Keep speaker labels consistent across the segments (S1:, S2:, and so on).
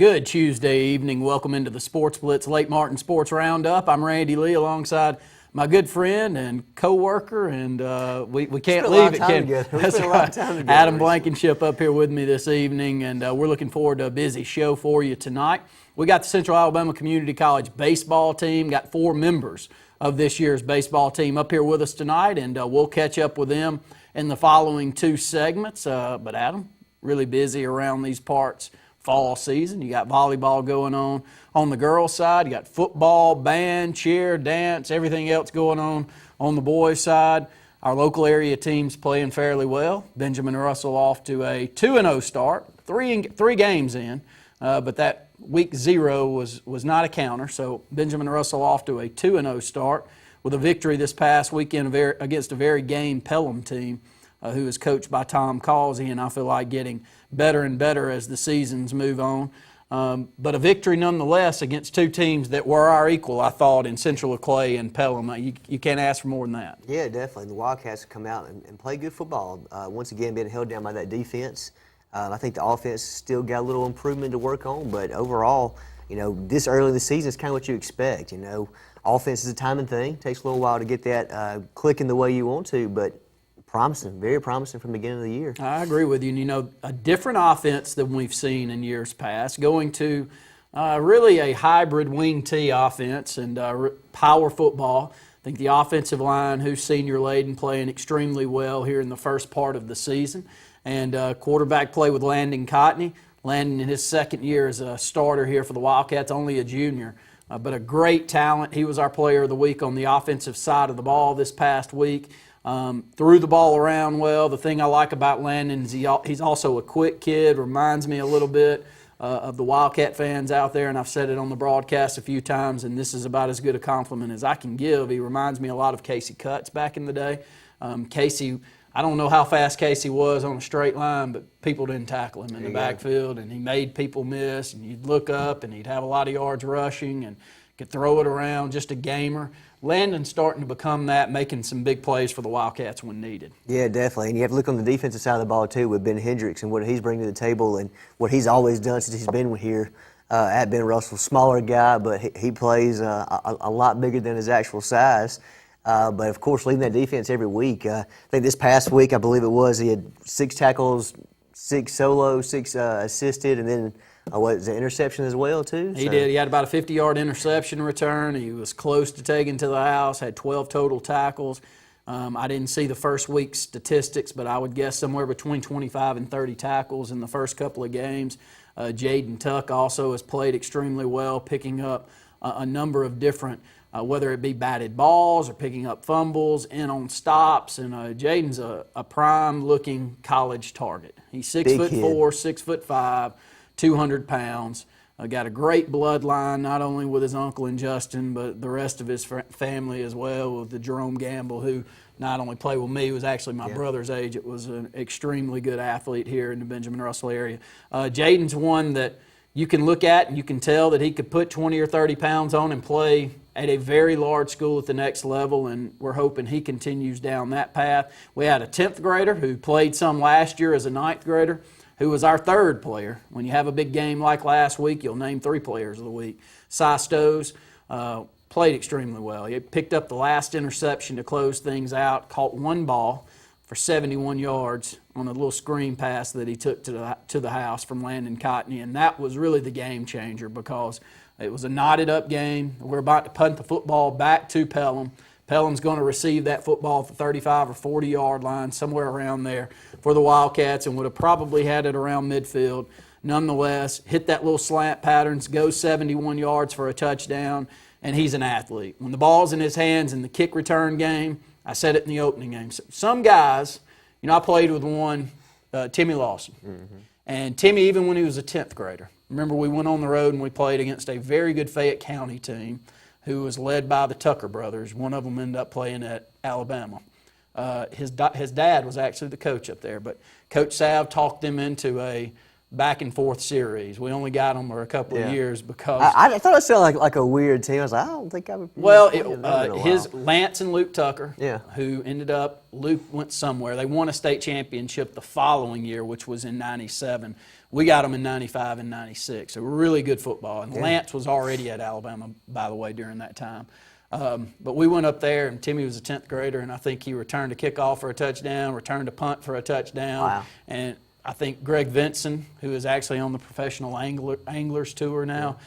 S1: Good Tuesday evening. Welcome into the Sportz Blitz Lake Martin Sports Roundup. I'm Randy Lee alongside my good friend and co-worker, and we can't leave it. That's right. Adam Blankenship up here with me this evening, and we're looking forward to a busy show for you tonight. We got the Central Alabama Community College baseball team, got 4 members of this year's baseball team up here with us tonight, and we'll catch up with them in the following 2 segments. But Adam, really busy around these parts. Fall season. You got volleyball going on the girls' side. You got football, band, cheer, dance, everything else going on the boys' side. Our local area team's playing fairly well. Benjamin Russell off to a 2-0 start, three games in, but that week 0 was not a counter. So Benjamin Russell off to a 2-0 start with a victory this past weekend against a very game Pelham team who is coached by Tom Causey, and I feel like getting better and better as the seasons move on. But a victory nonetheless against 2 teams that were our equal, I thought, in Central Clay and Pelham. You can't ask for more than that.
S2: Yeah, definitely. The Wildcats have come out and play good football. Once again, being held down by that defense. I think the offense still got a little improvement to work on, but overall, this early in the season is kind of what you expect. Offense is a timing thing. It takes a little while to get that clicking the way you want to, but promising, very promising from the beginning of the year.
S1: I agree with you. A different offense than we've seen in years past, going to really a hybrid wing tee offense and power football. I think the offensive line, who's senior-laden, playing extremely well here in the first part of the season. And quarterback play with Landon Cotney. Landon in his second year as a starter here for the Wildcats, only a junior. But a great talent. He was our player of the week on the offensive side of the ball this past week. Threw the ball around well. The thing I like about Landon is he's also a quick kid, reminds me a little bit of the Wildcat fans out there, and I've said it on the broadcast a few times, and this is about as good a compliment as I can give. He reminds me a lot of Casey Cutts back in the day. Casey, I don't know how fast Casey was on a straight line, but people didn't tackle him in the backfield, and he made people miss, and you'd look up, and he'd have a lot of yards rushing, and could throw it around, just a gamer. Landon's starting to become that, making some big plays for the Wildcats when needed. Yeah,
S2: definitely. And you have to look on the defensive side of the ball, too, with Ben Hendricks and what he's bringing to the table and what he's always done since he's been here at Ben Russell. Smaller guy, but he plays a lot bigger than his actual size. But, of course, leading that defense every week. I think this past week, I believe it was, he had 6 tackles, 6 solo, 6 assisted, and then was it interception as well, too?
S1: He did. He had about a 50-yard interception return. He was close to taking to the house, had 12 total tackles. I didn't see the first week's statistics, but I would guess somewhere between 25 and 30 tackles in the first couple of games. Jaden Tuck also has played extremely well, picking up a number of different, whether it be batted balls or picking up fumbles, in on stops. And Jaden's a prime-looking college target. He's 6'4", 6'5", 200 pounds. Got a great bloodline, not only with his uncle and Justin, but the rest of his family as well, with the Jerome Gamble, who not only played with me, was actually my brother's age. It was an extremely good athlete here in the Benjamin Russell area. Jaden's one that you can look at and you can tell that he could put 20 or 30 pounds on and play at a very large school at the next level, and we're hoping he continues down that path. We had a 10th grader who played some last year as a 9th grader, who was our 3rd player. When you have a big game like last week, you'll name 3 players of the week. Cy Stows played extremely well. He picked up the last interception to close things out, caught 1 ball for 71 yards on a little screen pass that he took to the house from Landon Cotney, and that was really the game changer because it was a knotted up game. We're about to punt the football back to Pelham. Pelham's going to receive that football at the 35 or 40-yard line, somewhere around there for the Wildcats, and would have probably had it around midfield. Nonetheless, hit that little slant patterns, goes 71 yards for a touchdown, and he's an athlete. When the ball's in his hands in the kick return game, I said it in the opening game. Some guys, I played with one, Timmy Lawson. And Timmy, even when he was a 10th grader, remember we went on the road and we played against a very good Fayette County team who was led by the Tucker brothers. One of them ended up playing at Alabama. His dad was actually the coach up there, but Coach Sav talked them into a back-and-forth series. We only got them for a couple of years because...
S2: I thought it sounded like a weird team. I was like, I don't think I would...
S1: Well, his Lance and Luke Tucker, who ended up... Luke went somewhere. They won a state championship the following year, which was in '97. We got them in 95 and 96. So really good football. And Lance was already at Alabama, by the way, during that time. But we went up there, and Timmy was a 10th grader, and I think he returned a kickoff for a touchdown, returned a punt for a touchdown.
S2: Wow.
S1: And I think Greg Vinson, who is actually on the professional anglers tour now,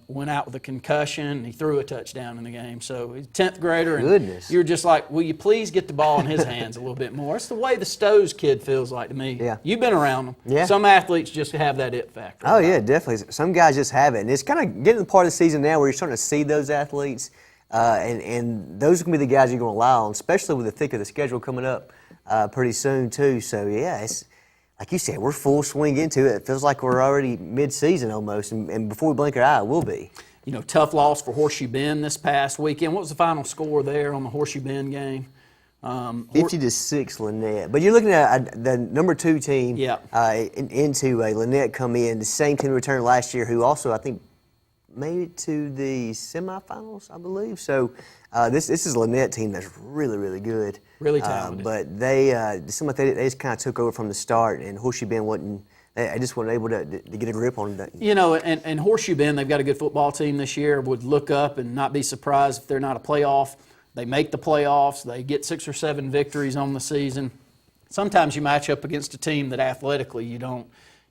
S1: went out with a concussion, and he threw a touchdown in the game. So he's a 10th grader, and
S2: Goodness.
S1: you're just like, will you please get the ball in his hands a little bit more? It's the way the Stowe's kid feels like to me.
S2: Yeah.
S1: You've been around them.
S2: Yeah.
S1: Some athletes just have that it factor.
S2: Oh, yeah, definitely. Some guys just have it. And it's kind of getting to the part of the season now where you're starting to see those athletes, and those are going to be the guys you're going to rely on, especially with the thick of the schedule coming up pretty soon, too. So, yeah, it's like you said, we're full swing into it. It feels like we're already mid-season almost, and before we blink our eye, we'll be.
S1: You know, tough loss for Horseshoe Bend this past weekend. What was the final score there on the Horseshoe Bend game?
S2: 50-6 Lynette. But you're looking at the number 2 team into a Lynette come in, the same team returned last year, who also, I think, made it to the semifinals, I believe. So this is a Lynette team that's really, really good.
S1: Really talented.
S2: But they just kind of took over from the start, and Horseshoe Bend they just weren't able to get a grip on it.
S1: You know, and Horseshoe Bend, they've got a good football team this year. Would look up and not be surprised if they're not a playoff. They make the playoffs. They get 6 or 7 victories on the season. Sometimes you match up against a team that athletically you don't.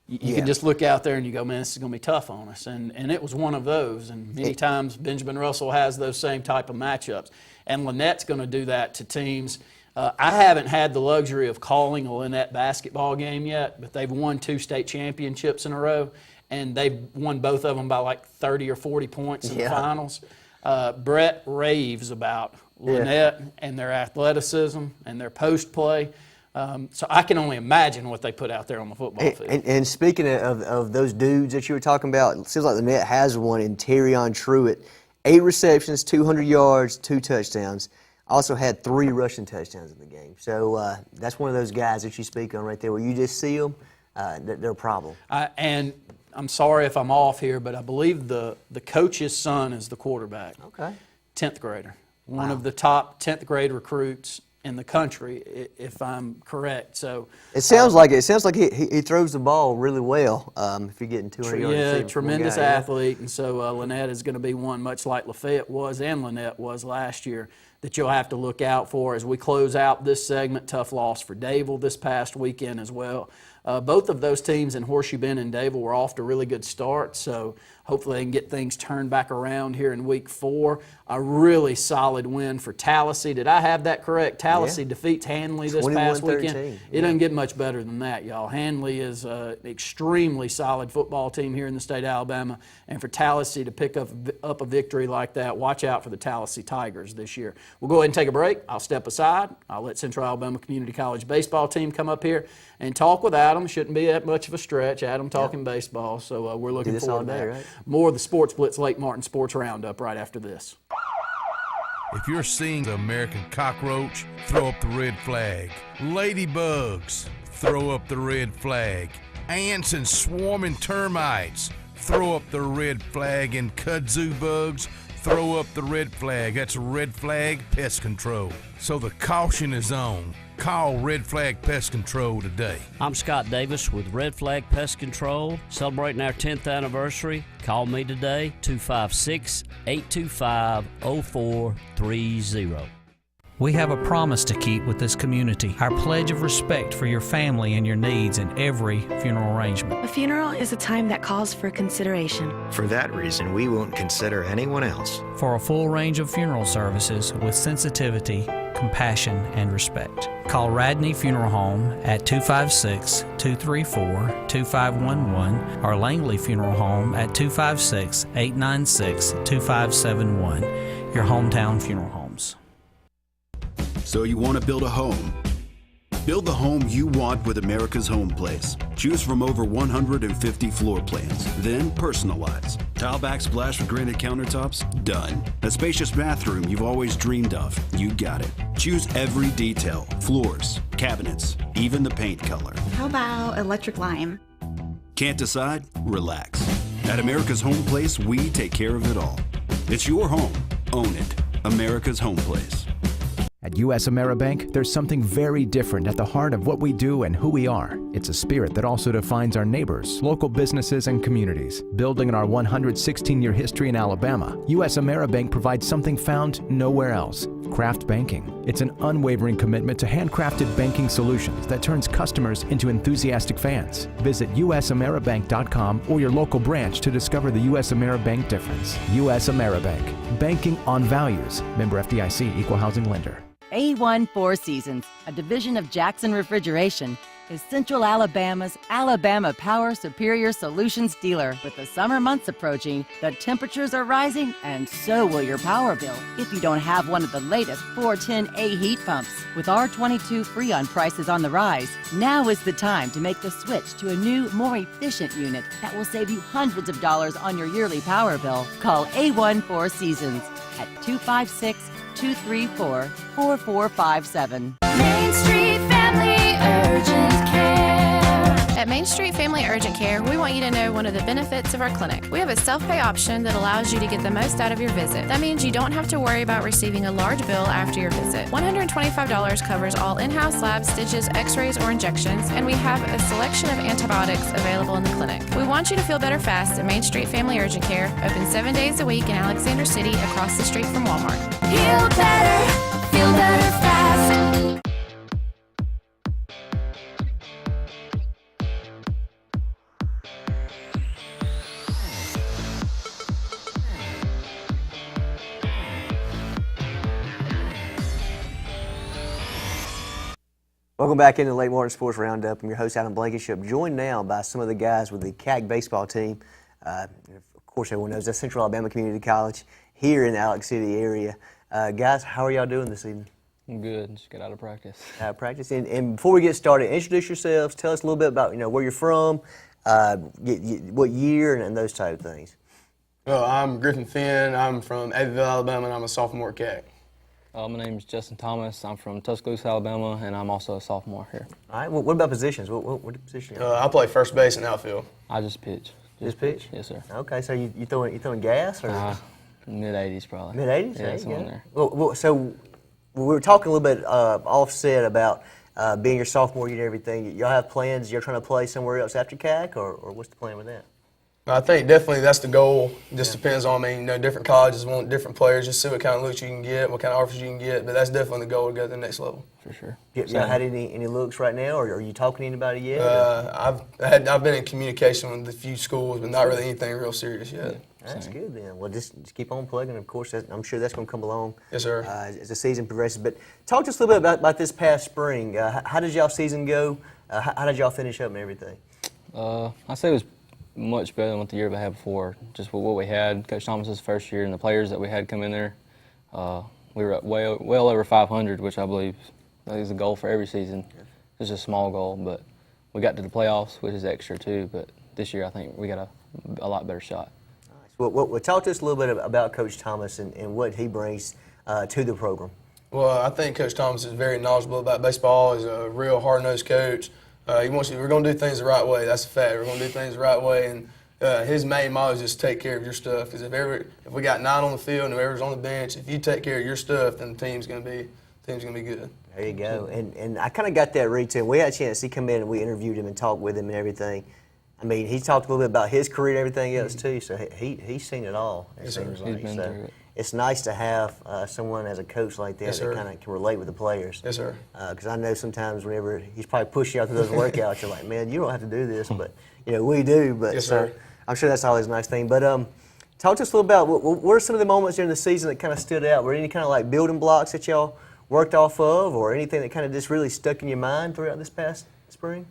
S1: You can just look out there and you go, man, this is going to be tough on us. And it was one of those. And many times Benjamin Russell has those same type of matchups. And Lynette's going to do that to teams. I haven't had the luxury of calling a Lynette basketball game yet, but they've won 2 state championships in a row. And they've won both of them by like 30 or 40 points in the finals. Brett raves about Lynette and their athleticism and their post play. So I can only imagine what they put out there on the football field.
S2: And speaking of those dudes that you were talking about, it seems like Lynette has one in Terrion Truitt. 8 receptions, 200 yards, 2 touchdowns. Also had 3 rushing touchdowns in the game. So that's one of those guys that you speak on right there where you just see them, they're a problem.
S1: And I'm sorry if I'm off here, but I believe the coach's son is the quarterback.
S2: Okay.
S1: 10th grader. One of the top 10th grade recruits in the country, if I'm correct. So
S2: it sounds like he throws the ball really well. If you're getting 200 yards,
S1: yeah, tremendous athlete, and so Lynette is going to be one much like Lafayette was and Lynette was last year that you'll have to look out for as we close out this segment. Tough loss for Dayville this past weekend as well. Both of those teams in Horseshoe Bend and Dayville were off to really good starts, so hopefully they can get things turned back around here in week 4. A really solid win for Tallahassee. Did I have that correct? Tallahassee defeats Handley this past weekend. It doesn't get much better than that, y'all. Handley is an extremely solid football team here in the state of Alabama, and for Tallahassee to pick up a victory like that, watch out for the Tallahassee Tigers this year. We'll go ahead and take a break. I'll step aside. I'll let Central Alabama Community College baseball team come up here and talk with Adam. Shouldn't be that much of a stretch. Adam talking baseball, so we're looking forward to that. Right? More of the Sportz Blitz Lake Martin Sports Roundup right after this.
S3: If you're seeing the American cockroach, throw up the red flag. Ladybugs, throw up the red flag. Ants and swarming termites, throw up the red flag. And kudzu bugs, throw up the red flag. That's Red Flag Pest Control. So the caution is on. Call Red Flag Pest Control today.
S4: I'm Scott Davis with Red Flag Pest Control, celebrating our 10th anniversary. Call me today, 256-825-0430.
S5: We have a promise to keep with this community, our pledge of respect for your family and your needs in every funeral arrangement.
S6: A funeral is a time that calls for consideration.
S7: For that reason, we won't consider anyone else.
S5: For a full range of funeral services with sensitivity, compassion, and respect, call Radney Funeral Home at 256-234-2511 or Langley Funeral Home at 256-896-2571, your hometown funeral homes.
S8: So you want to build a home? Build the home you want with America's Home Place. Choose from over 150 floor plans, then personalize. Tile backsplash with granite countertops? Done. A spacious bathroom you've always dreamed of? You got it. Choose every detail, floors, cabinets, even the paint color.
S9: How about electric lime?
S8: Can't decide? Relax. At America's Home Place, we take care of it all. It's your home. Own it. America's Home Place.
S10: At U.S. AmeriBank, there's something very different at the heart of what we do and who we are. It's a spirit that also defines our neighbors, local businesses, and communities. Building on our 116-year history in Alabama, U.S. AmeriBank provides something found nowhere else: craft banking. It's an unwavering commitment to handcrafted banking solutions that turns customers into enthusiastic fans. Visit usameribank.com or your local branch to discover the U.S. AmeriBank difference. U.S. AmeriBank. Banking on values. Member FDIC, Equal Housing Lender.
S11: A1 Four Seasons, a division of Jackson Refrigeration, is Central Alabama's Alabama Power Superior Solutions dealer. With the summer months approaching, the temperatures are rising, and so will your power bill if you don't have one of the latest 410A heat pumps. With R22 Freon prices on the rise, now is the time to make the switch to a new, more efficient unit that will save you hundreds of dollars on your yearly power bill. Call A1 Four Seasons at 256-234-4457.
S12: Main Street Family Urgent Care. At Main Street Family Urgent Care, we want you to know one of the benefits of our clinic. We have a self-pay option that allows you to get the most out of your visit. That means you don't have to worry about receiving a large bill after your visit. $125 covers all in-house labs, stitches, x-rays, or injections, and we have a selection of antibiotics available in the clinic. We want you to feel better fast at Main Street Family Urgent Care, open 7 days a week in Alexander City across the street from Walmart.
S13: Feel better fast.
S2: Welcome back into the Late Morning Sports Roundup. I'm your host, Adam Blankenship, joined now by some of the guys with the CAC baseball team. Of course, everyone knows that's Central Alabama Community College here in the Alex City area. Guys, how are y'all doing this evening?
S14: I'm good. Just got out of practice.
S2: Out of practice. And before we get started, introduce yourselves. Tell us a little bit about where you're from, what year, and those type of things.
S15: Well, I'm Griffin Finn. I'm from Abbeville, Alabama, and I'm a sophomore at CAC.
S14: My name is Justin Thomas. I'm from Tuscaloosa, Alabama, and I'm also a sophomore here.
S2: All right. What about positions? What position?
S15: I play first base and outfield.
S14: I just pitch.
S2: Just pitch?
S14: Yes, sir.
S2: Okay. So you throwing gas or
S14: mid-80s probably.
S2: Mid-80s?
S14: Yeah, somewhere in there.
S2: Well, so we were talking a little bit offset about being your sophomore year and everything. Y'all have plans? You're trying to play somewhere else after CAC, or what's the plan with that?
S15: I think definitely that's the goal. It just depends on, different colleges want different players, just see what kind of looks you can get, what kind of offers you can get, but that's definitely the goal to go to the next level.
S14: For sure.
S2: Y'all had any looks right now, or are you talking to anybody yet?
S15: I've been in communication with a few schools, but not really anything real serious yet.
S2: That's good then. Well, just keep on plugging. Of course, I'm sure that's going to come along.
S15: Yes, sir.
S2: As the season progresses. But talk to us a little bit about this past spring. How did y'all season go? How did y'all finish up and everything?
S14: I say it was much better than what the year we had before. Just with what we had, Coach Thomas's first year, and the players that we had come in there, we were at well over 500, which I believe is a goal for every season. It's a small goal, but we got to the playoffs, which is extra too. But this year, I think we got a lot better shot.
S2: Nice. Well, talk to us a little bit about Coach Thomas and what he brings to the program.
S15: Well, I think Coach Thomas is very knowledgeable about baseball. He's a real hard-nosed coach. We're going to do things the right way. That's a fact. We're going to do things the right way. And his main motto is just take care of your stuff. Because if we got 9 on the field and whoever's on the bench, if you take care of your stuff, then the team's going to be good.
S2: There you go. And I kind of got that read to him. We had a chance. He come in and we interviewed him and talked with him and everything. I mean, he talked a little bit about his career and everything else too. So he's seen it all. It seems like.
S14: He's been through it.
S2: It's nice to have someone as a coach like that that kind of can relate with the players.
S15: Yes, sir.
S2: Because I know sometimes whenever he's probably pushing you out through those workouts, you're like, man, you don't have to do this, but we do. But
S15: yes, sir.
S2: I'm sure that's always a nice thing. But talk to us a little about what are some of the moments during the season that kind of stood out? Were there any kind of like building blocks that y'all worked off of, or anything that kind of just really stuck in your mind throughout this past spring?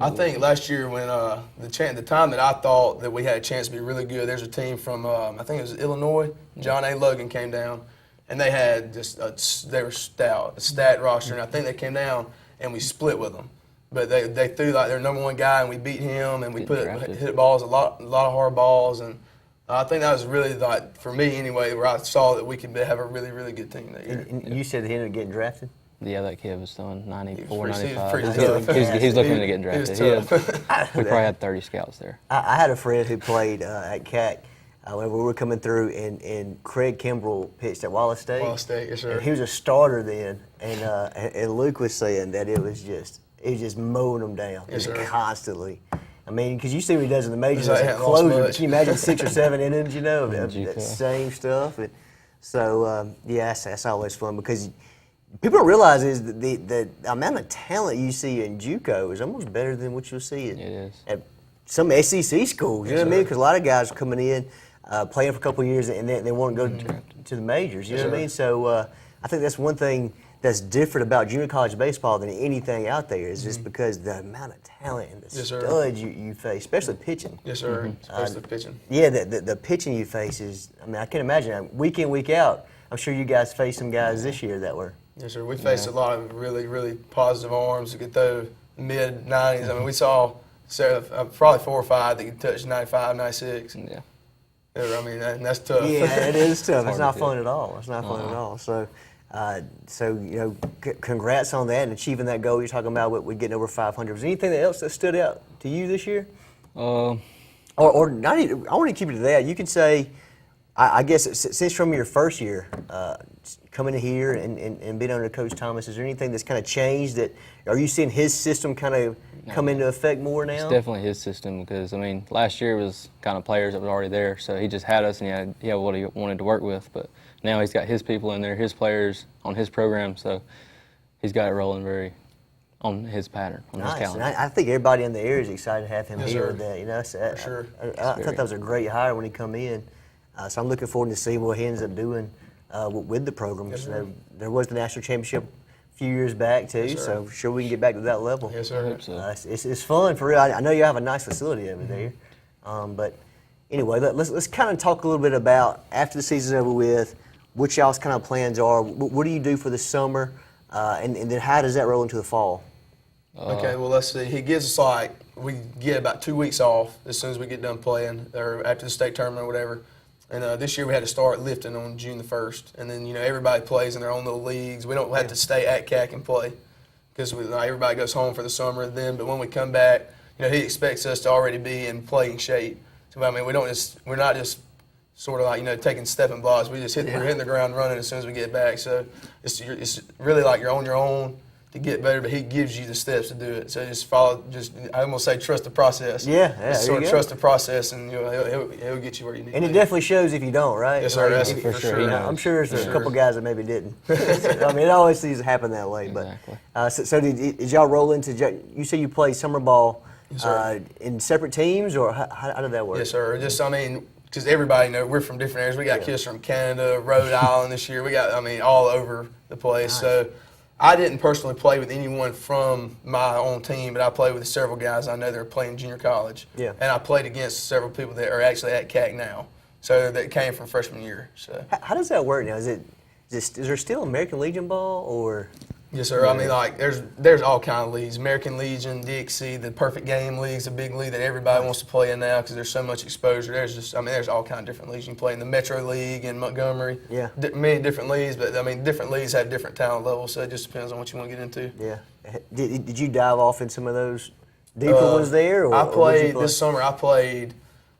S15: I think last year when the time that I thought that we had a chance to be really good, there's a team from I think it was Illinois. John A. Logan came down, and they had they were stout, a stat roster, and I think they came down and we split with them. But they threw like their number 1 guy, and we beat him, and we hit balls a lot of hard balls, and I think that was really like for me anyway where I saw that we could have a really really good team that year.
S2: And you said that he ended up getting drafted.
S14: Yeah, that kid was done 94,
S15: he was
S14: 95.
S15: pretty
S14: He was looking into getting drafted.
S15: He was tough.
S14: We probably had 30 scouts there.
S2: I had a friend who played at CAC when we were coming through, and Craig Kimbrell pitched at Wallace State.
S15: Wallace State, yes, sir.
S2: And he was a starter then, and Luke was saying that it was just mowing them down,
S15: Yes, sir.
S2: constantly. I mean, because you see what he does in the majors
S15: Like,
S2: as a
S15: hadn't lost
S2: closer.
S15: much.
S2: Can you imagine 6 or 7 innings, of that same stuff? And so, that's always fun because people don't realize is that the amount of talent you see in JUCO is almost better than what you'll see at some SEC schools. You know what I mean? Because a lot of guys are coming in, playing for a couple of years, and they want to go to the majors. You know what I mean? So I think that's one thing that's different about junior college baseball than anything out there is just because the amount of talent and the studs you face, especially pitching.
S15: Yes, sir. Especially pitching.
S2: Yeah, the pitching you face is, I mean, I can imagine, week in, week out, I'm sure you guys faced some guys this year that were.
S15: Yes, sir. We faced a lot of really, really positive arms that could throw mid-90s. I mean, we saw probably 4 or 5 that could touch 95, 96.
S14: Yeah.
S15: I mean, that's tough.
S2: Yeah, it is tough. It's not fun at all. It's not fun at all. So, congrats on that and achieving that goal you're talking about with getting over 500. Was there anything else that stood out to you this year? Or not even, I want to keep it to that. You can say, I guess, since from your first year, coming in here and being under Coach Thomas, is there anything that's kind of changed? Are you seeing his system kind of come into effect more now?
S14: It's definitely his system because, I mean, last year was kind of players that were already there, so he just had us and he had what he wanted to work with. But now he's got his people in there, his players on his program, so he's got it rolling very on his pattern, on his calendar.
S2: And I think everybody in the area is excited to have him
S15: Yes,
S2: here
S15: sir.
S2: with that.
S15: For sure.
S2: I thought that was a great hire when he come in. So I'm looking forward to see what he ends up doing with the program.
S15: Yes, sir.
S2: There was the national championship a few years back too,
S15: Yes, sir.
S2: so sure we can get back to that level.
S15: Yes, sir.
S14: I hope so.
S2: It's fun for real. I know you have a nice facility over there, but anyway, let's kind of talk a little bit about after the season's over with, what y'all's kind of plans are. What do you do for the summer, and then how does that roll into the fall?
S15: Okay, well, let's see. He gives us we get about 2 weeks off as soon as we get done playing, or after the state tournament or whatever. And this year we had to start lifting on June the 1st. And then, everybody plays in their own little leagues. We don't have to stay at CAC and play because everybody goes home for the summer then. But when we come back, he expects us to already be in playing shape. So, I mean, we're not just sort of like, taking stepping blocks. We're hitting the ground running as soon as we get back. So it's really like you're on your own to get better, but he gives you the steps to do it. So just follow, I almost say trust the process. Just sort of trust the process, and he'll get you where you need to be.
S2: And it definitely shows if you don't, right?
S15: Yes, sir. That's for sure.
S2: I'm sure there's a couple guys that maybe didn't. I mean, it always seems to happen that way.
S14: Exactly.
S2: But so did y'all roll into? You say you play summer ball in separate teams, or how did that work?
S15: Yes, sir. Because everybody we're from different areas. We got kids from Canada, Rhode Island this year. We got, all over the place. Nice. So I didn't personally play with anyone from my own team, but I played with several guys I know that are playing junior college. Yeah. And I played against several people that are actually at CAC now, so that came from freshman year. So
S2: how does that work now? Is there still American Legion ball or?
S15: Yes, sir. I mean, there's all kind of leagues. American Legion, DXC, the Perfect Game League's a big league that everybody wants to play in now because there's so much exposure. There's all kind of different leagues. You can play in the Metro League in Montgomery. Yeah. Many different leagues, but different leagues have different talent levels, so it just depends on what you want to get into.
S2: Yeah. Did you dive off in some of those deeper ones there?
S15: This summer. I played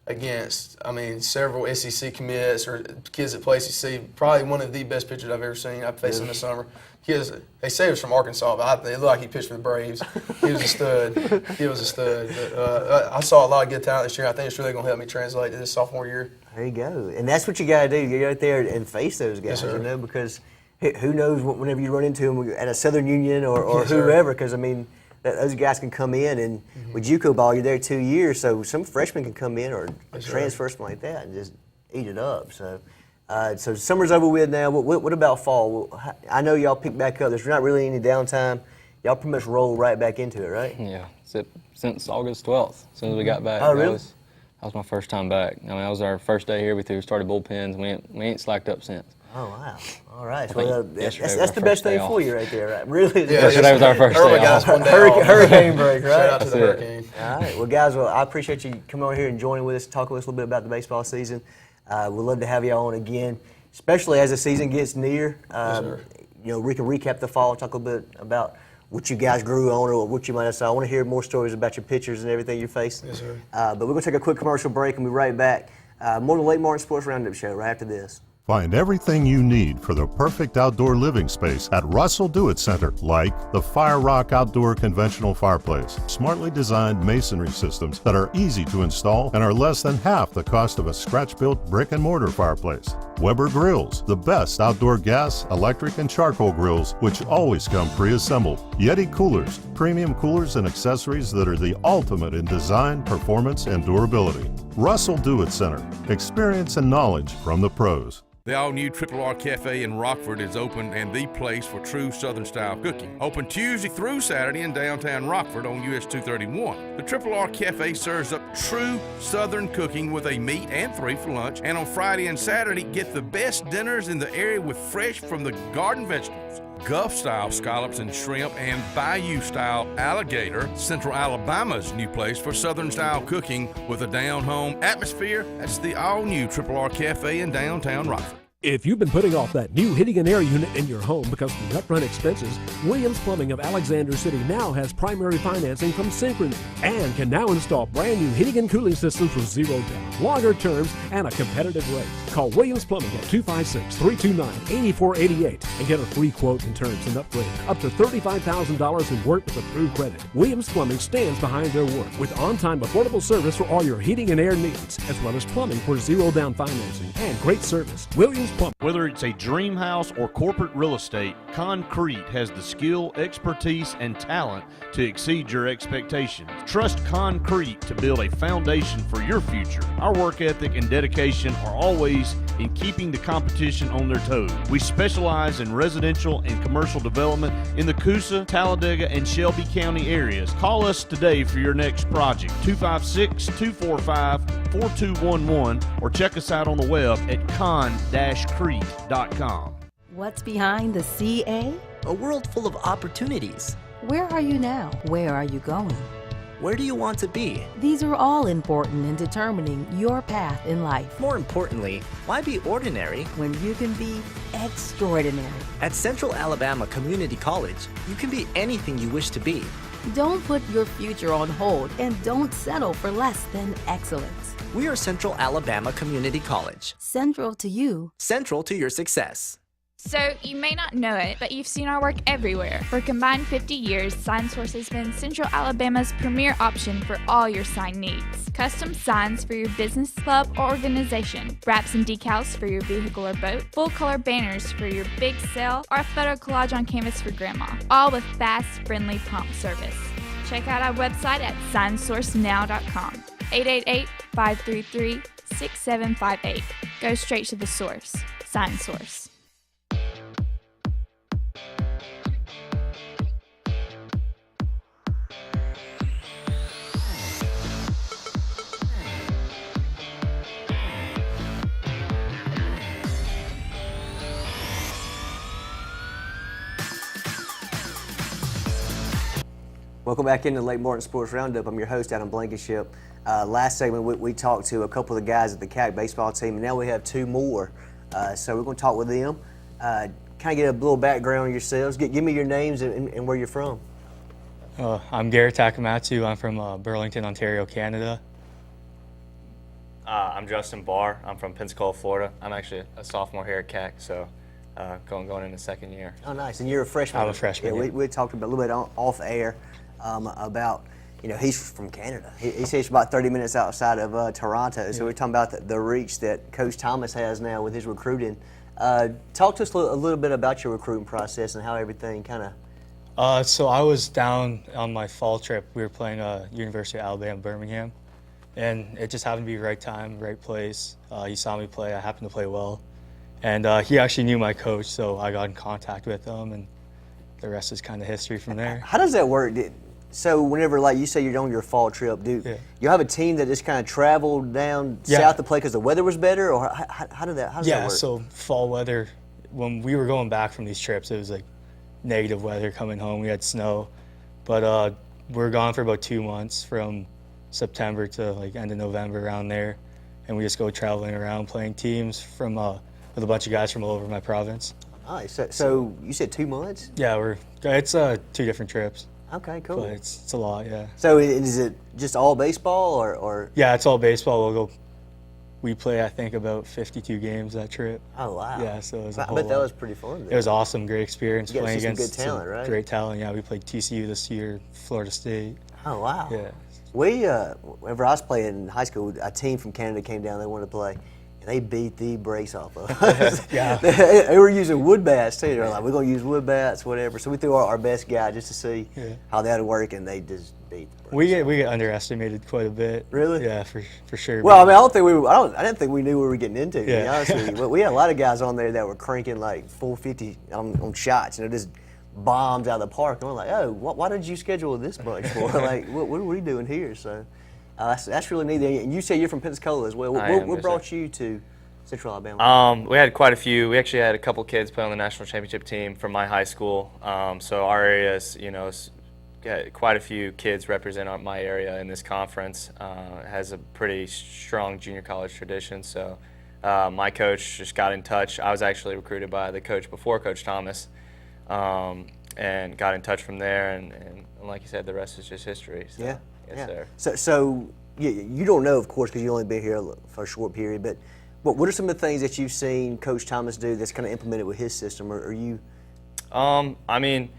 S15: against, several SEC commits or kids that play SEC. Probably one of the best pitchers I've ever seen. I faced him this summer. They say he was from Arkansas, but it looked like he pitched for the Braves. He was a stud. But, I saw a lot of good talent this year. I think it's really going to help me translate to this sophomore year.
S2: There you go. And that's what you got to do. You get out there and face those guys, because who knows whenever you run into them at a Southern Union or whoever, because, those guys can come in, and with JUCO ball, you're there 2 years, so some freshmen can come in or transfer something like that and just eat it up. So summer's over with now. What about fall? I know y'all pick back up. There's not really any downtime. Y'all pretty much roll right back into it, right?
S14: Yeah, since August 12th, as soon as we got back.
S2: Oh, really?
S14: That was my first time back. That was our first day here. We started bullpens. We ain't slacked up since.
S2: Oh, wow. All right. Well, that's the best thing for you right there, right? Really?
S14: Yeah, yesterday was our first day off.
S2: Hurricane break, right?
S15: Shout out to the hurricane.
S2: All right. Well, guys, I appreciate you coming over here and joining with us, talking with us a little bit about the baseball season. We'd love to have you on again, especially as the season gets near. We can recap the fall and talk a little bit about what you guys grew on or what you might have saw. I want to hear more stories about your pitchers and everything you faced.
S15: Yes, sir.
S2: But we're going to take a quick commercial break and we'll be right back. More of the Lake Martin Sports Roundup show right after this.
S16: Find everything you need for the perfect outdoor living space at Russell Do-It Center, like the Fire Rock Outdoor Conventional Fireplace, smartly designed masonry systems that are easy to install and are less than half the cost of a scratch-built brick and mortar fireplace. Weber Grills, the best outdoor gas, electric, and charcoal grills, which always come pre-assembled. Yeti Coolers, premium coolers and accessories that are the ultimate in design, performance, and durability. Russell Do-It Center, experience and knowledge from the pros.
S3: The all-new Triple R Cafe in Rockford is open and the place for true Southern-style cooking. Open Tuesday through Saturday in downtown Rockford on US 231. The Triple R Cafe serves up true Southern cooking with a meat and 3 for lunch. And on Friday and Saturday, get the best dinners in the area with fresh from the garden vegetables. Gulf-style scallops and shrimp, and Bayou-style alligator. Central Alabama's new place for Southern-style cooking with a down-home atmosphere. That's the all-new Triple R Cafe in downtown Rockford.
S17: If you've been putting off that new heating and air unit in your home because of the upfront expenses, Williams Plumbing of Alexander City now has primary financing from Synchrony and can now install brand new heating and cooling systems with 0 down, longer terms, and a competitive rate. Call Williams Plumbing at 256-329-8488 and get a free quote and terms and upgrade up to $35,000 in work with approved credit. Williams Plumbing stands behind their work with on-time affordable service for all your heating and air needs, as well as plumbing for 0 down financing and great service. Williams Plumbing.
S18: Whether it's a dream house or corporate real estate, Concrete has the skill, expertise, and talent to exceed your expectations. Trust Concrete to build a foundation for your future. Our work ethic and dedication are always in keeping the competition on their toes. We specialize in residential and commercial development in the Coosa, Talladega, and Shelby County areas. Call us today for your next project, 256-245-4211, or check us out on the web at con-crete.com.
S11: What's behind the CA?
S19: A world full of opportunities.
S11: Where are you now? Where are you going?
S19: Where do you want to be?
S11: These are all important in determining your path in life.
S19: More importantly, why be ordinary
S11: when you can be extraordinary?
S19: At Central Alabama Community College, you can be anything you wish to be.
S11: Don't put your future on hold and don't settle for less than excellence.
S19: We are Central Alabama Community College.
S11: Central to you.
S19: Central to your success.
S20: So, you may not know it, but you've seen our work everywhere. For a combined 50 years, SignSource has been Central Alabama's premier option for all your sign needs. Custom signs for your business, club, or organization. Wraps and decals for your vehicle or boat. Full-color banners for your big sale, or a photo collage on canvas for grandma. All with fast, friendly, prompt service. Check out our website at signsourcenow.com. 888-533-6758. Go straight to the source. SignSource.
S2: Welcome back into the Lake Martin Sports Roundup. I'm your host, Adam Blankenship. Last segment, we talked to a couple of the guys at the CAC baseball team, and now we have 2 more. So we're going to talk with them. Kind of get a little background on yourselves. Give me your names and where you're from.
S14: I'm Garrett Takamatsu. I'm from Burlington, Ontario, Canada.
S21: I'm Justin Barr. I'm from Pensacola, Florida. I'm actually a sophomore here at CAC, so going into second year.
S2: Oh, nice. And you're a freshman.
S14: I'm a freshman.
S2: Yeah, we talked about a little bit off air about, he's from Canada. He says about 30 minutes outside of Toronto. So we're talking about the reach that Coach Thomas has now with his recruiting. Talk to us a little bit about your recruiting process and how everything kind of.
S14: So I was down on my fall trip. We were playing University of Alabama, Birmingham. And it just happened to be the right time, right place. He saw me play. I happened to play well. And he actually knew my coach, so I got in contact with him, and the rest is kind of history from there.
S2: How does that work? So whenever, like you say, you're on your fall trip, you have a team that just kind of traveled down south to play because the weather was better, or how does that work?
S14: Yeah, so fall weather, when we were going back from these trips, it was like negative weather coming home. We had snow, but we were gone for about 2 months from September to like end of November around there, and we just go traveling around playing teams from with a bunch of guys from all over my province.
S2: Nice. So you said 2 months?
S14: Yeah, it's 2 different trips.
S2: Okay, cool.
S14: But it's a lot, yeah.
S2: So is it just all baseball or?
S14: Yeah, it's all baseball. We'll go we play, I think, about 52 games that trip.
S2: Oh, wow.
S14: Yeah, so it was a
S2: I
S14: whole
S2: bet that
S14: lot.
S2: was pretty fun.
S14: It was awesome, great experience
S2: You got to
S14: playing
S2: see some
S14: against
S2: good talent, right?
S14: great talent. Yeah, we played TCU this year, Florida State.
S2: Oh, wow.
S14: Yeah.
S2: We, whenever I was playing in high school, a team from Canada came down, they wanted to play, and they beat the brakes off of us.
S14: Yeah.
S2: They were using wood bats, too. They were like, we're going to use wood bats, whatever. So we threw our best guy just to see how that would work, and they just beat the brakes.
S14: We get underestimated quite a bit.
S2: Really?
S14: Yeah, for sure.
S2: Well, I mean, I didn't think we knew what we were getting into, to be
S14: Yeah.
S2: honest with you. But we had a lot of guys on there that were cranking like 450 on shots, just bombs out of the park. And I'm like, oh, why did you schedule this bunch for? Like, what are we doing here? So that's really neat. And you say you're from Pensacola as well. What brought you to Central Alabama?
S21: We had quite a few. We actually had a couple kids play on the national championship team from my high school. So our area is, got quite a few kids represent my area in this conference. Has a pretty strong junior college tradition. So my coach just got in touch. I was actually recruited by the coach before Coach Thomas, and got in touch from there. And like you said, the rest is just history. So,
S2: Yeah.
S21: Yes, sir.
S2: So you don't know, of course, because you've only been here for a short period. But what are some of the things that you've seen Coach Thomas do that's kind of implemented with his system? Or are you?
S21: I mean,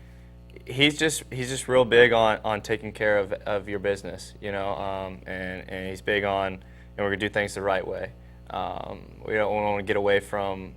S21: he's just real big on taking care of your business, and he's big on, we're gonna do things the right way. We don't want to get away from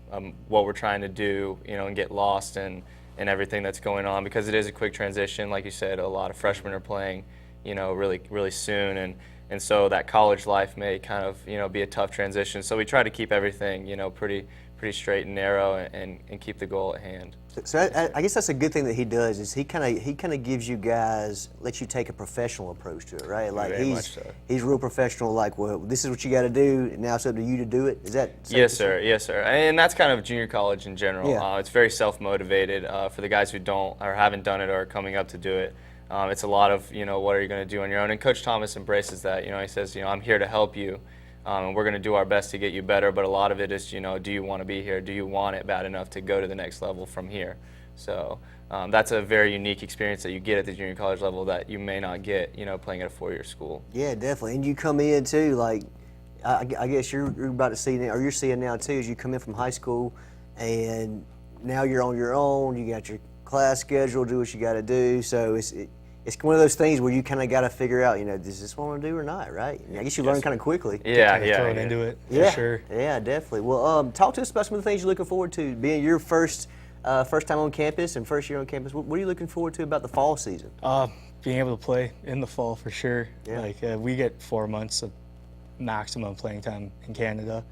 S21: what we're trying to do, and get lost in everything that's going on, because it is a quick transition. Like you said, a lot of freshmen are playing, really soon, and so that college life may kind of, be a tough transition. So we try to keep everything, pretty straight and narrow, and keep the goal at hand.
S2: So I guess that's a good thing that he does, is he kind of gives you guys, lets you take a professional approach to it, right? Like
S21: Very much so.
S2: He's real professional. Like, well, this is what you got to do, and now it's up to you to do it. Is that?
S21: Yes, sir. Yes, sir. And that's kind of junior college in general.
S2: Yeah.
S21: It's very self-motivated for the guys who don't or haven't done it or are coming up to do it. It's a lot of, what are you going to do on your own? And Coach Thomas embraces that. He says, I'm here to help you, and we're going to do our best to get you better. But a lot of it is, do you want to be here? Do you want it bad enough to go to the next level from here? So that's a very unique experience that you get at the junior college level that you may not get, playing at a four-year school.
S2: Yeah, definitely. And you come in too, like, I guess you're about to see, or you're seeing now too, as you come in from high school, and now you're on your own. You got your class schedule, do what you got to do. So it's one of those things where you kind of got to figure out, does this want to do or not, right? I guess you learn kind of quickly.
S21: Yeah,
S14: Thrown into it,
S2: yeah,
S14: for sure.
S2: Yeah, definitely. Well, talk to us about some of the things you're looking forward to, being your first time on campus and first year on campus. What are you looking forward to about the fall season?
S14: Being able to play in the fall for sure.
S2: Yeah.
S14: Like we get 4 months of maximum playing time in Canada.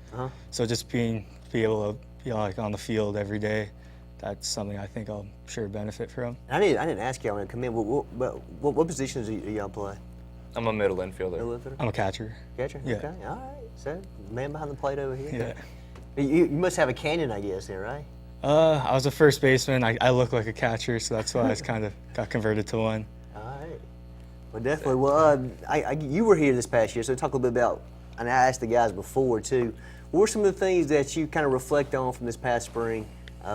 S14: So just be able to be like on the field every day, that's something I think I'll sure benefit from.
S2: I didn't ask y'all when I come in. What positions do y'all play?
S21: I'm a middle infielder.
S14: I'm a catcher.
S2: Catcher?
S14: Yeah.
S2: Okay. All right. So, man behind the plate over here.
S14: Yeah.
S2: You must have a cannon, I guess, then, right?
S14: I was a first baseman. I look like a catcher, so that's why I kind of got converted to one.
S2: All right. Well, definitely. Well, you were here this past year, so talk a little bit about, and I asked the guys before, too, what were some of the things that you kind of reflect on from this past spring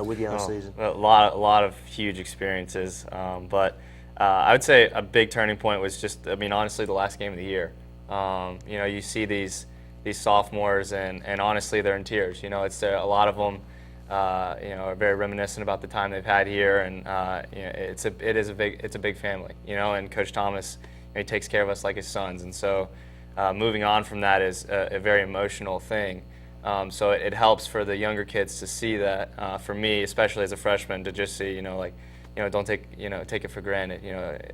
S2: with y'all season?
S21: A lot of huge experiences, but I would say a big turning point was just, honestly, the last game of the year. You see these sophomores, and honestly, they're in tears. It's a lot of them. Are very reminiscent about the time they've had here, and it's a big family, and Coach Thomas, he takes care of us like his sons, and so moving on from that is a very emotional thing. So it helps for the younger kids to see that. For me, especially as a freshman, to just see, don't take it for granted.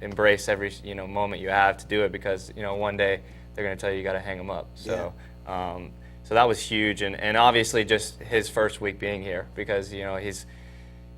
S21: Embrace every moment you have to do it, because one day they're going to tell you got to hang them up. So.
S2: Yeah.
S21: So that was huge, and obviously just his first week being here, because he's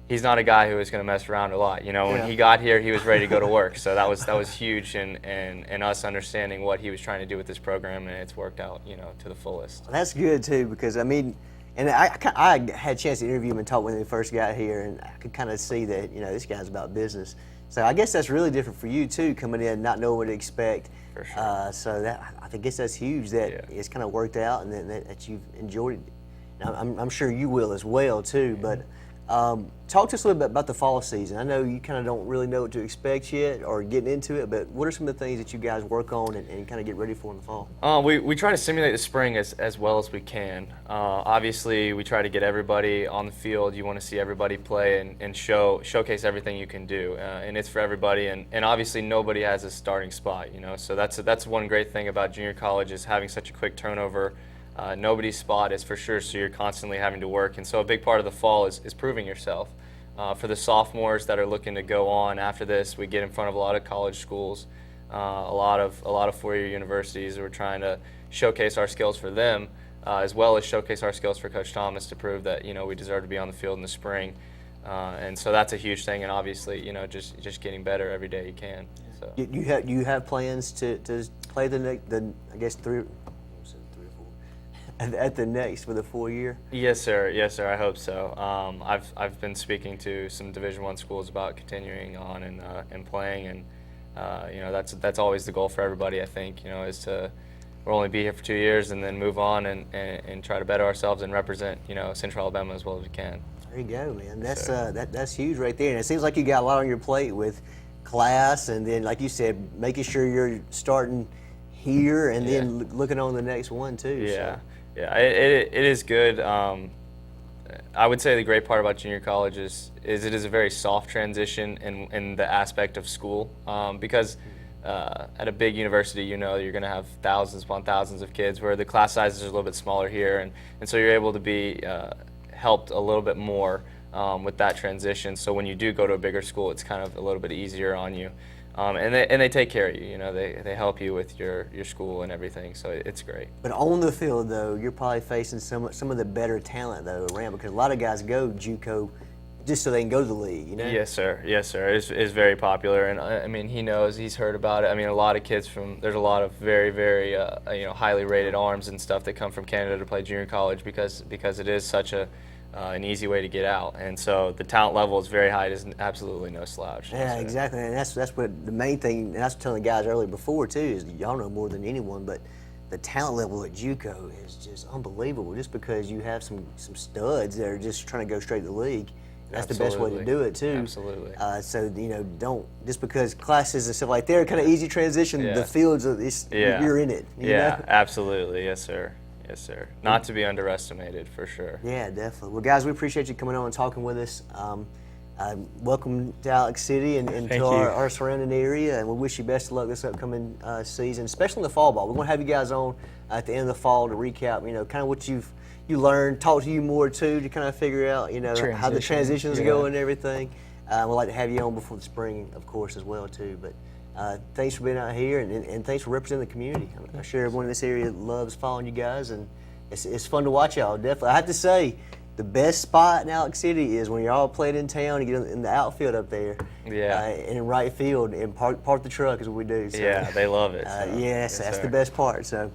S21: not a guy who is going to mess around a lot. When he got here, he was ready to go to work. So that was huge, and us understanding what he was trying to do with this program, and it's worked out to the fullest.
S2: Well, that's good too, because and I had a chance to interview him and talk when he first got here, and I could kind of see that this guy's about business. So I guess that's really different for you too, coming in not knowing what to expect.
S21: For sure.
S2: So I guess that's huge that it's kind of worked out, and that you've enjoyed it. Now, I'm sure you will as well too. But Talk to us a little bit about the fall season. I know you kind of don't really know what to expect yet or getting into it, but what are some of the things that you guys work on and kind of get ready for in the fall?
S21: We try to simulate the spring as well as we can. Obviously, we try to get everybody on the field. You want to see everybody play and showcase everything you can do, and it's for everybody. And obviously, nobody has a starting spot, So that's one great thing about junior college is having such a quick turnover. Nobody's spot is for sure, so you're constantly having to work. And so a big part of the fall is proving yourself. For the sophomores that are looking to go on after this, we get in front of a lot of college schools, a lot of four-year universities. We're trying to showcase our skills for them, as well as showcase our skills for Coach Thomas to prove that we deserve to be on the field in the spring. And so that's a huge thing. And obviously, just getting better every day you can. So.
S2: You have plans to play I guess at the next for the full year?
S21: Yes, sir. Yes, sir. I hope so. I've been speaking to some Division I schools about continuing on and playing, and that's always the goal for everybody. I think is to we'll only be here for 2 years and then move on and try to better ourselves and represent Central Alabama as well as we can.
S2: There you go, man. That's huge right there, and it seems like you got a lot on your plate with class, and then like you said, making sure you're starting here and then looking on the next one too.
S21: Yeah.
S2: So.
S21: Yeah, it is good. I would say the great part about junior college is it is a very soft transition in the aspect of school because at a big university, you're going to have thousands upon thousands of kids where the class sizes are a little bit smaller here, and so you're able to be helped a little bit more with that transition. So when you do go to a bigger school, it's kind of a little bit easier on you. And they take care of you. They help you with your school and everything. So it's great.
S2: But on the field, though, you're probably facing some of the better talent though around, because a lot of guys go JUCO just so they can go to the league.
S21: Yes, sir. Yes, sir. It's very popular, and I mean he's heard about it. I mean a lot of kids there's a lot of very very highly rated arms and stuff that come from Canada to play junior college because it is such an easy way to get out, and so the talent level is very high. It is absolutely no slouch.
S2: Yeah, exactly, and that's what the main thing. And I was telling the guys earlier before too is y'all know more than anyone, but the talent level at JUCO is just unbelievable. Just because you have some studs that are just trying to go straight to the league, that's the best way to do it too.
S21: Absolutely.
S2: So don't just because classes and stuff like they're kind of easy transition. The fields of this, you're in it. You know?
S21: Absolutely. Yes, sir. Yes, sir. Not to be underestimated, for sure.
S2: Yeah, definitely. Well, guys, we appreciate you coming on and talking with us. Welcome to Alex City and to our surrounding area, and we wish you best of luck this upcoming season, especially in the fall ball. We're going to have you guys on at the end of the fall to recap, kind of what you learned, talk to you more too, to kind of figure out, how the transitions go and everything. We'd like to have you on before the spring, of course, as well too. But thanks for being out here, and thanks for representing the community. I'm sure everyone in this area loves following you guys, and it's fun to watch y'all, definitely. I have to say, the best spot in Alex City is when you're all playing in town and get in the outfield up there, and in right field, and park the truck is what we do. So,
S21: yeah, they love it. So.
S2: Yes, that's the best part. So,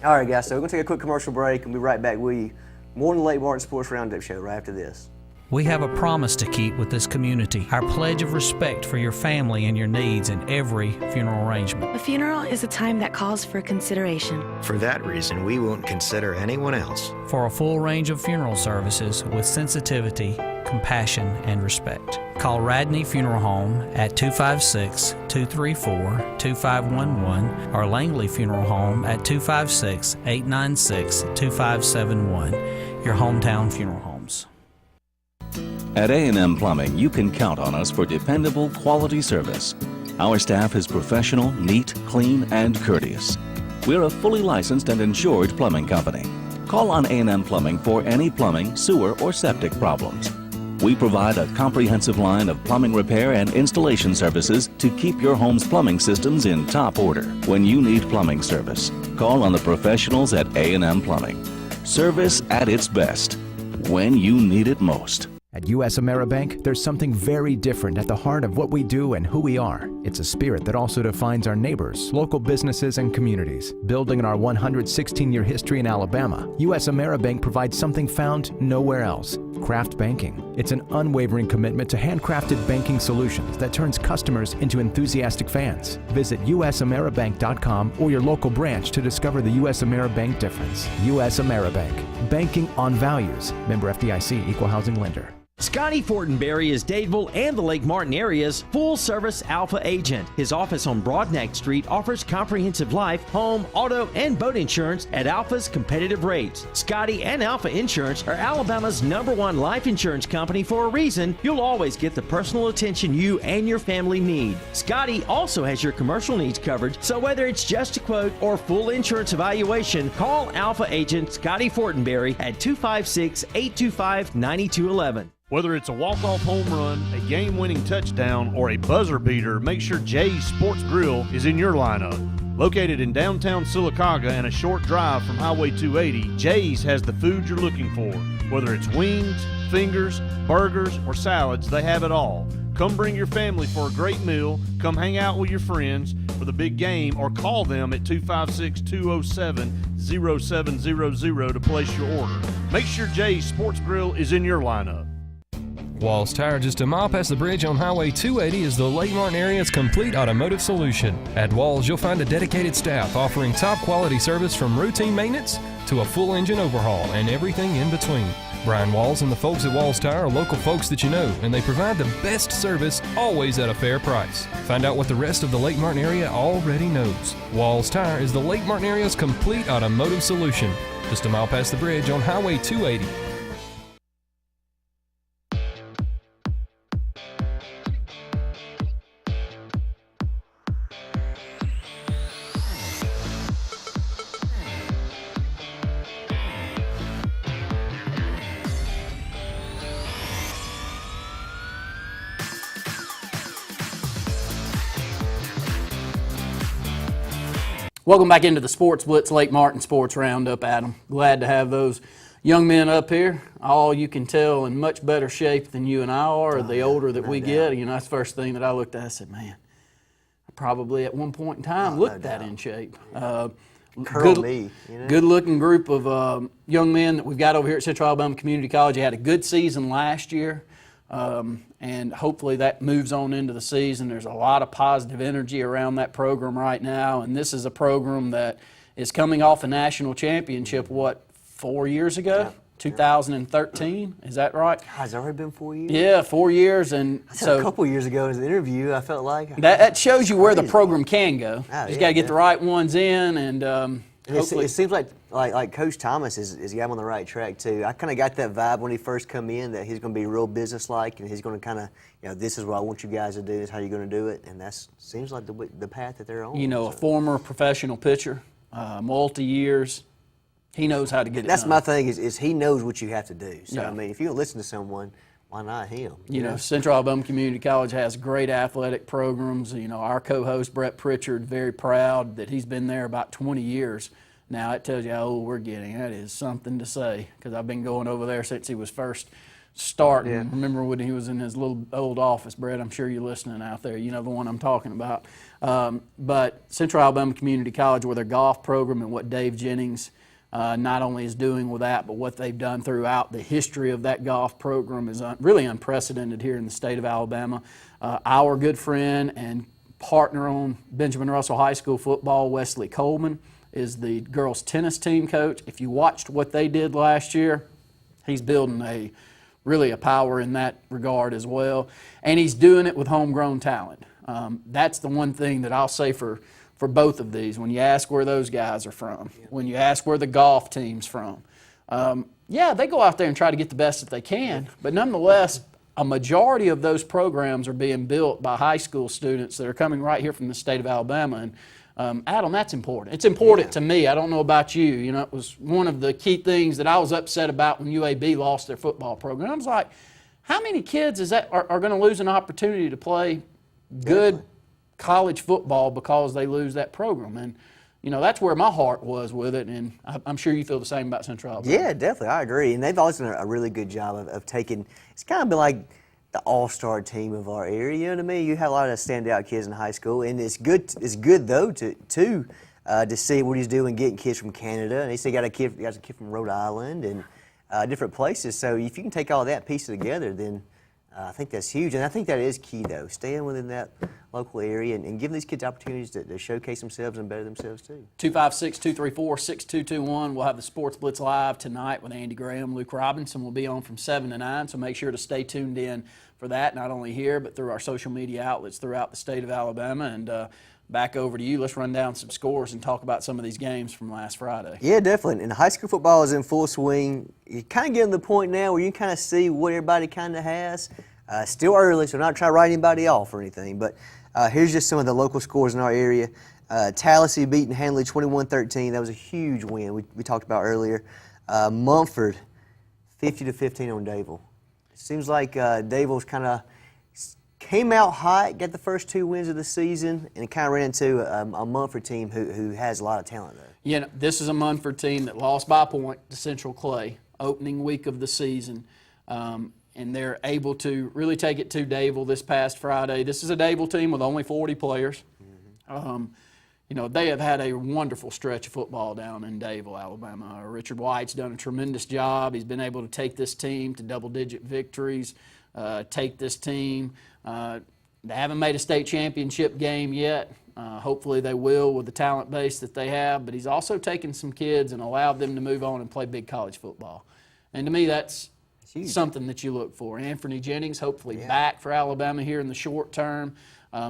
S2: all right, guys, so we're going to take a quick commercial break, and we'll be right back with you. More on the Lake Martin Sports Roundup Show right after this.
S5: We have a promise to keep with this community, our pledge of respect for your family and your needs in every funeral arrangement.
S6: A funeral is a time that calls for consideration.
S7: For that reason, we won't consider anyone else.
S5: For a full range of funeral services with sensitivity, compassion, and respect, call Radney Funeral Home at 256-234-2511 or Langley Funeral Home at 256-896-2571, your hometown funeral homes.
S1: At A&M Plumbing, you can count on us for dependable, quality service. Our staff is professional, neat, clean, and courteous. We're a fully licensed and insured plumbing company. Call on A&M Plumbing for any plumbing, sewer, or septic problems. We provide a comprehensive line of plumbing repair and installation services to keep your home's plumbing systems in top order. When you need plumbing service, call on the professionals at A&M Plumbing. Service at its best, when you need it most.
S10: At U.S. AmeriBank, there's something very different at the heart of what we do and who we are. It's a spirit that also defines our neighbors, local businesses, and communities. Building on our 116-year history in Alabama, U.S. AmeriBank provides something found nowhere else: craft banking. It's an unwavering commitment to handcrafted banking solutions that turns customers into enthusiastic fans. Visit usameribank.com or your local branch to discover the U.S. AmeriBank difference. U.S. AmeriBank, banking on values. Member FDIC, Equal Housing Lender.
S4: Scotty Fortenberry is Dadeville and the Lake Martin area's full-service Alpha agent. His office on Broadneck Street offers comprehensive life, home, auto, and boat insurance at Alpha's competitive rates. Scotty and Alpha Insurance are Alabama's #1 life insurance company for a reason. You'll always get the personal attention you and your family need. Scotty also has your commercial needs covered, so whether it's just a quote or full insurance evaluation, call Alpha agent Scotty Fortenberry at 256-825-9211.
S18: Whether it's a walk-off home run, a game-winning touchdown, or a buzzer beater, make sure Jay's Sports Grill is in your lineup. Located in downtown Sylacauga and a short drive from Highway 280, Jay's has the food you're looking for. Whether it's wings, fingers, burgers, or salads, they have it all. Come bring your family for a great meal, come hang out with your friends for the big game, or call them at 256-207-0700 to place your order. Make sure Jay's Sports Grill is in your lineup.
S22: Walls Tire, just a mile past the bridge on Highway 280, is the Lake Martin area's complete automotive solution. At Walls, you'll find a dedicated staff offering top quality service from routine maintenance to a full engine overhaul and everything in between. Brian Walls and the folks at Walls Tire are local folks that you know, and they provide the best service, always at a fair price. Find out what the rest of the Lake Martin area already knows. Walls Tire is the Lake Martin area's complete automotive solution. Just a mile past the bridge on Highway 280.
S23: Welcome back into the Sportz Blitz Lake Martin Sports Roundup, Adam. Glad to have those young men up here. All you can tell in much better shape than you and I are, the older that we get. You know, that's the first thing that I looked at. I said, man, I probably at one point in time looked that in shape. Good-looking group of young men that we've got over here at Central Alabama Community College. They had a good season last year. And hopefully that moves on into the season. There's a lot of positive energy around that program right now, and this is a program that is coming off a national championship, 4 years ago? Yeah. 2013, is that right?
S2: Has it already been 4 years?
S23: Yeah, 4 years. And
S2: I said a couple years ago in the interview, I felt like.
S23: That shows you where the program can go. Just got to get the right ones in, and
S2: it seems like Coach Thomas is got him on the right track too. I kind of got that vibe when he first come in that he's going to be real businesslike and he's going to kind of, this is what I want you guys to do. This is how you're going to do it, and that seems like the path that they're on.
S23: A former professional pitcher, multi years. He knows how to get it done.
S2: That's my thing is he knows what you have to do. So I mean, if you don't listen to someone, why not him?
S23: Central Alabama Community College has great athletic programs. Our co-host Brett Pritchard, very proud that he's been there about 20 years. Now, it tells you how old we're getting. That is something to say, because I've been going over there since he was first starting. Yeah. Remember when he was in his little old office, Brett? I'm sure you're listening out there. You know the one I'm talking about. But Central Alabama Community College, with their golf program and what Dave Jennings not only is doing with that, but what they've done throughout the history of that golf program is really unprecedented here in the state of Alabama. Our good friend and partner on Benjamin Russell High School football, Wesley Coleman, is the girls' tennis team coach. If you watched what they did last year, he's building really a power in that regard as well. And he's doing it with homegrown talent. That's the one thing that I'll say for both of these. When you ask where those guys are from, when you ask where the golf team's from, they go out there and try to get the best that they can, but nonetheless, a majority of those programs are being built by high school students that are coming right here from the state of Alabama. And Adam, that's important. It's important to me. I don't know about you. It was one of the key things that I was upset about when UAB lost their football program. I was like, how many kids are going to lose an opportunity to play good college football because they lose that program? And, that's where my heart was with it, and I'm sure you feel the same about Central Alabama.
S2: Yeah, definitely. I agree. And they've always done a really good job of taking – it's kind of been like – the all-star team of our area. You know what I mean? You have a lot of standout kids in high school, and it's good though to see what he's doing, getting kids from Canada, and he got a kid from Rhode Island and different places. So if you can take all that piece together, then I think that's huge, and I think that is key though. Staying within that local area and give these kids opportunities to showcase themselves and better themselves too.
S23: 256-234-6221. We'll have the Sportz Blitz live tonight with Andy Graham. Luke Robinson will be on from 7 to 9, so make sure to stay tuned in for that, not only here but through our social media outlets throughout the state of Alabama. And back over to you. Let's run down some scores and talk about some of these games from last Friday.
S2: Yeah, definitely. And high school football is in full swing. You're kind of getting to the point now where you kind of see what everybody kind of has. Still early, so I'm not trying to write anybody off or anything, but here's just some of the local scores in our area. Tallahassee beating Handley 21-13. That was a huge win we talked about earlier. Mumford 50-15 on Dayville. It seems like Dayville's kind of came out hot, got the first 2 wins of the season, and it kind of ran into a Mumford team who has a lot of talent there.
S23: You know, this is a Mumford team that lost by a point to Central Clay opening week of the season. And they're able to really take it to Dayville this past Friday. This is a Dayville team with only 40 players. You know, they have had a wonderful stretch of football down in Dayville, Alabama. Richard White's done a tremendous job. He's been able to take this team to double-digit victories, take this team. They haven't made a state championship game yet. Hopefully they will with the talent base that they have. But he's also taken some kids and allowed them to move on and play big college football. And to me, that's something that you look for. Anthony Jennings, hopefully back for Alabama here in the short term.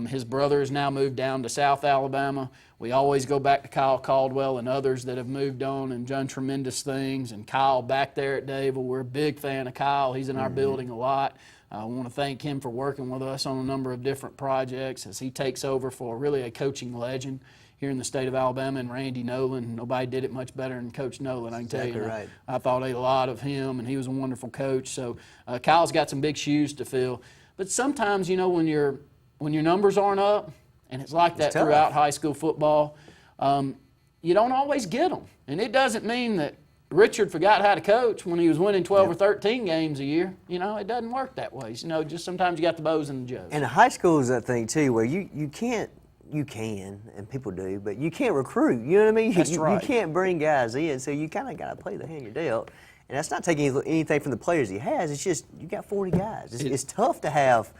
S23: His brother has now moved down to South Alabama. We always go back to Kyle Caldwell and others that have moved on and done tremendous things. And Kyle back there at Dayville, we're a big fan of Kyle. He's in our building a lot. I want to thank him for working with us on a number of different projects as he takes over for really a coaching legend here in the state of Alabama, and Randy Nolan. Nobody did it much better than Coach Nolan, I can tell you.
S2: Right.
S23: I thought a lot of him, and he was a wonderful coach. So Kyle's got some big shoes to fill. But sometimes, you know, when your numbers aren't up, and it's like that throughout high school football, you don't always get them. And it doesn't mean that Richard forgot how to coach when he was winning 12 or 13 games a year. You know, it doesn't work that way. You know, just sometimes you got the bows and the jugs.
S2: And high school is that thing, too, where you can, and people do, but you can't recruit. You know what I mean?
S23: That's right.
S2: You can't bring guys in, so you kind of got to play the hand you're dealt. And that's not taking anything from the players he has. It's just you got 40 guys. It's tough to have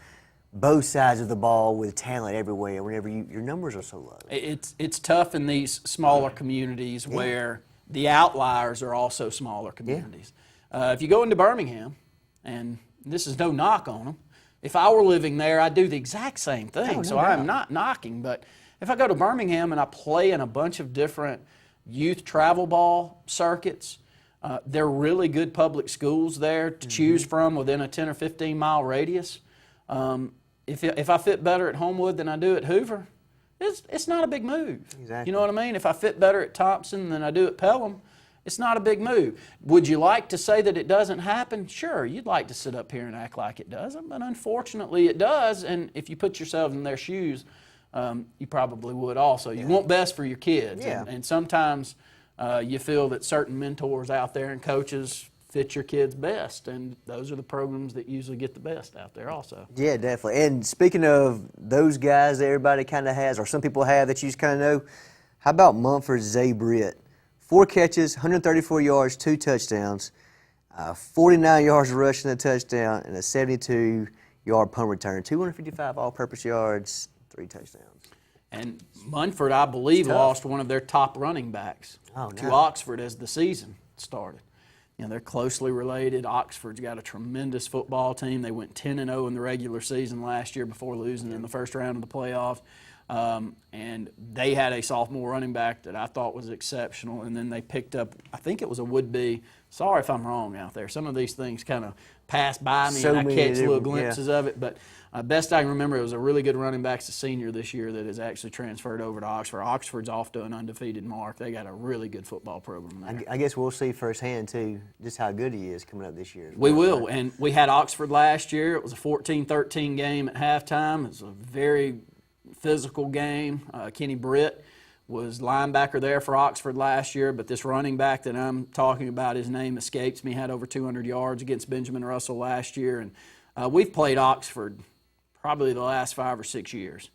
S2: both sides of the ball with talent everywhere whenever your numbers are so low.
S23: It's tough in these smaller communities where the outliers are also smaller communities. If you go into Birmingham, and this is no knock on them, if I were living there, I'd do the exact same thing. So I'm not knocking, but if I go to Birmingham and I play in a bunch of different youth travel ball circuits, there are really good public schools there to choose from within a 10 or 15 mile radius. If I fit better at Homewood than I do at Hoover, it's not a big move.
S2: Exactly.
S23: You know what I mean? If I fit better at Thompson than I do at Pelham, it's not a big move. Would you like to say that it doesn't happen? Sure, you'd like to sit up here and act like it doesn't, but unfortunately it does, and if you put yourself in their shoes, you probably would also. You want best for your kids, and sometimes you feel that certain mentors out there and coaches fit your kids best, and those are the programs that usually get the best out there also.
S2: Yeah, definitely. And speaking of those guys that everybody kind of has, or some people have that you just kind of know, how about Mumford's Zay Britt? 4 catches, 134 yards, 2 touchdowns, 49 yards rushing a touchdown, and a 72-yard punt return, 255 all-purpose yards, 3 touchdowns.
S23: And Munford, I believe, lost one of their top running backs to Oxford as the season started. You know, they're closely related. Oxford's got a tremendous football team. They went 10-0 in the regular season last year before losing in the first round of the playoffs. And they had a sophomore running back that I thought was exceptional. And then they picked up, I think it was a would-be, sorry if I'm wrong out there. Some of these things kind of pass by me and I catch little glimpses of it. But best I can remember, it was a really good running back, a senior this year, that has actually transferred over to Oxford. Oxford's off to an undefeated mark. They got a really good football program there.
S2: I guess we'll see firsthand, too, just how good he is coming up this year.
S23: We will. And we had Oxford last year. It was a 14-13 game at halftime. It was a very physical game. Kenny Britt was linebacker there for Oxford last year, but this running back that I'm talking about, his name escapes me, had over 200 yards against Benjamin Russell last year. And we've played Oxford probably the last 5 or 6 years.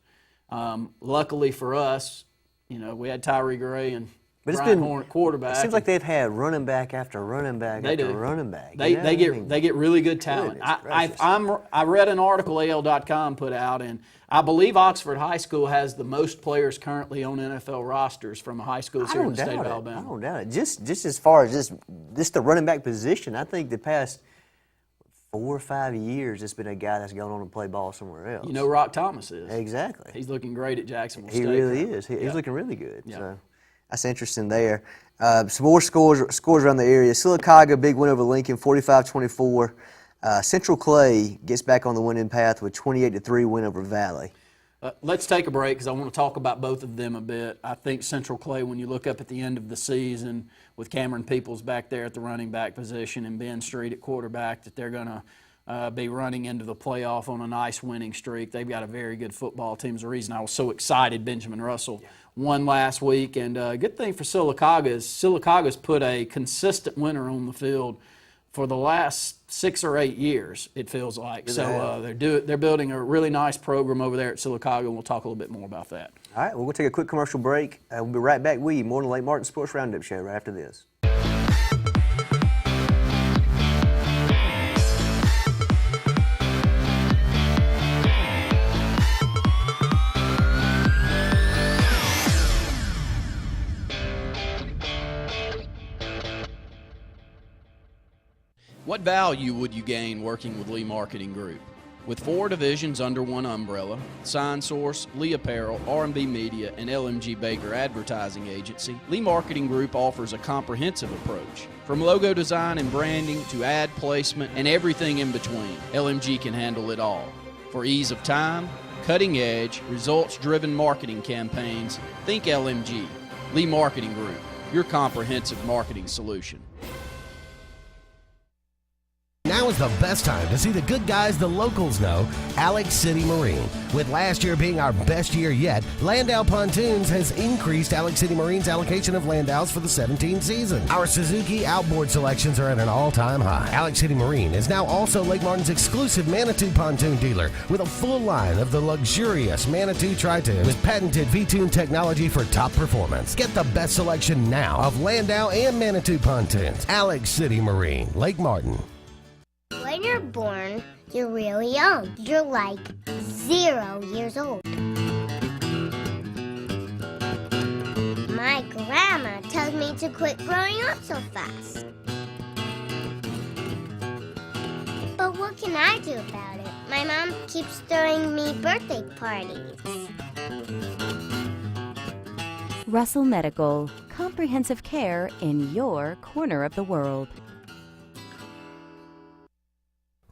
S23: Luckily for us, you know, we had Tyree Gray and
S2: But it's
S23: Brian
S2: been
S23: Horn, quarterback.
S2: It seems like they've had running back after running back after running back.
S23: They get really good talent. I read an article AL.com put out, and I believe Oxford High School has the most players currently on NFL rosters from a high school here in the state of Alabama.
S2: I don't doubt it. Just as far as just the running back position, I think the past 4 or 5 years, it's been a guy that's gone on to play ball somewhere else.
S23: You know, Rock Thomas is.
S2: Exactly.
S23: He's looking great at Jacksonville State.
S2: He really is. He's looking really good.
S23: Yeah.
S2: So that's interesting there. Some more scores around the area. Sylacauga, big win over Lincoln, 45-24. Central Clay gets back on the winning path with 28-3 win over Valley.
S23: Let's take a break because I want to talk about both of them a bit. I think Central Clay, when you look up at the end of the season with Cameron Peoples back there at the running back position and Ben Street at quarterback, that they're going to be running into the playoff on a nice winning streak. They've got a very good football team. It's the reason I was so excited Benjamin Russell won last week. And a good thing for Sylacauga is Sylacauga's put a consistent winner on the field for the last 6 or 8 years, it feels like. So they're building a really nice program over there at Sylacauga, and we'll talk a little bit more about that.
S2: All right, well, we'll take a quick commercial break. We'll be right back with you. More on the Lake Martin Sports Roundup Show right after this.
S23: What value would you gain working with Lee Marketing Group? With 4 divisions under one umbrella, Sign Source, Lee Apparel, R&B Media, and LMG Baker Advertising Agency, Lee Marketing Group offers a comprehensive approach. From logo design and branding to ad placement and everything in between, LMG can handle it all. For ease of time, cutting edge, results-driven marketing campaigns, think LMG. Lee Marketing Group, your comprehensive marketing solution.
S8: Now is the best time to see the good guys the locals know, Alex City Marine. With last year being our best year yet, Landau Pontoons has increased Alex City Marine's allocation of Landaus for the 17 season. Our Suzuki outboard selections are at an all-time high. Alex City Marine is now also Lake Martin's exclusive Manitou pontoon dealer with a full line of the luxurious Manitou Tri-Tune with patented V-Tune technology for top performance. Get the best selection now of Landau and Manitou pontoons. Alex City Marine, Lake Martin.
S9: When you're born, you're really young. You're like 0 years old. My grandma tells me to quit growing up so fast. But what can I do about it? My mom keeps throwing me birthday parties.
S12: Russell Medical, comprehensive care in your corner of the world.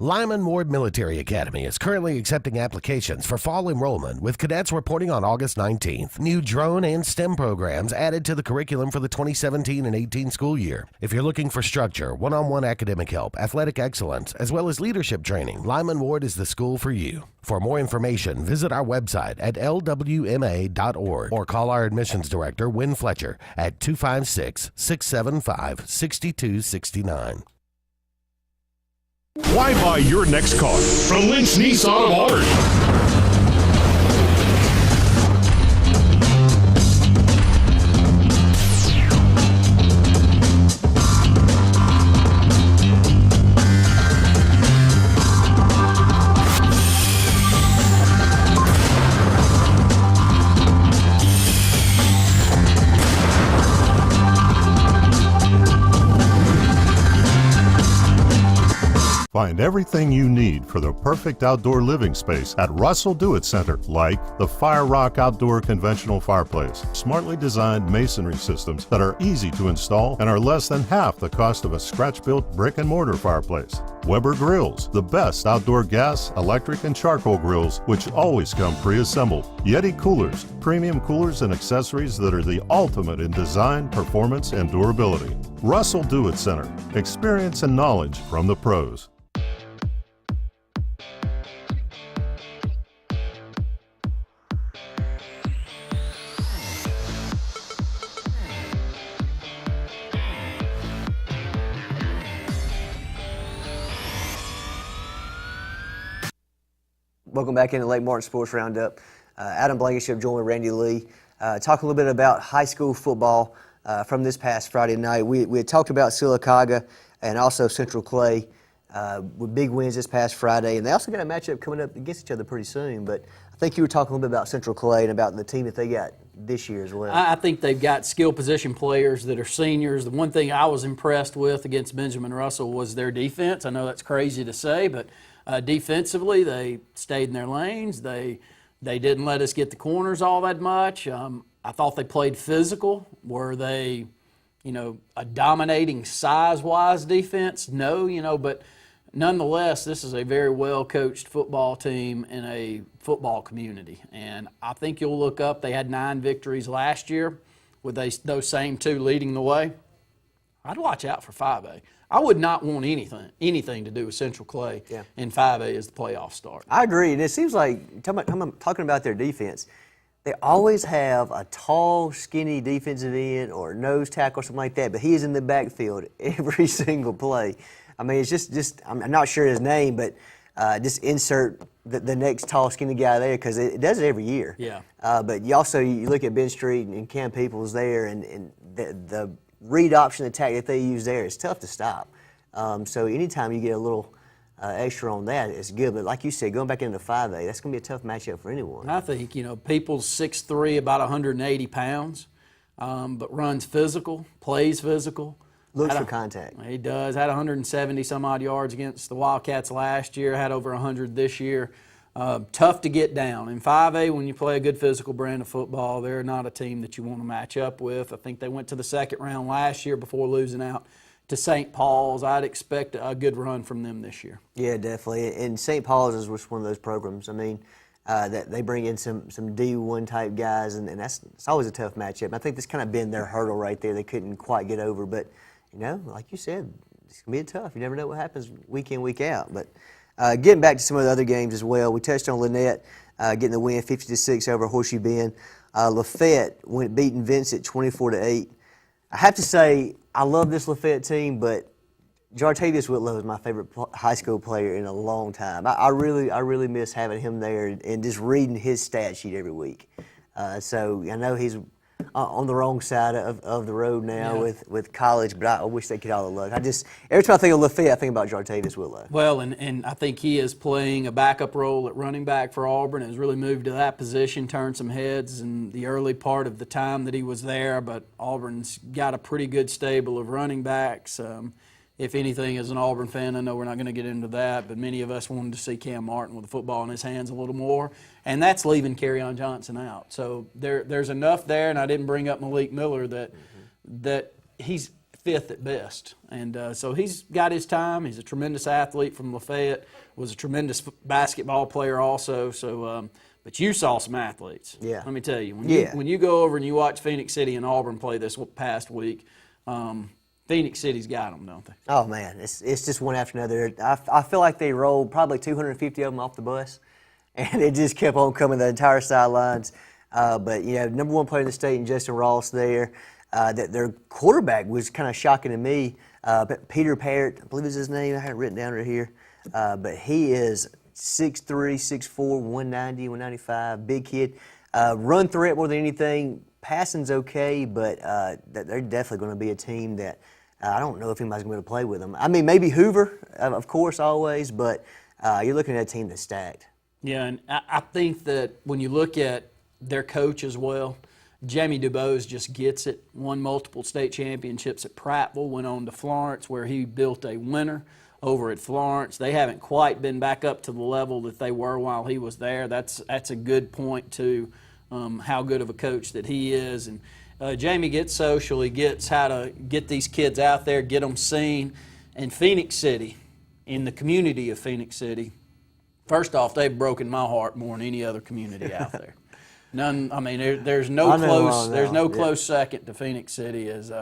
S8: Lyman Ward Military Academy is currently accepting applications for fall enrollment, with cadets reporting on August 19th. New drone and STEM programs added to the curriculum for the 2017 and 18 school year. If you're looking for structure, one-on-one academic help, athletic excellence, as well as leadership training, Lyman Ward is the school for you. For more information, visit our website at lwma.org or call our admissions director, Wynn Fletcher, at 256-675-6269.
S24: Why buy your next car from Lynch Nissan of Orange? Find everything you need for the perfect outdoor living space at Russell Do-It Center, like the Fire Rock Outdoor Conventional Fireplace, smartly designed masonry systems that are easy to install and are less than half the cost of a scratch-built brick and mortar fireplace. Weber Grills, the best outdoor gas, electric, and charcoal grills, which always come pre-assembled. Yeti Coolers, premium coolers and accessories that are the ultimate in design, performance, and durability. Russell Do-It Center, experience and knowledge from the pros.
S2: Welcome back into Lake Martin Sports Roundup. Adam Blankenship joined with Randy Lee. Talk a little bit about high school football. from this past Friday night. We had talked about Sylacauga and also Central Clay with big wins this past Friday, and they also got a matchup coming up against each other pretty soon. But I think you were talking a little bit about Central Clay and about the team that they got this year as well.
S23: I think they've got skill position players that are seniors. The one thing I was impressed with against Benjamin Russell was their defense. I know that's crazy to say, but defensively they stayed in their lanes. They didn't let us get the corners all that much. I thought they played physical. Were they, a dominating size-wise defense? No, but nonetheless, this is a very well-coached football team in a football community. And I think you'll look up, they had 9 victories last year with those same 2 leading the way. I'd watch out for 5A. I would not want anything to do with Central Clay in 5A as the playoffs start.
S2: I agree. And it seems like, talking about their defense, they always have a tall, skinny defensive end or nose tackle or something like that, but he is in the backfield every single play. I mean, it's just I'm not sure his name, but just insert the next tall, skinny guy there because it does it every year.
S23: Yeah.
S2: But you look at Ben Street and Cam Peoples there, and the read option attack that they use there is tough to stop. So anytime you get a little extra on that, it's good. But like you said, going back into 5A, that's going to be a tough matchup for anyone.
S23: I think, Peoples 6'3", about 180 pounds, but runs physical, plays physical.
S2: Looks for contact.
S23: He does. Had 170-some-odd yards against the Wildcats last year, had over 100 this year. Tough to get down. In 5A, when you play a good physical brand of football, they're not a team that you want to match up with. I think they went to the second round last year before losing out to St. Paul's. I'd expect a good run from them this year.
S2: Yeah, definitely. And St. Paul's is one of those programs. I mean, that they bring in some D1 type guys, and it's always a tough matchup. And I think that's kind of been their hurdle right there. They couldn't quite get over, but like you said, it's gonna be tough. You never know what happens week in, week out. But getting back to some of the other games as well, we touched on Lynette getting the win 50-6 over Horseshoe Bend. Lafayette beating Vincent 24-8. I have to say, I love this Lafayette team, but Jartavius Whitlow is my favorite high school player in a long time. I really miss having him there and just reading his stat sheet every week. So I know he's on the wrong side of the road now with college, but I wish they could all the luck. Every time I think of Lafayette, I think about Jartavius Whitlow.
S23: Well, and I think he is playing a backup role at running back for Auburn, has really moved to that position, turned some heads in the early part of the time that he was there, but Auburn's got a pretty good stable of running backs. If anything, as an Auburn fan, I know we're not going to get into that, but many of us wanted to see Cam Martin with the football in his hands a little more, and that's leaving Kerryon Johnson out. So there's enough there, and I didn't bring up Malik Miller that he's 5th at best. And so he's got his time. He's a tremendous athlete from Lafayette, was a tremendous basketball player also. So, but you saw some athletes.
S2: Yeah.
S23: Let me tell you, when you go over and you watch Phoenix City and Auburn play this past week, Phoenix City's got them, don't they?
S2: Oh, man, it's just one after another. I feel like they rolled probably 250 of them off the bus, and it just kept on coming the entire sidelines. But, number 1 player in the state and Justin Ross there. Their quarterback was kind of shocking to me. Peter Parrott, I believe is his name. I had it written down right here. But he is 6'3", 6'4", 190, 195, big kid. Run threat more than anything. Passing's okay, but they're definitely going to be a team that I don't know if anybody's going to be able to play with them. I mean, maybe Hoover, of course, always, but you're looking at a team that's stacked.
S23: Yeah, and I think that when you look at their coach as well, Jamie DuBose just gets it, won multiple state championships at Prattville, went on to Florence where he built a winner over at Florence. They haven't quite been back up to the level that they were while he was there. That's a good point to how good of a coach that he is. And Jamie gets social. He gets how to get these kids out there, get them seen. And Phoenix City, in the community of Phoenix City, first off, they've broken my heart more than any other community out there. None. I mean, there's no close second to Phoenix City. As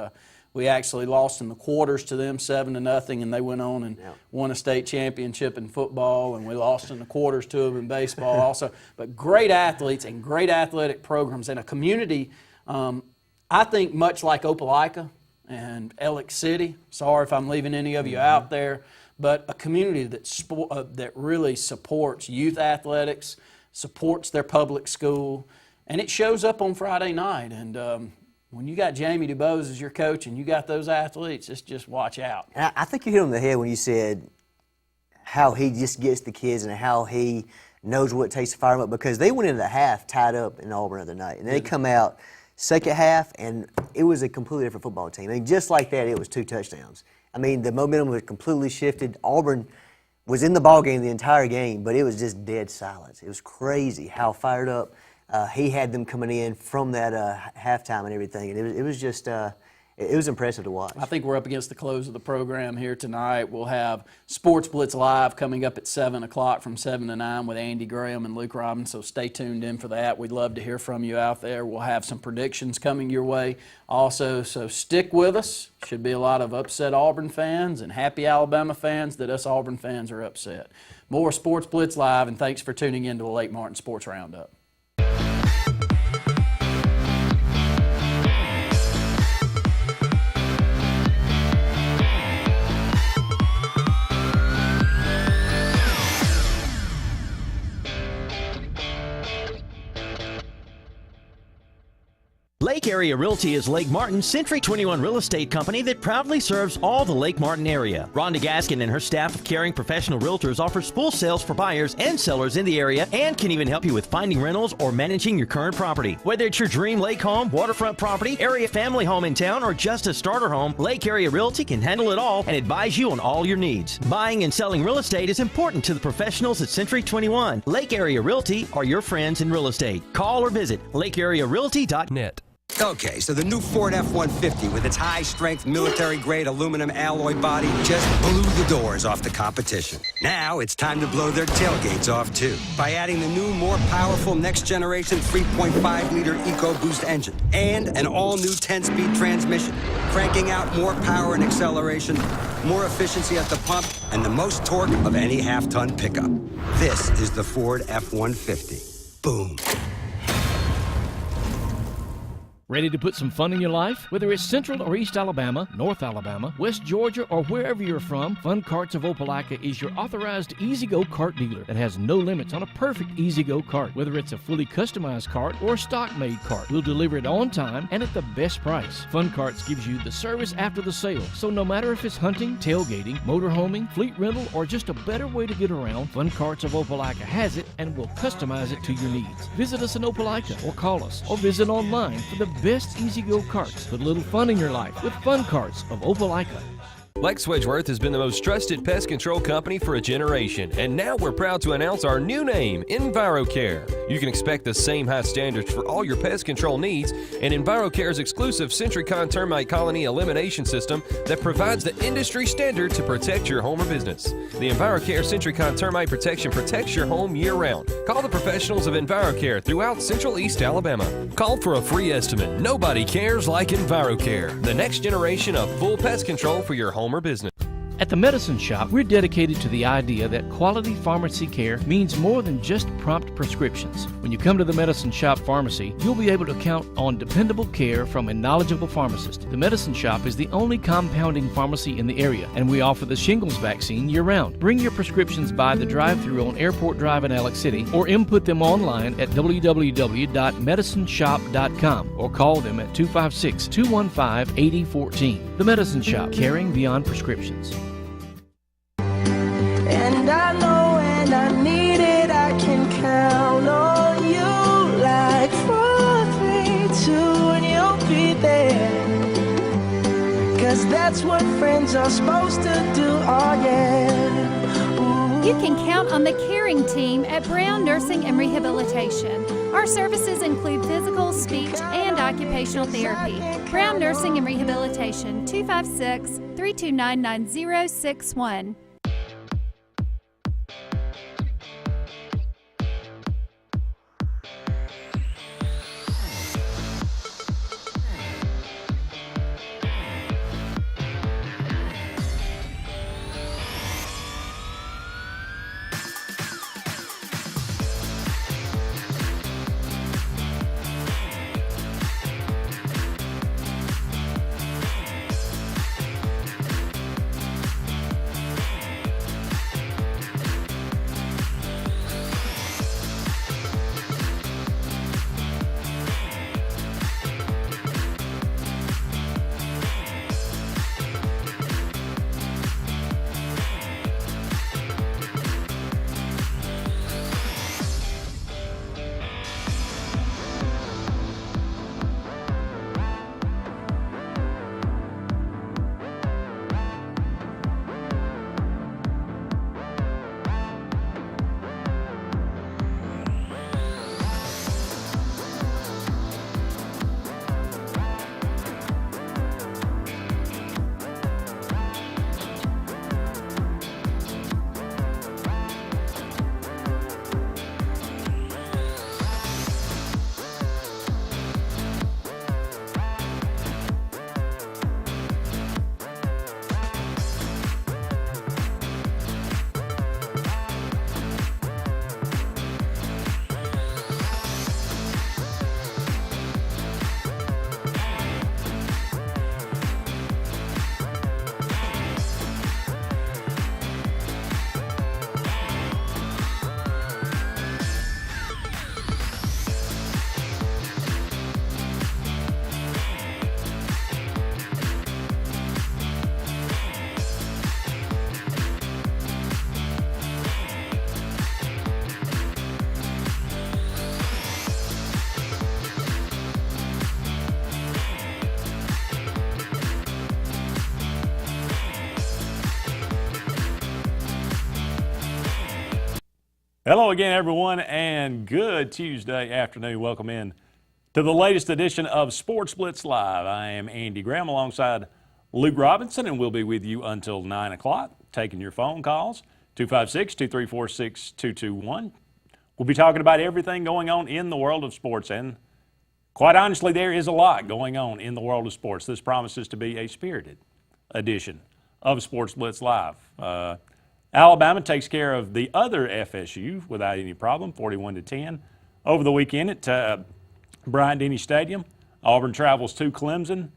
S23: we actually lost in the quarters to them 7-0, and they went on and won a state championship in football, and we lost in the quarters to them in baseball also. But great athletes and great athletic programs and a community. I think much like Opelika and Ellick City. Sorry if I'm leaving any of you out there, but a community that really supports youth athletics, supports their public school. And it shows up on Friday night, and when you got Jamie DuBose as your coach and you got those athletes, just watch out.
S2: And I think you hit on the head when you said how he just gets the kids and how he knows what it takes to fire them up, because they went into the half tied up in Auburn the other night, and they come out second half, and it was a completely different football team. I mean, just like that, it was 2 touchdowns. I mean, the momentum was completely shifted. Auburn was in the ball game the entire game, but it was just dead silence. It was crazy how fired up he had them coming in from that halftime and everything, and it was just it was impressive to watch.
S23: I think we're up against the close of the program here tonight. We'll have Sportz Blitz Live coming up at 7 o'clock from 7 to 9 with Andy Graham and Luke Robbins, so stay tuned in for that. We'd love to hear from you out there. We'll have some predictions coming your way also, so stick with us. Should be a lot of upset Auburn fans and happy Alabama fans that us Auburn fans are upset. More Sportz Blitz Live, and thanks for tuning in to the Lake Martin Sports Roundup.
S4: Lake Area Realty is Lake Martin's Century 21 real estate company that proudly serves all the Lake Martin area. Rhonda Gaskin and her staff of caring professional realtors offers full sales for buyers and sellers in the area and can even help you with finding rentals or managing your current property. Whether it's your dream lake home, waterfront property, area family home in town, or just a starter home, Lake Area Realty can handle it all and advise you on all your needs. Buying and selling real estate is important to the professionals at Century 21. Lake Area Realty are your friends in real estate. Call or visit lakearearealty.net.
S3: Okay, so the new Ford F-150 with its high-strength military-grade aluminum alloy body just blew the doors off the competition. Now it's time to blow their tailgates off, too, by adding the new, more powerful next-generation 3.5-liter EcoBoost engine and an all-new 10-speed transmission, cranking out more power and acceleration, more efficiency at the pump, and the most torque of any half-ton pickup. This is the Ford F-150. Boom.
S13: Ready to put some fun in your life? Whether it's Central or East Alabama, North Alabama, West Georgia, or wherever you're from, Fun Carts of Opelika is your authorized E-Z-GO kart dealer that has no limits on a perfect E-Z-GO kart. Whether it's a fully customized kart or a stock-made kart, we'll deliver it on time and at the best price. Fun Carts gives you the service after the sale, so no matter if it's hunting, tailgating, motorhoming, fleet rental, or just a better way to get around, Fun Carts of Opelika has it and will customize it to your needs. Visit us in Opelika or call us or visit online for the best E-Z-GO carts. Put a little fun in your life with Fun Carts of Opelika.
S22: Lex Wedgeworth has been the most trusted pest control company for a generation, and now we're proud to announce our new name, EnviroCare. You can expect the same high standards for all your pest control needs, and EnviroCare's exclusive SentryCon termite colony elimination system that provides the industry standard to protect your home or business. The EnviroCare SentryCon termite protection protects your home year-round. Call the professionals of EnviroCare throughout Central East Alabama. Call for a free estimate. Nobody cares like EnviroCare, the next generation of full pest control for your home or business.
S13: At the Medicine Shop, we're dedicated to the idea that quality pharmacy care means more than just prompt prescriptions. When you come to the Medicine Shop Pharmacy, you'll be able to count on dependable care from a knowledgeable pharmacist. The Medicine Shop is the only compounding pharmacy in the area, and we offer the shingles vaccine year-round. Bring your prescriptions by the drive-thru on Airport Drive in Alex City, or input them online at www.medicineshop.com, or call them at 256-215-8014. The Medicine Shop, caring beyond prescriptions.
S15: And I know when I need it, I can count on you. Like 4, 3, 2, and you'll be there. 'Cause that's what friends are supposed to do, oh yeah. Ooh.
S16: You can count on the caring team at Brown Nursing and Rehabilitation. Our services include physical, speech, and occupational therapy. Brown Nursing and Rehabilitation, 256-329-9061.
S11: Hello again, everyone, and good Tuesday afternoon. Welcome in to the latest edition of Sportz Blitz Live. I am Andy Graham alongside Luke Robinson, and we'll be with you until 9 o'clock, taking your phone calls, 256-234-6221. We'll be talking about everything going on in the world of sports, and quite honestly, there is a lot going on in the world of sports. This promises to be a spirited edition of Sportz Blitz Live. Alabama takes care of the other FSU without any problem, 41-10. Over the weekend at Bryant-Denny Stadium, Auburn travels to Clemson.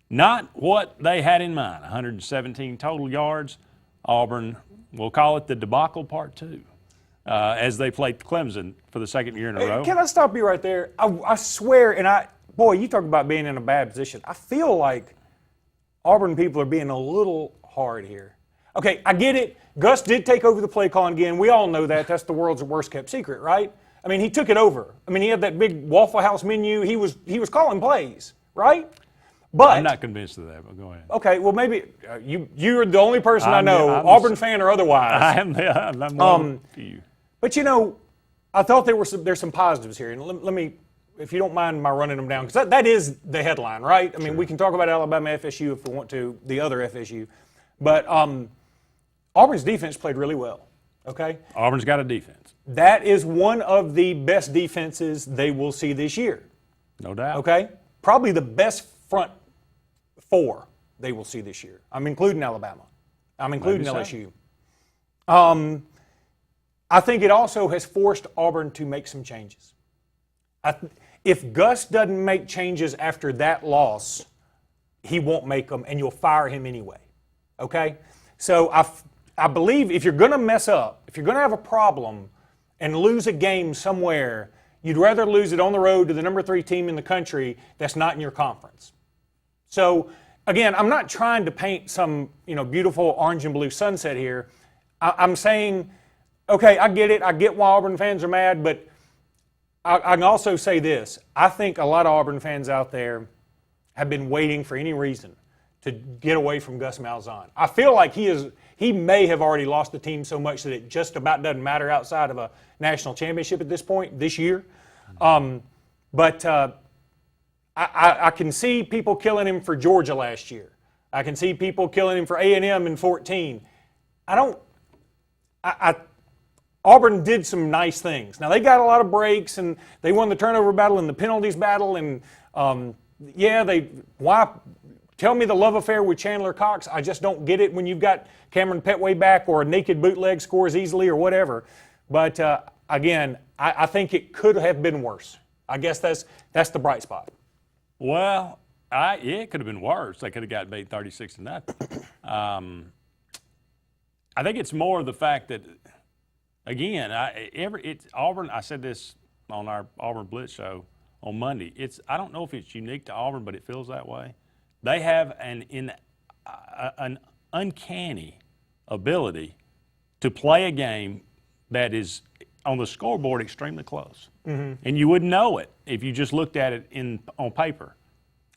S11: Not what they had in mind, 117 total yards. Auburn, we'll call it the debacle part 2, as they played Clemson for the second year in a row.
S17: Can I stop you right there? I swear, and boy, you talk about being in a bad position. I feel like Auburn people are being a little hard here. Okay, I get it. Gus did take over the play calling again. We all know that. That's the world's worst kept secret, right? I mean, he took it over. I mean, he had that big Waffle House menu. He was calling plays, right? But
S11: I'm not convinced of that, but go ahead.
S17: Okay, well, maybe you're the only person I know, Auburn fan or otherwise.
S11: I'm one of you.
S17: But, I thought there's some positives here. And let me, if you don't mind my running them down, because that is the headline, right? I mean, we can talk about Alabama FSU if we want to, the other FSU. But Auburn's defense played really well, okay?
S11: Auburn's got a defense.
S17: That is one of the best defenses they will see this year.
S11: No doubt.
S17: Okay? Probably the best front 4 they will see this year. I'm including Alabama. I'm including LSU. I think it also has forced Auburn to make some changes. If Gus doesn't make changes after that loss, he won't make them, and you'll fire him anyway. Okay? So I believe if you're going to mess up, if you're going to have a problem and lose a game somewhere, you'd rather lose it on the road to the number 3 team in the country that's not in your conference. So, again, I'm not trying to paint some beautiful orange and blue sunset here. I'm saying, okay, I get it. I get why Auburn fans are mad, but I can also say this. I think a lot of Auburn fans out there have been waiting for any reason to get away from Gus Malzahn. I feel like he may have already lost the team so much that it just about doesn't matter outside of a national championship at this point, this year. But I can see people killing him for Georgia last year. I can see people killing him for A&M in 2014. Auburn did some nice things. Now, they got a lot of breaks, and they won the turnover battle and the penalties battle, and tell me the love affair with Chandler Cox. I just don't get it when you've got Cameron Petway back or a naked bootleg scores easily or whatever. But, again, I think it could have been worse. I guess that's the bright spot.
S11: Well, it could have been worse. They could have got beat 36-0. I think it's more the fact that, again, it's Auburn. I said this on our Auburn Blitz show on Monday. I don't know if it's unique to Auburn, but it feels that way. They have an uncanny ability to play a game that is on the scoreboard extremely close. Mm-hmm. And you wouldn't know it if you just looked at it on paper.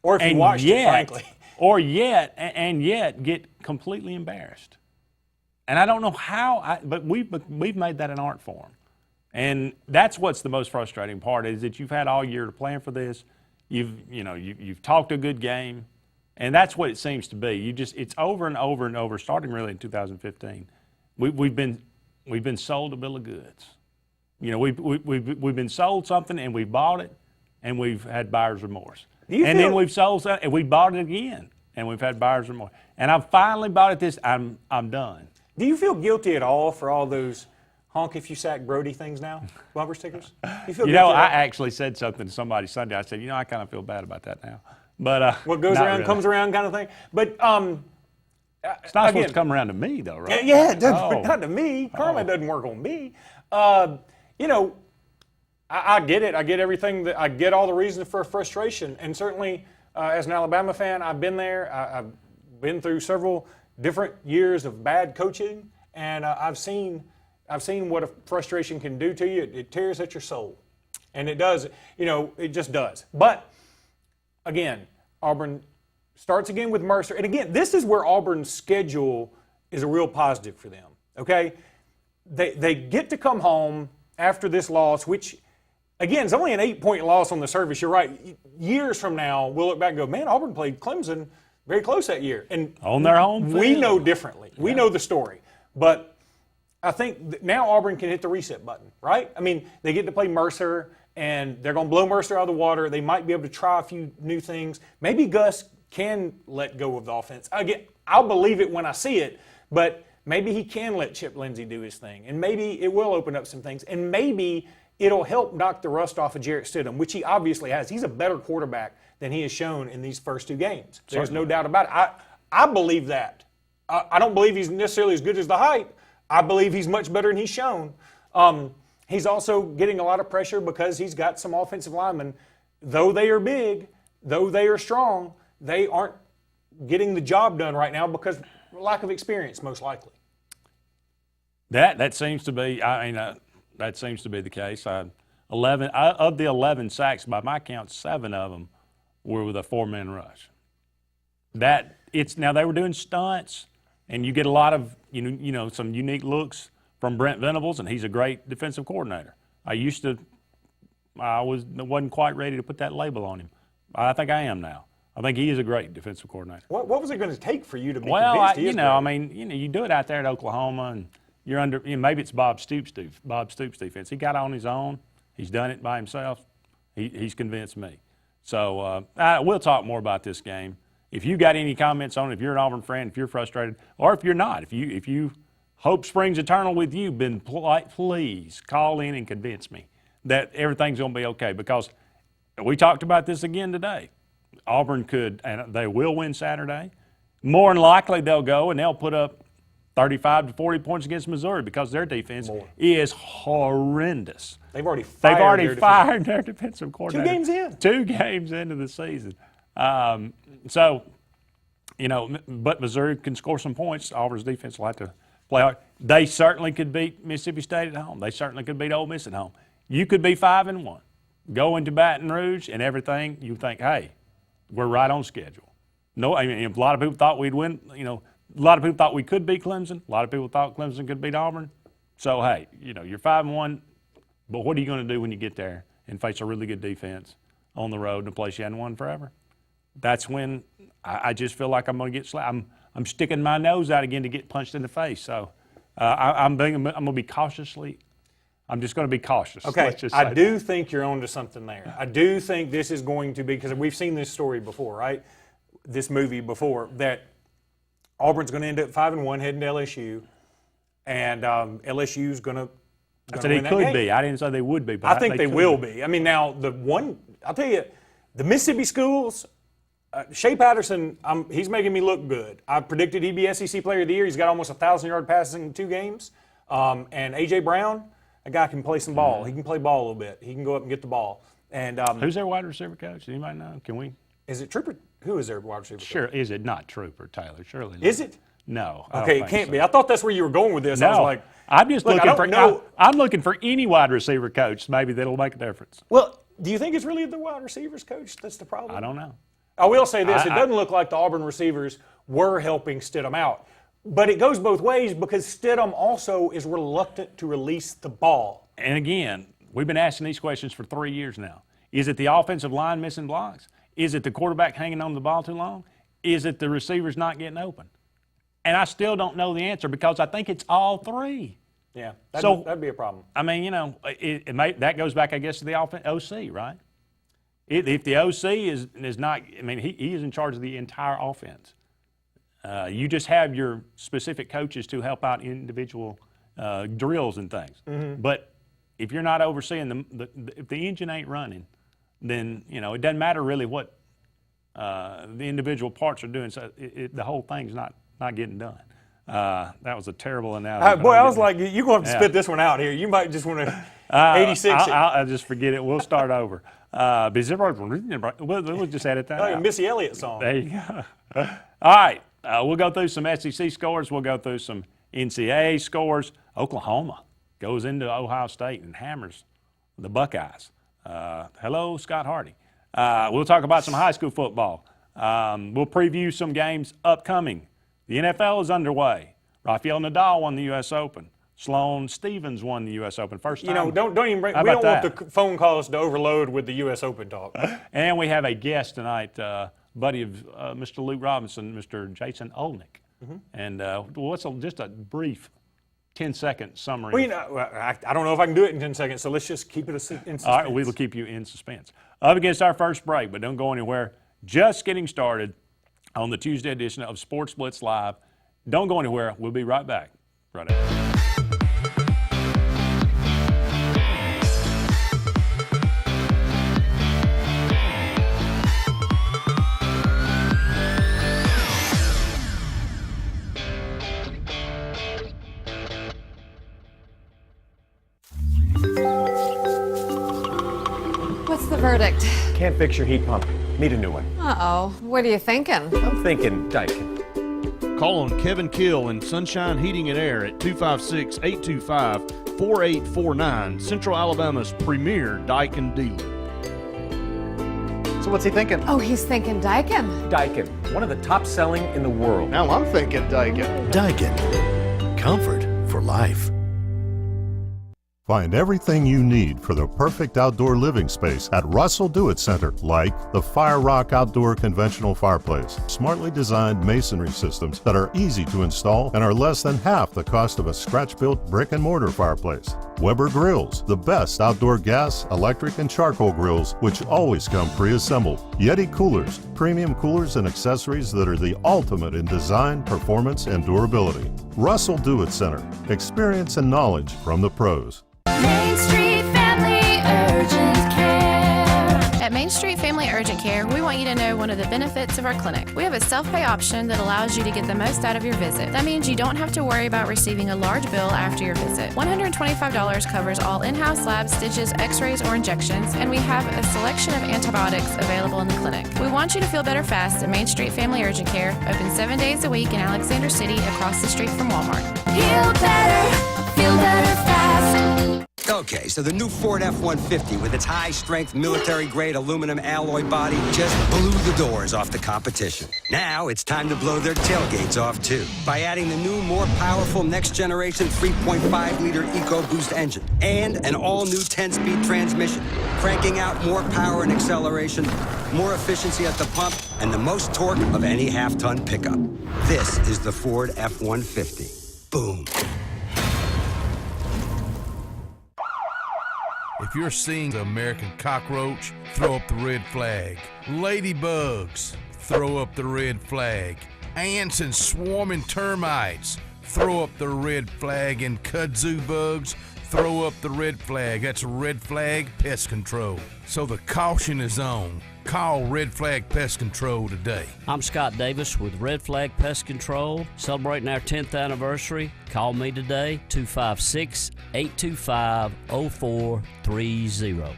S17: Or if you watched it, frankly.
S11: Or yet get completely embarrassed. And I don't know how, but we've made that an art form. And that's what's the most frustrating part is that you've had all year to plan for this. You've talked a good game. And that's what it seems to be. It's over and over and over, starting really in 2015. We've been sold a bill of goods. We've been sold something and we bought it and we've had buyer's remorse. Then we've sold something and we bought it again and we've had buyer's remorse. And I've finally bought it I'm done.
S17: Do you feel guilty at all for all those honk if you sack Brody things now, bumper stickers?
S11: I actually said something to somebody Sunday. I said, I kind of feel bad about that now. But
S17: what goes around comes around kind of thing. But
S11: it's not supposed to come around to me, though, right?
S17: Yeah, it doesn't, not to me. Karma doesn't work on me. I get it. I get everything. I get all the reasons for frustration. And certainly, as an Alabama fan, I've been there. I've been through several different years of bad coaching, and I've seen what a frustration can do to you. It tears at your soul, and it does. It just does. But again, Auburn starts again with Mercer. And again, this is where Auburn's schedule is a real positive for them, okay? they get to come home after this loss, which, again, it's only an 8-point loss on the surface. You're right. Years from now, we'll look back and go, man, Auburn played Clemson very close that year. And
S11: on their home
S17: we
S11: field.
S17: know differently. We know the story. But I think now Auburn can hit the reset button, right? I mean, they get to play Mercer, and they're going to blow Mercer out of the water. They might be able to try a few new things. Maybe Gus can let go of the offense. Again, I'll believe it when I see it, but maybe he can let Chip Lindsey do his thing. And maybe it will open up some things. And maybe it'll help knock the rust off of Jarrett Stidham, which he obviously has. He's a better quarterback than he has shown in these first 2 games. There's no doubt about it. I believe that. I don't believe he's necessarily as good as the hype. I believe he's much better than he's shown. He's also getting a lot of pressure because he's got some offensive linemen. Though they are big, though they are strong, they aren't getting the job done right now because of lack of experience, most likely.
S11: That seems to be. That seems to be the case. 11 of the 11 sacks, by my count, 7 of them were with a 4-man rush. Now they were doing stunts, and you get a lot of some unique looks from Brent Venables, and he's a great defensive coordinator. I wasn't quite ready to put that label on him. I think I am now. I think he is a great defensive coordinator.
S17: What was it going to take for you to be convinced he is great?
S11: You do it out there at Oklahoma, and you're under. Maybe it's Bob Stoops' defense. He got on his own. He's done it by himself. He's convinced me. So we'll talk more about this game. If you got any comments on it, if you're an Auburn fan, if you're frustrated, or if you're not, if you hope springs eternal with you, then please call in and convince me that everything's going to be okay. Because we talked about this again today. Auburn could, and they will win Saturday. More than likely they'll go and they'll put up 35 to 40 points against Missouri because their defense is horrendous.
S17: They've already fired
S11: their defensive coordinator.
S17: 2 games in.
S11: 2 games into the season. But Missouri can score some points. Auburn's defense will have to play hard. They certainly could beat Mississippi State at home. They certainly could beat Ole Miss at home. You could be 5-1, go into Baton Rouge, and everything. You think, hey, we're right on schedule. No, a lot of people thought we'd win. A lot of people thought we could beat Clemson. A lot of people thought Clemson could beat Auburn. So hey, you're 5-1, but what are you going to do when you get there and face a really good defense on the road in a place you hadn't won forever? That's when I just feel like I'm going to get slapped. I'm sticking my nose out again to get punched in the face. So I'm going to be cautiously. I'm just going to be cautious.
S17: Okay, I do think you're onto something there. I do think this is going to be, because we've seen this story before, right? This movie before, that Auburn's going to end up 5-1 heading to LSU, and LSU's going to
S11: I said it could be. I didn't say they would be, but
S17: I think they will be. I mean, now, I'll tell you, the Mississippi schools, Shea Patterson, he's making me look good. I predicted he'd be SEC Player of the Year. He's got almost 1,000-yard passes in 2 games. And A.J. Brown, a guy can play some ball. He can play ball a little bit. He can go up and get the ball. And
S11: who's their wide receiver coach? Anybody know? Can we?
S17: Is it Trooper? Who is their wide receiver coach?
S11: Sure. Is it not Trooper, Taylor? Surely not.
S17: Is it?
S11: No.
S17: Okay, it can't be. I thought that's where you were going with this.
S11: No.
S17: I was like,
S11: I'm just I'm looking for any wide receiver coach maybe that'll make a difference.
S17: Well, do you think it's really the wide receivers coach that's the problem?
S11: I don't know.
S17: I will say this. It doesn't look like the Auburn receivers were helping Stidham out. But it goes both ways because Stidham also is reluctant to release the ball.
S11: And again, we've been asking these questions for 3 years now. Is it the offensive line missing blocks? Is it the quarterback hanging on the ball too long? Is it the receivers not getting open? And I still don't know the answer because I think it's all 3.
S17: Yeah, that'd be a problem.
S11: I mean, that goes back, I guess, to the OC, right? If the OC is not, I mean, he is in charge of the entire offense. You just have your specific coaches to help out individual drills and things.
S17: Mm-hmm.
S11: But if you're not overseeing if the engine ain't running, then it doesn't matter really what the individual parts are doing. So the whole thing's not getting done. That was a terrible analogy.
S17: Boy, I was like, you're going to have to spit this one out here. You might just want to 86 it.
S11: I'll just forget it. We'll start over. We'll just edit that
S17: like
S11: out.
S17: a Missy Elliott song.
S11: There you go. All right. We'll go through some SEC scores. We'll go through some NCAA scores. Oklahoma goes into Ohio State and hammers the Buckeyes. Hello, Scott Hardy. We'll talk about some high school football. We'll preview some games upcoming. The NFL is underway. Rafael Nadal won the U.S. Open. Sloane Stephens won the U.S. Open first time.
S17: You know, don't even bring,
S11: How
S17: we
S11: about
S17: don't
S11: that?
S17: want the phone calls to overload with the U.S. Open talk.
S11: And we have a guest tonight, buddy of Mr. Luke Robinson, Mr. Jason Olnick. And what's just a brief 10-second summary?
S17: Well, you know, I don't know if I can do it in 10 seconds, so let's just keep it in suspense.
S11: All right, we will keep you in suspense. Up against our first break, but don't go anywhere. Just getting started on the Tuesday edition of Sportz Blitz Live. Don't go anywhere. We'll be right back. Right after.
S14: What's the verdict?
S19: Can't fix your heat pump. Need a new one.
S14: Uh-oh. What are you thinking?
S19: I'm thinking Daikin.
S18: Call on Kevin Kill and Sunshine Heating and Air at 256-825-4849, Central Alabama's premier Daikin dealer.
S19: So what's he thinking?
S14: Oh, he's thinking Daikin.
S19: Daikin, one of the top selling in the world.
S18: Now I'm thinking Daikin.
S8: Daikin. Comfort for life.
S24: Find everything you need for the perfect outdoor living space at Russell Do-It Center, like the Fire Rock Outdoor Conventional Fireplace, smartly designed masonry systems that are easy to install and are less than half the cost of a scratch-built brick and mortar fireplace. Weber Grills, the best outdoor gas, electric, and charcoal grills, which always come pre-assembled. Yeti Coolers, premium coolers and accessories that are the ultimate in design, performance, and durability. Russell Do-It Center, experience and knowledge from the pros.
S20: Main Street Family Urgent Care. At Main Street Family Urgent Care, we want you to know one of the benefits of our clinic. We have a self-pay option that allows you to get the most out of your visit. That means you don't have to worry about receiving a large bill after your visit. $125 covers all in-house labs, stitches, x-rays, or injections, and we have a selection of antibiotics available in the clinic. We want you to feel better fast at Main Street Family Urgent Care, open 7 days a week in Alexander City across the street from Walmart. Feel better fast.
S3: Okay, so the new Ford F-150 with its high-strength military-grade aluminum alloy body just blew the doors off the competition. Now it's time to blow their tailgates off, too, by adding the new, more powerful next-generation 3.5-liter EcoBoost engine and an all-new 10-speed transmission, cranking out more power and acceleration, more efficiency at the pump, and the most torque of any half-ton pickup. This is the Ford F-150. Boom.
S21: If you're seeing the American cockroach, throw up the red flag. Ladybugs, throw up the red flag. Ants and swarming termites, throw up the red flag. And kudzu bugs, throw up the red flag. That's Red Flag Pest Control. So the caution is on. Call Red Flag Pest Control today.
S25: I'm Scott Davis with Red Flag Pest Control, celebrating our 10th anniversary. Call me today, 256-825-0430.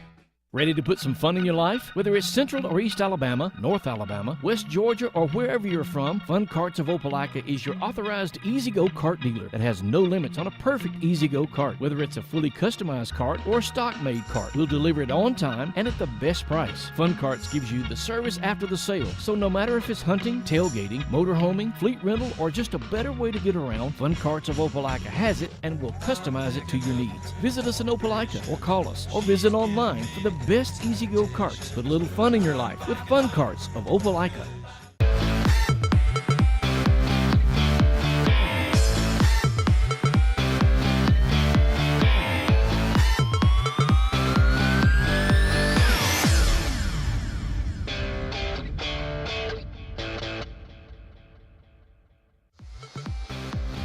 S13: Ready to put some fun in your life? Whether it's Central or East Alabama, North Alabama, West Georgia, or wherever you're from, Fun Carts of Opelika is your authorized easy-go kart dealer that has no limits on a perfect easy-go kart. Whether it's a fully customized cart or a stock-made cart, we'll deliver it on time and at the best price. Fun Carts gives you the service after the sale, so no matter if it's hunting, tailgating, motorhoming, fleet rental, or just a better way to get around, Fun Carts of Opelika has it and will customize it to your needs. Visit us in Opelika or call us or visit online for the best easy-go carts. Put a little fun in your life with Fun Carts of Opelika.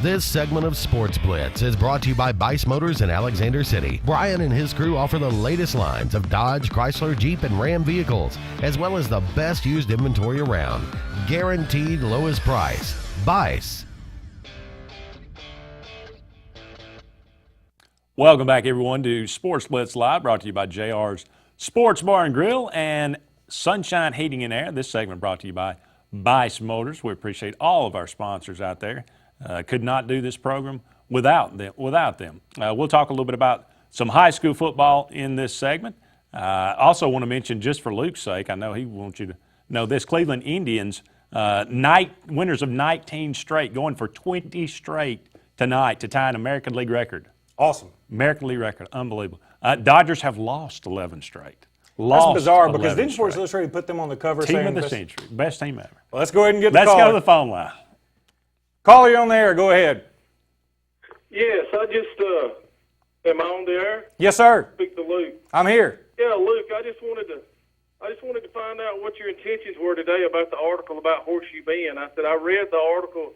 S8: This segment of Sportz Blitz is brought to you by Bice Motors in Alexander City. Brian and his crew offer the latest lines of Dodge, Chrysler, Jeep, and Ram vehicles, as well as the best used inventory around. Guaranteed lowest price. Bice.
S11: Welcome back, everyone, to Sportz Blitz Live, brought to you by JR's Sports Bar and Grill and Sunshine Heating and Air. This segment brought to you by Bice Motors. We appreciate all of our sponsors out there. Could not do this program without them. We'll talk a little bit about some high school football in this segment. Also want to mention, just for Luke's sake, I know he wants you to know this, Cleveland Indians, winners of 19 straight, going for 20 straight tonight to tie an American League record.
S17: Awesome.
S11: American League record. Unbelievable. Dodgers have lost 11 straight.
S17: That's bizarre because
S11: 11
S17: didn't Sports
S11: straight.
S17: Illustrated put them on the cover
S11: Team
S17: saying
S11: of the
S17: best-
S11: century. Best team ever.
S17: Well, let's go ahead and get the
S11: Let's
S17: call.
S11: go to the phone line.
S17: Caller, you're on the air. Go ahead.
S1: Yes, I just, am I on the air?
S17: Yes, sir.
S1: Speak to Luke.
S17: I'm here.
S1: Yeah, Luke, I just wanted to find out what your intentions were today about the article about Horseshoe Bend. I said I read the article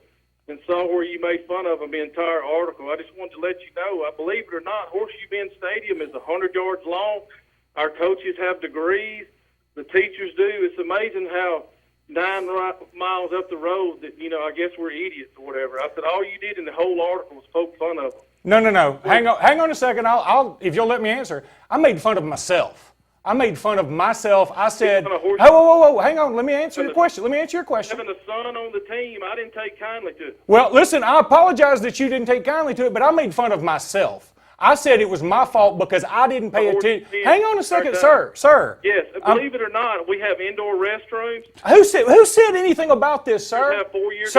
S1: and saw where you made fun of them, the entire article. I just wanted to let you know, I believe it or not, Horseshoe Bend Stadium is 100 yards long. Our coaches have degrees. The teachers do. It's amazing how 9 miles up the road that, I guess we're idiots or whatever. I said all you did in the whole article was poke fun of them.
S17: No. Hang on a second. I'll if you'll let me answer. I made fun of myself. I made fun of myself. I said, whoa, hang on. Let me answer your question. Having
S1: a son on the team, I didn't take kindly to it.
S17: Well, listen, I apologize that you didn't take kindly to it, but I made fun of myself. I said it was my fault because I didn't pay attention. Hang on a second, sir.
S1: Yes, believe it or not, we have indoor restrooms.
S17: Who said anything about this, sir?
S1: We have 4 years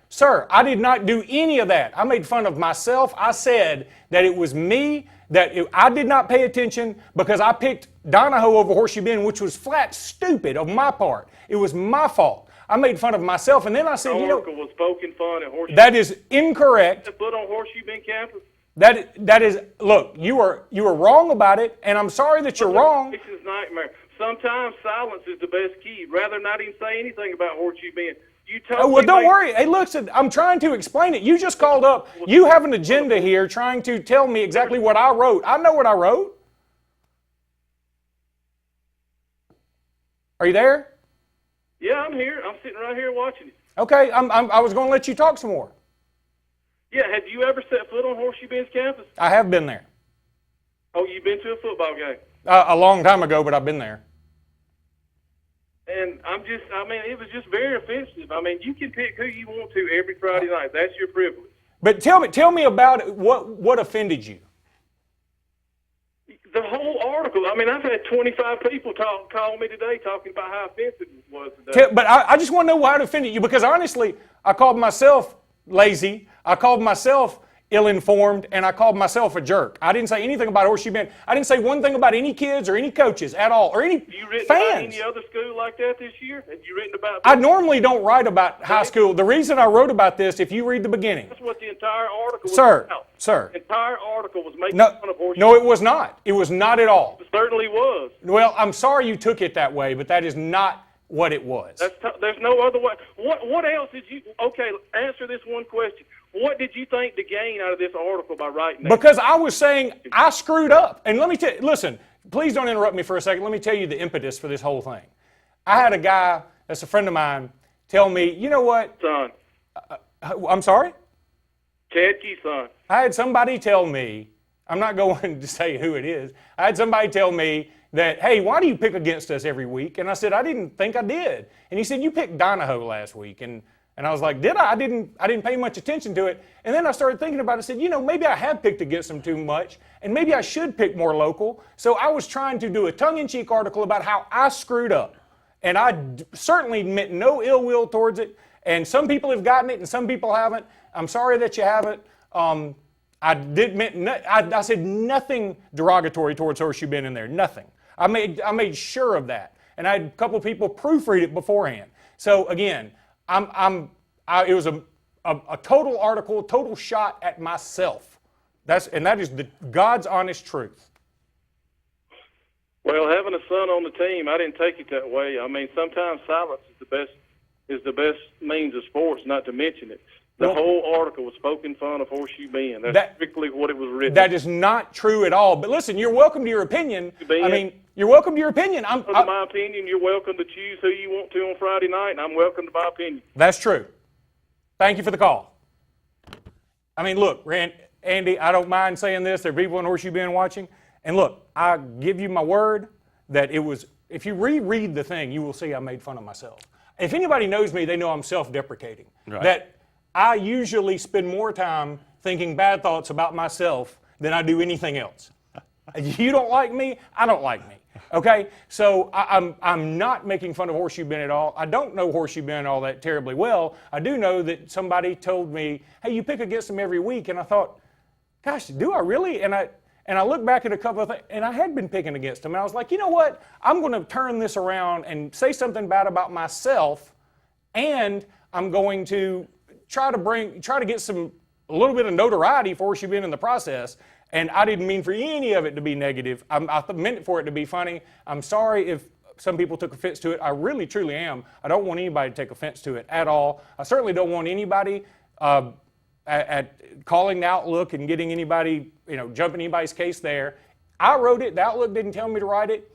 S17: Sir, I did not do any of that. I made fun of myself. I said that it was me, I did not pay attention because I picked Donahoe over Horseshoe Bend, which was flat stupid of my part. It was my fault. I made fun of myself, and then I said,
S1: The article was poking fun at Horseshoe
S17: that is incorrect.
S1: Put on Horseshoe Bend campus.
S17: That is, look, you were wrong about it, and I'm sorry that you're wrong.
S1: This is nightmare. Sometimes silence is the best key. Rather not even say anything about Horseshoe Bend. You totally
S17: well, don't worry. Hey, look, I'm trying to explain it. You just called up. You have an agenda here trying to tell me exactly what I wrote. I know what I wrote. Are you there?
S1: Yeah, I'm here. I'm sitting right here watching it.
S17: Okay, I was going to let you talk some more.
S1: Yeah, have you ever set foot on Horseshoe Bend's campus?
S17: I have been there.
S1: Oh, you've been to a football game?
S17: A long time ago, but I've been there.
S1: And it was just very offensive. I mean, you can pick who you want to every Friday night. That's your privilege.
S17: But tell me about it. What offended you?
S1: The whole article. I mean, I've had 25 people call me today talking about how offensive it was today.
S17: But I just want to know why it offended you, because honestly, I called myself lazy. I called myself ill-informed, and I called myself a jerk. I didn't say anything about Horseshoe Bend. I didn't say one thing about any kids or any coaches at all, or any
S1: you written
S17: fans.
S1: about any other school like that this year? Have you written about
S17: I normally don't write about high school. The reason I wrote about this, if you read the beginning.
S1: That's what the entire article was about.
S17: Sir.
S1: The entire article was making fun of Horseshoe.
S17: No, it was not. It was not at all.
S1: It certainly was.
S17: Well, I'm sorry you took it that way, but that is not what it was.
S1: There's no other way. What else did you... Okay, answer this one question. What did you think to gain out of this article by writing that?
S17: Because I was saying I screwed up. And let me tell you, listen, please don't interrupt me for a second. Let me tell you the impetus for this whole thing. I had a guy that's a friend of mine tell me, you know what?
S1: Son.
S17: I'm sorry?
S1: Chad Key's son.
S17: I had somebody tell me, I'm not going to say who it is, I had somebody tell me that, hey, why do you pick against us every week? And I said, I didn't think I did. And he said, you picked Donahoe last week. And I was like, did I? I didn't pay much attention to it. And then I started thinking about it. I said, maybe I have picked against them too much, and maybe I should pick more local. So I was trying to do a tongue-in-cheek article about how I screwed up. And I certainly meant no ill will towards it. And some people have gotten it, and some people haven't. I'm sorry that you haven't. I said nothing derogatory towards Horseshoe Bend in there. Nothing. I made sure of that. And I had a couple of people proofread it beforehand. So again, it was a total article, total shot at myself. That is God's honest truth.
S1: Well, having a son on the team, I didn't take it that way. I mean, sometimes silence is the best means of sports, not to mention it. The whole article was poking fun of Horseshoe Bend. That's strictly what it was written.
S17: That is not true at all. But listen, you're welcome to your opinion. I mean, you're welcome to your opinion.
S1: My opinion, you're welcome to choose who you want to on Friday night, and I'm welcome to my opinion.
S17: That's true. Thank you for the call. I mean, look, Andy, I don't mind saying this. There are people in Horseshoe Bend watching. And look, I give you my word that it was, if you reread the thing, you will see I made fun of myself. If anybody knows me, they know I'm self-deprecating.
S11: Right.
S17: That I usually spend more time thinking bad thoughts about myself than I do anything else. You don't like me, I don't like me. Okay, so I'm not making fun of Horseshoe Bend at all. I don't know Horseshoe Bend all that terribly well. I do know that somebody told me, hey, you pick against them every week. And I thought, gosh, do I really? And I look back at a couple of things, and I had been picking against them. And I was like, you know what? I'm going to turn this around and say something bad about myself, and I'm going to try to get a little bit of notoriety for Horseshoe Bend in the process. And I didn't mean for any of it to be negative. I meant for it to be funny. I'm sorry if some people took offense to it. I really, truly am. I don't want anybody to take offense to it at all. I certainly don't want anybody at calling the Outlook and getting anybody, jumping anybody's case there. I wrote it. The Outlook didn't tell me to write it.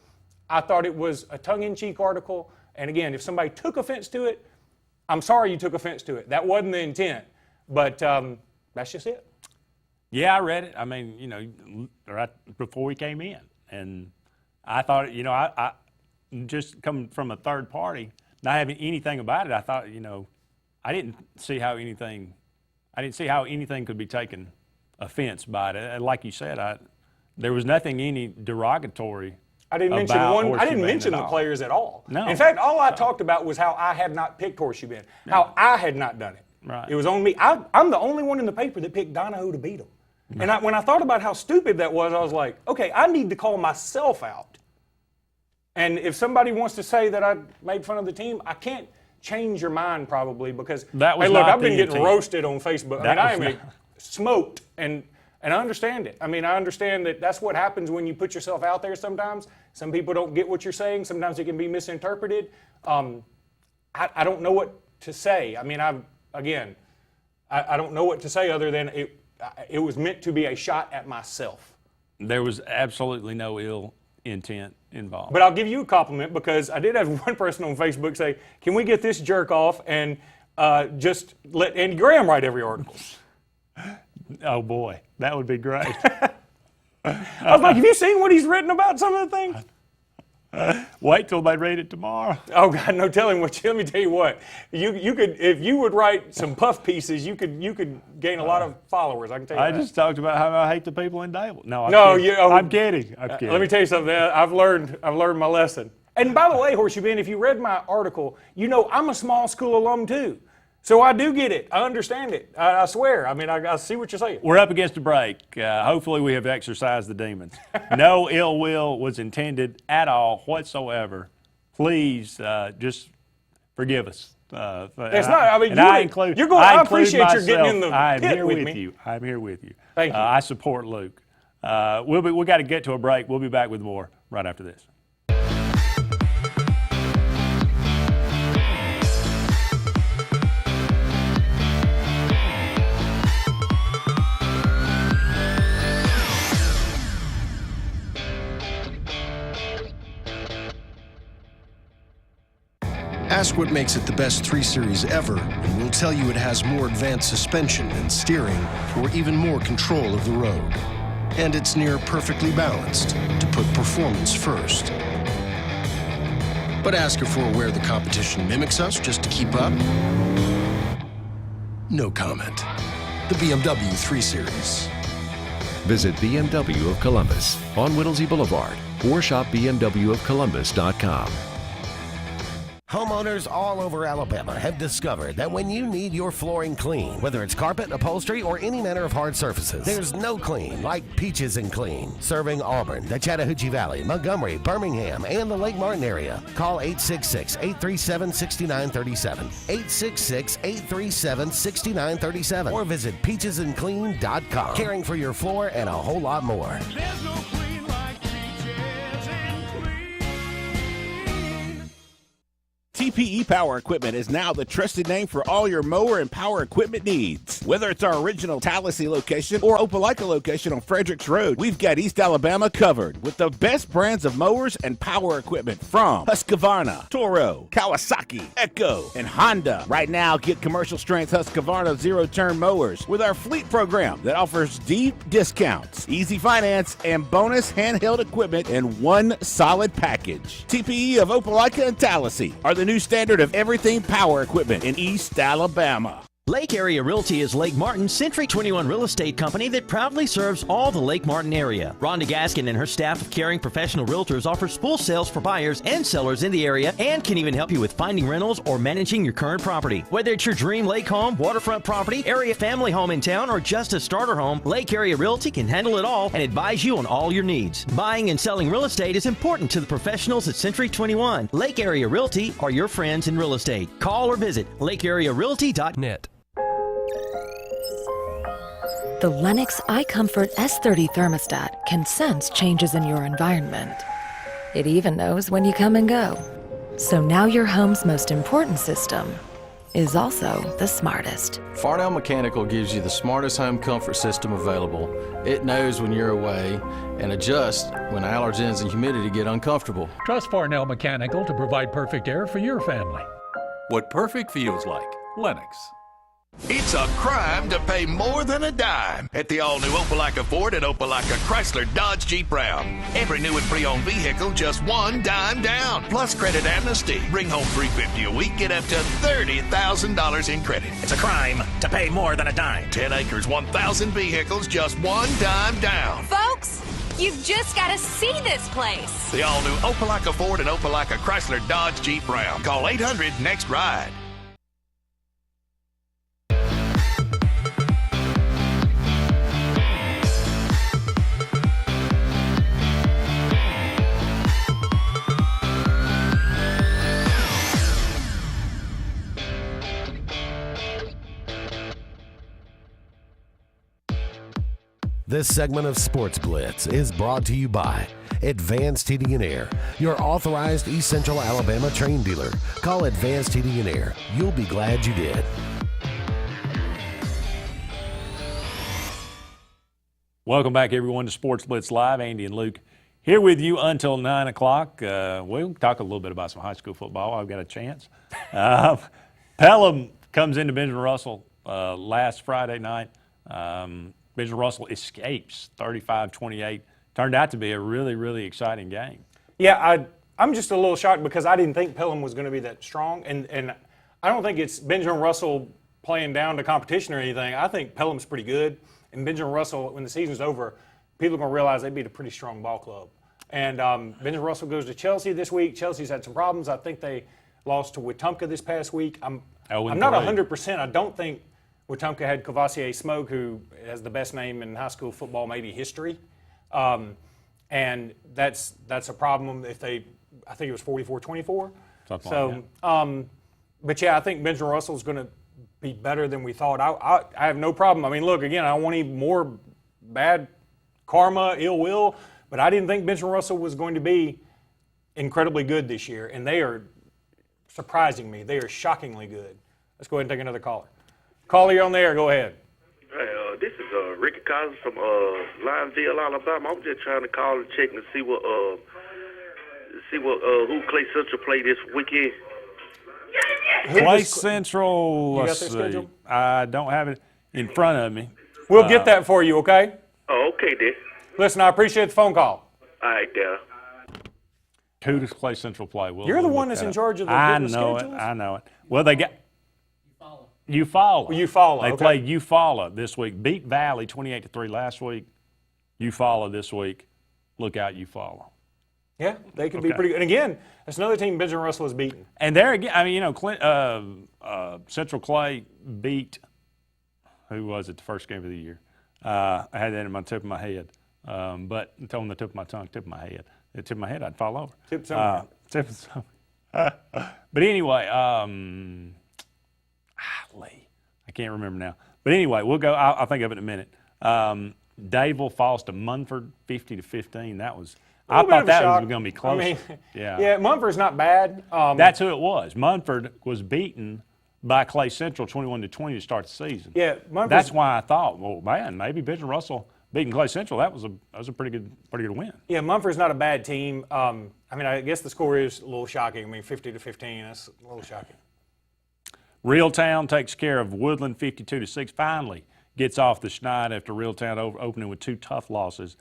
S17: I thought it was a tongue-in-cheek article. And again, if somebody took offense to it, I'm sorry you took offense to it. That wasn't the intent. But that's just it.
S11: Yeah, I read it. I mean, right before we came in. And I thought, I just coming from a third party, not having anything about it, I thought, I didn't see how anything could be taken offense by it. And like you said, there was nothing any derogatory.
S17: I didn't mention the players at all.
S11: No.
S17: In fact, all I talked about was how I had not picked Horseshoe Bend, how I had not done it.
S11: Right.
S17: It was on me. I'm the only one in the paper that picked Donahoe to beat them. And when I thought about how stupid that was, I was like, okay, I need to call myself out. And if somebody wants to say that I made fun of the team, I can't change your mind probably because, I've been getting roasted on Facebook. I am smoked, and I understand it. I mean, I understand that that's what happens when you put yourself out there sometimes. Some people don't get what you're saying. Sometimes it can be misinterpreted. I don't know what to say. I mean, I don't know what to say other than it was meant to be a shot at myself.
S11: There was absolutely no ill intent involved.
S17: But I'll give you a compliment because I did have one person on Facebook say, can we get this jerk off and just let Andy Graham write every article?
S11: Oh, boy. That would be great.
S17: I was like, have you seen what he's written about some of the things?
S11: Wait till they read it tomorrow.
S17: Oh God, no telling what. Let me tell you what. You could, if you would write some puff pieces, you could gain a lot of followers. I can tell you.
S11: I just talked about how I hate the people in Dable. I'm kidding.
S17: Let me tell you something. I've learned my lesson. And by the way, Horseshoe Bend, if you read my article, I'm a small school alum too. So I do get it. I understand it. I swear. I mean, I see what you're saying.
S11: We're up against a break. Hopefully we have exorcised the demons. No ill will was intended at all whatsoever. Please just forgive us.
S17: It's not. I mean, I appreciate your getting in the pit with me.
S11: I'm here with you.
S17: Thank you.
S11: I support Luke. We got to get to a break. We'll be back with more right after this.
S5: Ask what makes it the best 3 Series ever, and we'll tell you it has more advanced suspension and steering for even more control of the road. And it's near perfectly balanced to put performance first. But ask her for where the competition mimics us just to keep up? No comment. The BMW 3 Series.
S6: Visit BMW of Columbus on Whittlesey Boulevard or shop bmwofcolumbus.com.
S8: Homeowners all over Alabama have discovered that when you need your flooring clean, whether it's carpet, upholstery, or any manner of hard surfaces, there's no clean like Peaches and Clean. Serving Auburn, the Chattahoochee Valley, Montgomery, Birmingham, and the Lake Martin area. Call 866-837-6937, 866-837-6937, or visit peachesandclean.com. Caring for your floor and a whole lot more.
S21: There's no clean like Peaches and Clean.
S7: TPE Power Equipment is now the trusted name for all your mower and power equipment needs. Whether it's our original Tallahassee location or Opelika location on Fredericks Road, we've got East Alabama covered with the best brands of mowers and power equipment from Husqvarna, Toro, Kawasaki, Echo, and Honda. Right now, get commercial strength Husqvarna zero-turn mowers with our fleet program that offers deep discounts, easy finance, and bonus handheld equipment in one solid package. TPE of Opelika and Tallahassee are the new standard of everything power equipment in East Alabama.
S4: Lake Area Realty is Lake Martin's Century 21 real estate company that proudly serves all the Lake Martin area. Rhonda Gaskin and her staff of caring professional realtors offers full sales for buyers and sellers in the area and can even help you with finding rentals or managing your current property. Whether it's your dream lake home, waterfront property, area family home in town, or just a starter home, Lake Area Realty can handle it all and advise you on all your needs. Buying and selling real estate is important to the professionals at Century 21. Lake Area Realty are your friends in real estate. Call or visit lakearearealty.net.
S2: The Lennox iComfort S30 thermostat can sense changes in your environment. It even knows when you come and go. So now your home's most important system is also the smartest.
S9: Farnell Mechanical gives you the smartest home comfort system available. It knows when you're away and adjusts when allergens and humidity get uncomfortable.
S10: Trust Farnell Mechanical to provide perfect air for your family.
S12: What perfect feels like. Lennox.
S23: It's a crime to pay more than a dime at the all-new Opelika Ford and Opelika Chrysler Dodge Jeep Ram. Every new and pre-owned vehicle, just $1 down. Plus credit amnesty. Bring home $350 a week, get up to $30,000 in credit. It's a crime to pay more than a dime. 10 acres, 1,000 vehicles, just $1 down.
S26: Folks, you've just got to see this place.
S23: The all-new Opelika Ford and Opelika Chrysler Dodge Jeep Ram. Call 800-NEXT-RIDE.
S8: This segment of Sportz Blitz is brought to you by Advanced Heating and Air, your authorized East Central Alabama Train dealer. Call Advanced Heating and Air. You'll be glad you did.
S11: Welcome back, everyone, to Sportz Blitz Live. Andy and Luke here with you until 9 o'clock. We'll talk a little bit about some high school football. I've got a chance. Pelham comes into Benjamin Russell last Friday night. Benjamin Russell escapes 35-28. Turned out to be a really, really exciting game.
S17: Yeah, I'm just a little shocked because I didn't think Pelham was going to be that strong. And I don't think it's Benjamin Russell playing down to competition or anything. I think Pelham's pretty good. And Benjamin Russell, when the season's over, people are going to realize they beat a pretty strong ball club. And Benjamin Russell goes to Chelsea this week. Chelsea's had some problems. I think they lost to Wetumpka this past week. I'm not 100%. I don't think Wetumpka had Kowaliga Smoke, who has the best name in high school football, maybe history. And that's a problem if they, I think it was 44-24. But yeah, I think Benjamin Russell's going to be better than we thought. I have no problem. I mean, look, again, I don't want any more bad karma, ill will, but I didn't think Benjamin Russell was going to be incredibly good this year, and they are surprising me. They are shockingly good. Let's go ahead and take another caller. Caller, you're on the air. Go ahead.
S27: Hey, this is Ricky Cousins from Lineville, Alabama. I'm just trying to call and check and see what who Clay Central play this weekend.
S11: Clay Central,
S17: You got
S11: let's
S17: their
S11: see.
S17: schedule?
S11: I don't have it in front of me.
S17: We'll get that for you, okay?
S27: Oh, okay, then.
S17: Listen, I appreciate the phone call.
S27: All right, there.
S11: Who does Clay Central play?
S17: You're the one that's in charge of the
S11: I
S17: getting the
S11: know it.
S17: schedules?
S11: I know it. Well, they got Eufaula.
S17: Eufaula,
S11: They
S17: okay.
S11: played Eufaula this week. Beat Valley 28-3 last week. Eufaula this week. Look out, Eufaula.
S17: Yeah, they could be
S11: Okay.
S17: pretty good. And again, that's another team Benjamin Russell has beaten.
S11: And there again, I mean, you know, Central Clay beat, who was it, the first game of the year? I had that in my tip of my head. But on the tip of my tongue, tip of my head. The tip of my head, I'd fall over.
S17: Tip somewhere.
S11: Tip of somewhere. But anyway, Lee, I can't remember now. But anyway, we'll go. I'll think of it in a minute. Dadeville falls to Munford 50-15. That was. I thought that was going to be close.
S17: I mean,
S11: yeah,
S17: Munford's not bad.
S11: That's who it was. Munford was beaten by Clay Central 21-20 to start the season.
S17: Yeah, Munford's,
S11: that's why I thought, well, man, maybe Benjamin Russell beating Clay Central. That was a pretty good win.
S17: Yeah, Munford's not a bad team. I mean, I guess the score is a little shocking. I mean, 50-15. That's a little shocking.
S11: Reeltown takes care of Woodland 52-6. Finally gets off the schneid after Reeltown opening with two tough losses.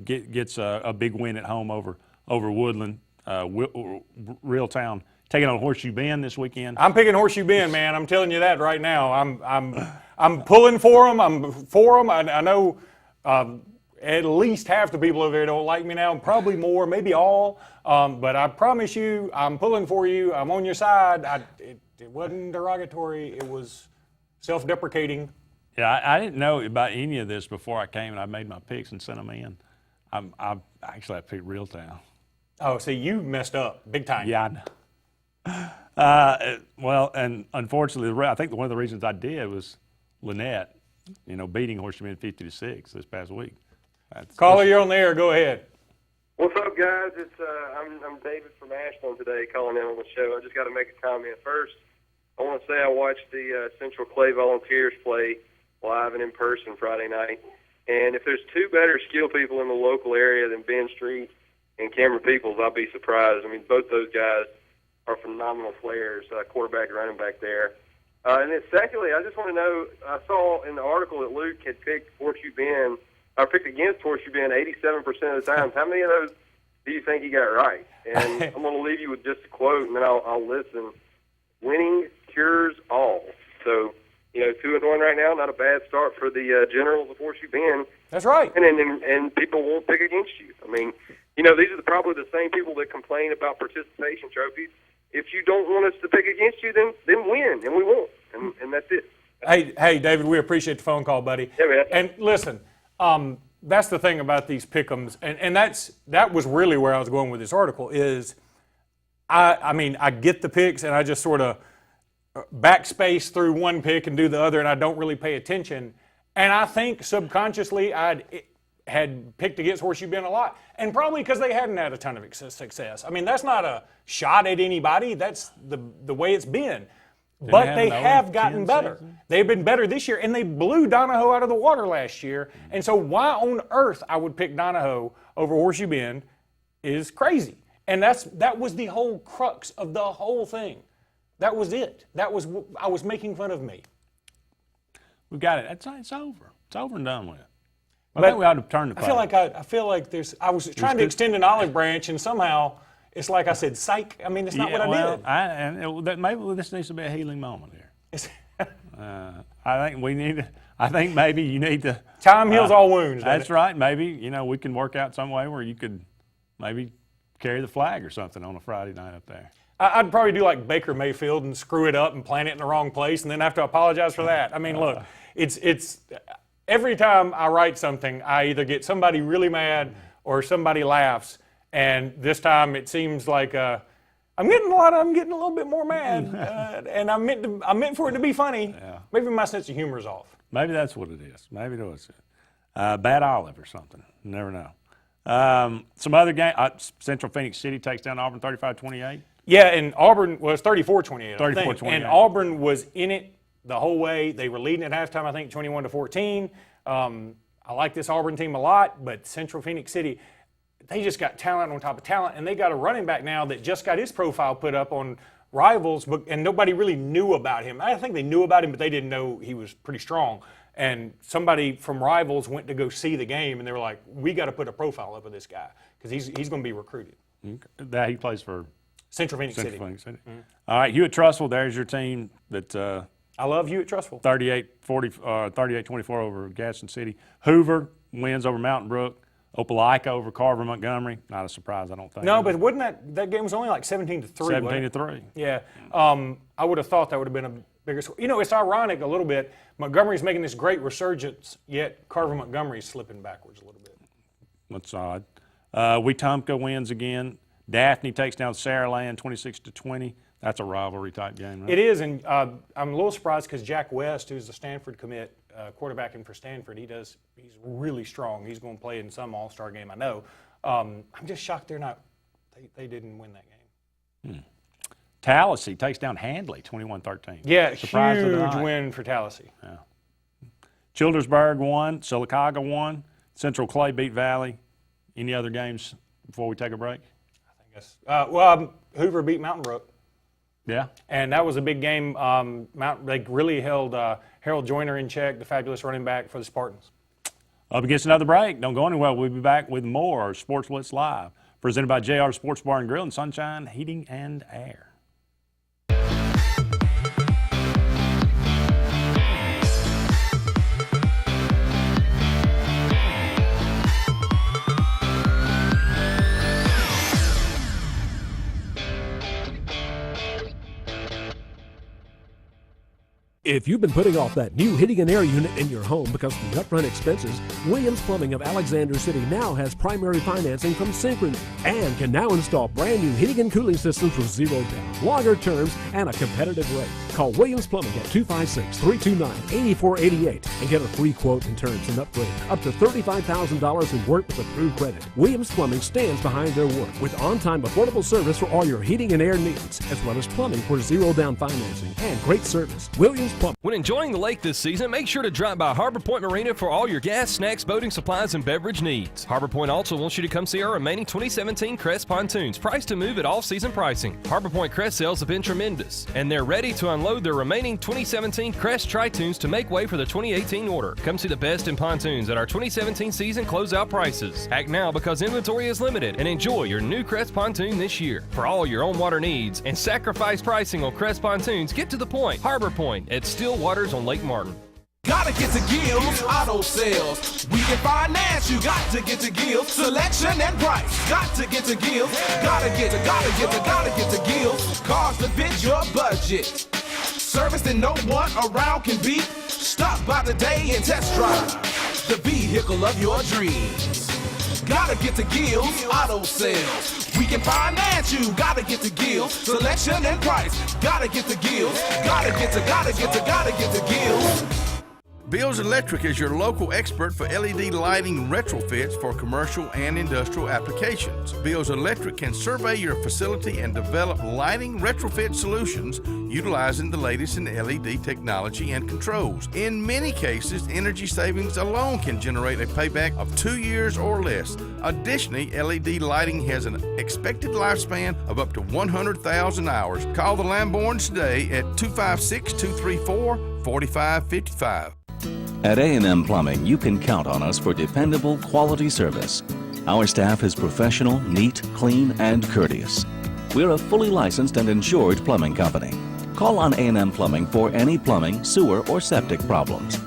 S11: Gets a big win at home over Woodland. Reeltown taking on Horseshoe Bend this weekend.
S17: I'm picking Horseshoe Bend, man. I'm telling you that right now. I'm pulling for them. I'm for them. I know at least half the people over there don't like me now, probably more, maybe all. But I promise you, I'm pulling for you. I'm on your side. It wasn't derogatory. It was self-deprecating.
S11: Yeah, I didn't know about any of this before I came, and I made my picks and sent them in. I picked Reeltown.
S17: Oh, see, you messed up big time.
S11: Yeah, I know. Well, and unfortunately, I think one of the reasons I did was Lynette, beating Horseshoe Bend 50-6 this past week.
S17: Caller, you're on the air. Go ahead.
S14: What's up, guys? I'm David from Ashland today, calling in on the show. I just got to make a comment first. I want to say I watched the Central Clay Volunteers play live and in person Friday night. And if there's two better skill people in the local area than Ben Street and Cameron Peoples, I'll be surprised. I mean, both those guys are phenomenal players, quarterback and running back there. And then secondly, I just want to know, I saw in the article that Luke had picked Horseshoe Bend, I picked against Horseshoe Bend 87% of the times. How many of those do you think he got right? And I'm going to leave you with just a quote, and then I'll listen. Winning cures all. So, 2-1 right now, not a bad start for the Generals of Horseshoe Bend.
S17: That's right.
S14: And people won't pick against you. I mean, these are probably the same people that complain about participation trophies. If you don't want us to pick against you, then win, and we won't. And that's it.
S17: Hey, David, we appreciate the phone call, buddy.
S14: Yeah, man.
S17: And listen, that's the thing about these pick'ems, and that was really where I was going with this article is, I get the picks, and I just sort of backspace through one pick and do the other, and I don't really pay attention. And I think subconsciously I had picked against Horseshoe Bend a lot, and probably because they hadn't had a ton of success. I mean, that's not a shot at anybody. That's the way it's been. But they have gotten better. They've been better this year, and they blew Donahoe out of the water last year. And so why on earth I would pick Donahoe over Horseshoe Bend is crazy. And that was the whole crux of the whole thing. That was it. I was making fun of me.
S11: We got it. It's over. It's over and done with. I think we ought to turn the page.
S17: I feel like I was trying to extend an olive branch, and somehow it's like I said, psych. I mean, it's not what I did.
S11: Maybe this needs to be a healing moment here. I think maybe you need to.
S17: Time heals all wounds.
S11: That's right. Maybe we can work out some way where you could maybe carry the flag or something on a Friday night up there.
S17: I'd probably do like Baker Mayfield and screw it up and plant it in the wrong place, and then have to apologize for that. I mean, look, it's every time I write something, I either get somebody really mad or somebody laughs. And this time it seems like I'm getting a little bit more mad, and I meant for it to be funny. Yeah. Maybe my sense of humor is off.
S11: Maybe that's what it is. Maybe it was bad olive or something. You never know. Some other game. Central Phoenix City takes down Auburn 35-28.
S17: Yeah, and Auburn was 34-28.
S11: 34-28.
S17: And Auburn was in it the whole way. They were leading at halftime, I think, 21-14. I like this Auburn team a lot, but Central Phoenix City, they just got talent on top of talent, and they got a running back now that just got his profile put up on Rivals, and nobody really knew about him. I think they knew about him, but they didn't know he was pretty strong. And somebody from Rivals went to go see the game, and they were like, we got to put a profile up of this guy because he's going to be recruited.
S11: That he plays for
S17: Central Phoenix City.
S11: Mm-hmm. All right, Hewitt-Trussville, there's your team that
S17: I love Hewitt-Trussville.
S11: 38-24 over Gaston City. Hoover wins over Mountain Brook. Opelika over Carver Montgomery. Not a surprise, I don't think.
S17: No, but wasn't that game was only like 17-3.
S11: 17-3.
S17: Yeah. I would have thought that would have been a bigger score. It's ironic a little bit. Montgomery's making this great resurgence, yet Carver Montgomery's slipping backwards a little bit.
S11: That's odd. Wetumpka wins again. Daphne takes down Saraland 26-20. That's a rivalry type game, right?
S17: It is, and I'm a little surprised because Jack West, who's the Stanford commit, quarterbacking for Stanford, he's really strong. He's going to play in some All-Star game, I know. I'm just shocked they didn't win that game.
S11: Tallahassee takes down Handley 21-13.
S17: Yeah, huge win for Tallahassee.
S11: Yeah. Childersburg won. Sylacauga won. Central Clay beat Valley. Any other games before we take a break?
S17: I think Hoover beat Mountain Brook.
S11: Yeah.
S17: And that was a big game. They really held Harold Joyner in check, the fabulous running back for the Spartans.
S11: Up against another break. Don't go anywhere. We'll be back with more Sportz Blitz Live, presented by JR Sports Bar and Grill and Sunshine Heating and Air.
S15: If you've been putting off that new heating and air unit in your home because of the upfront expenses, Williams Plumbing of Alexander City now has primary financing from Synchrony and can now install brand new heating and cooling systems with zero down, longer terms, and a competitive rate. Call Williams Plumbing at 256-329-8488 and get a free quote and terms and upgrade up to $35,000 in work with approved credit. Williams Plumbing stands behind their work with on-time affordable service for all your heating and air needs, as well as plumbing for zero down financing and great service. Williams Plumbing.
S16: When enjoying the lake this season, make sure to drop by Harbor Point Marina for all your gas, snacks, boating supplies, and beverage needs. Harbor Point also wants you to come see our remaining 2017 Crest pontoons, priced to move at all-season pricing. Harbor Point Crest sales have been tremendous, and they're ready to unload their remaining 2017 Crest Tritoons to make way for the 2018 order. Come see the best in pontoons at our 2017 season closeout prices. Act now because inventory is limited, and enjoy your new Crest pontoon this year. For all your own water needs and sacrifice pricing on Crest pontoons, get to the point. Harbor Point at Still Waters on Lake Martin.
S18: Gotta get to Gills Auto Sales. We can finance, you got to get to Gills. Selection and price, got to get to Gills. Gotta get to Gills. Cars that fit your budget. Service that no one around can beat. Stop by today and test drive the vehicle of your dreams. Gotta get to Gills Auto Sales. We can finance you. Gotta get to Gills. Selection and price. Gotta get to Gills. Gotta get to Gills.
S21: Bills Electric is your local expert for LED lighting retrofits for commercial and industrial applications. Bills Electric can survey your facility and develop lighting retrofit solutions utilizing the latest in LED technology and controls. In many cases, energy savings alone can generate a payback of 2 years or less. Additionally, LED lighting has an expected lifespan of up to 100,000 hours. Call the Lamborns today at 256-234-4555.
S19: At A&M Plumbing, you can count on us for dependable, quality service. Our staff is professional, neat, clean, and courteous. We're a fully licensed and insured plumbing company. Call on A&M Plumbing for any plumbing, sewer, or septic problems.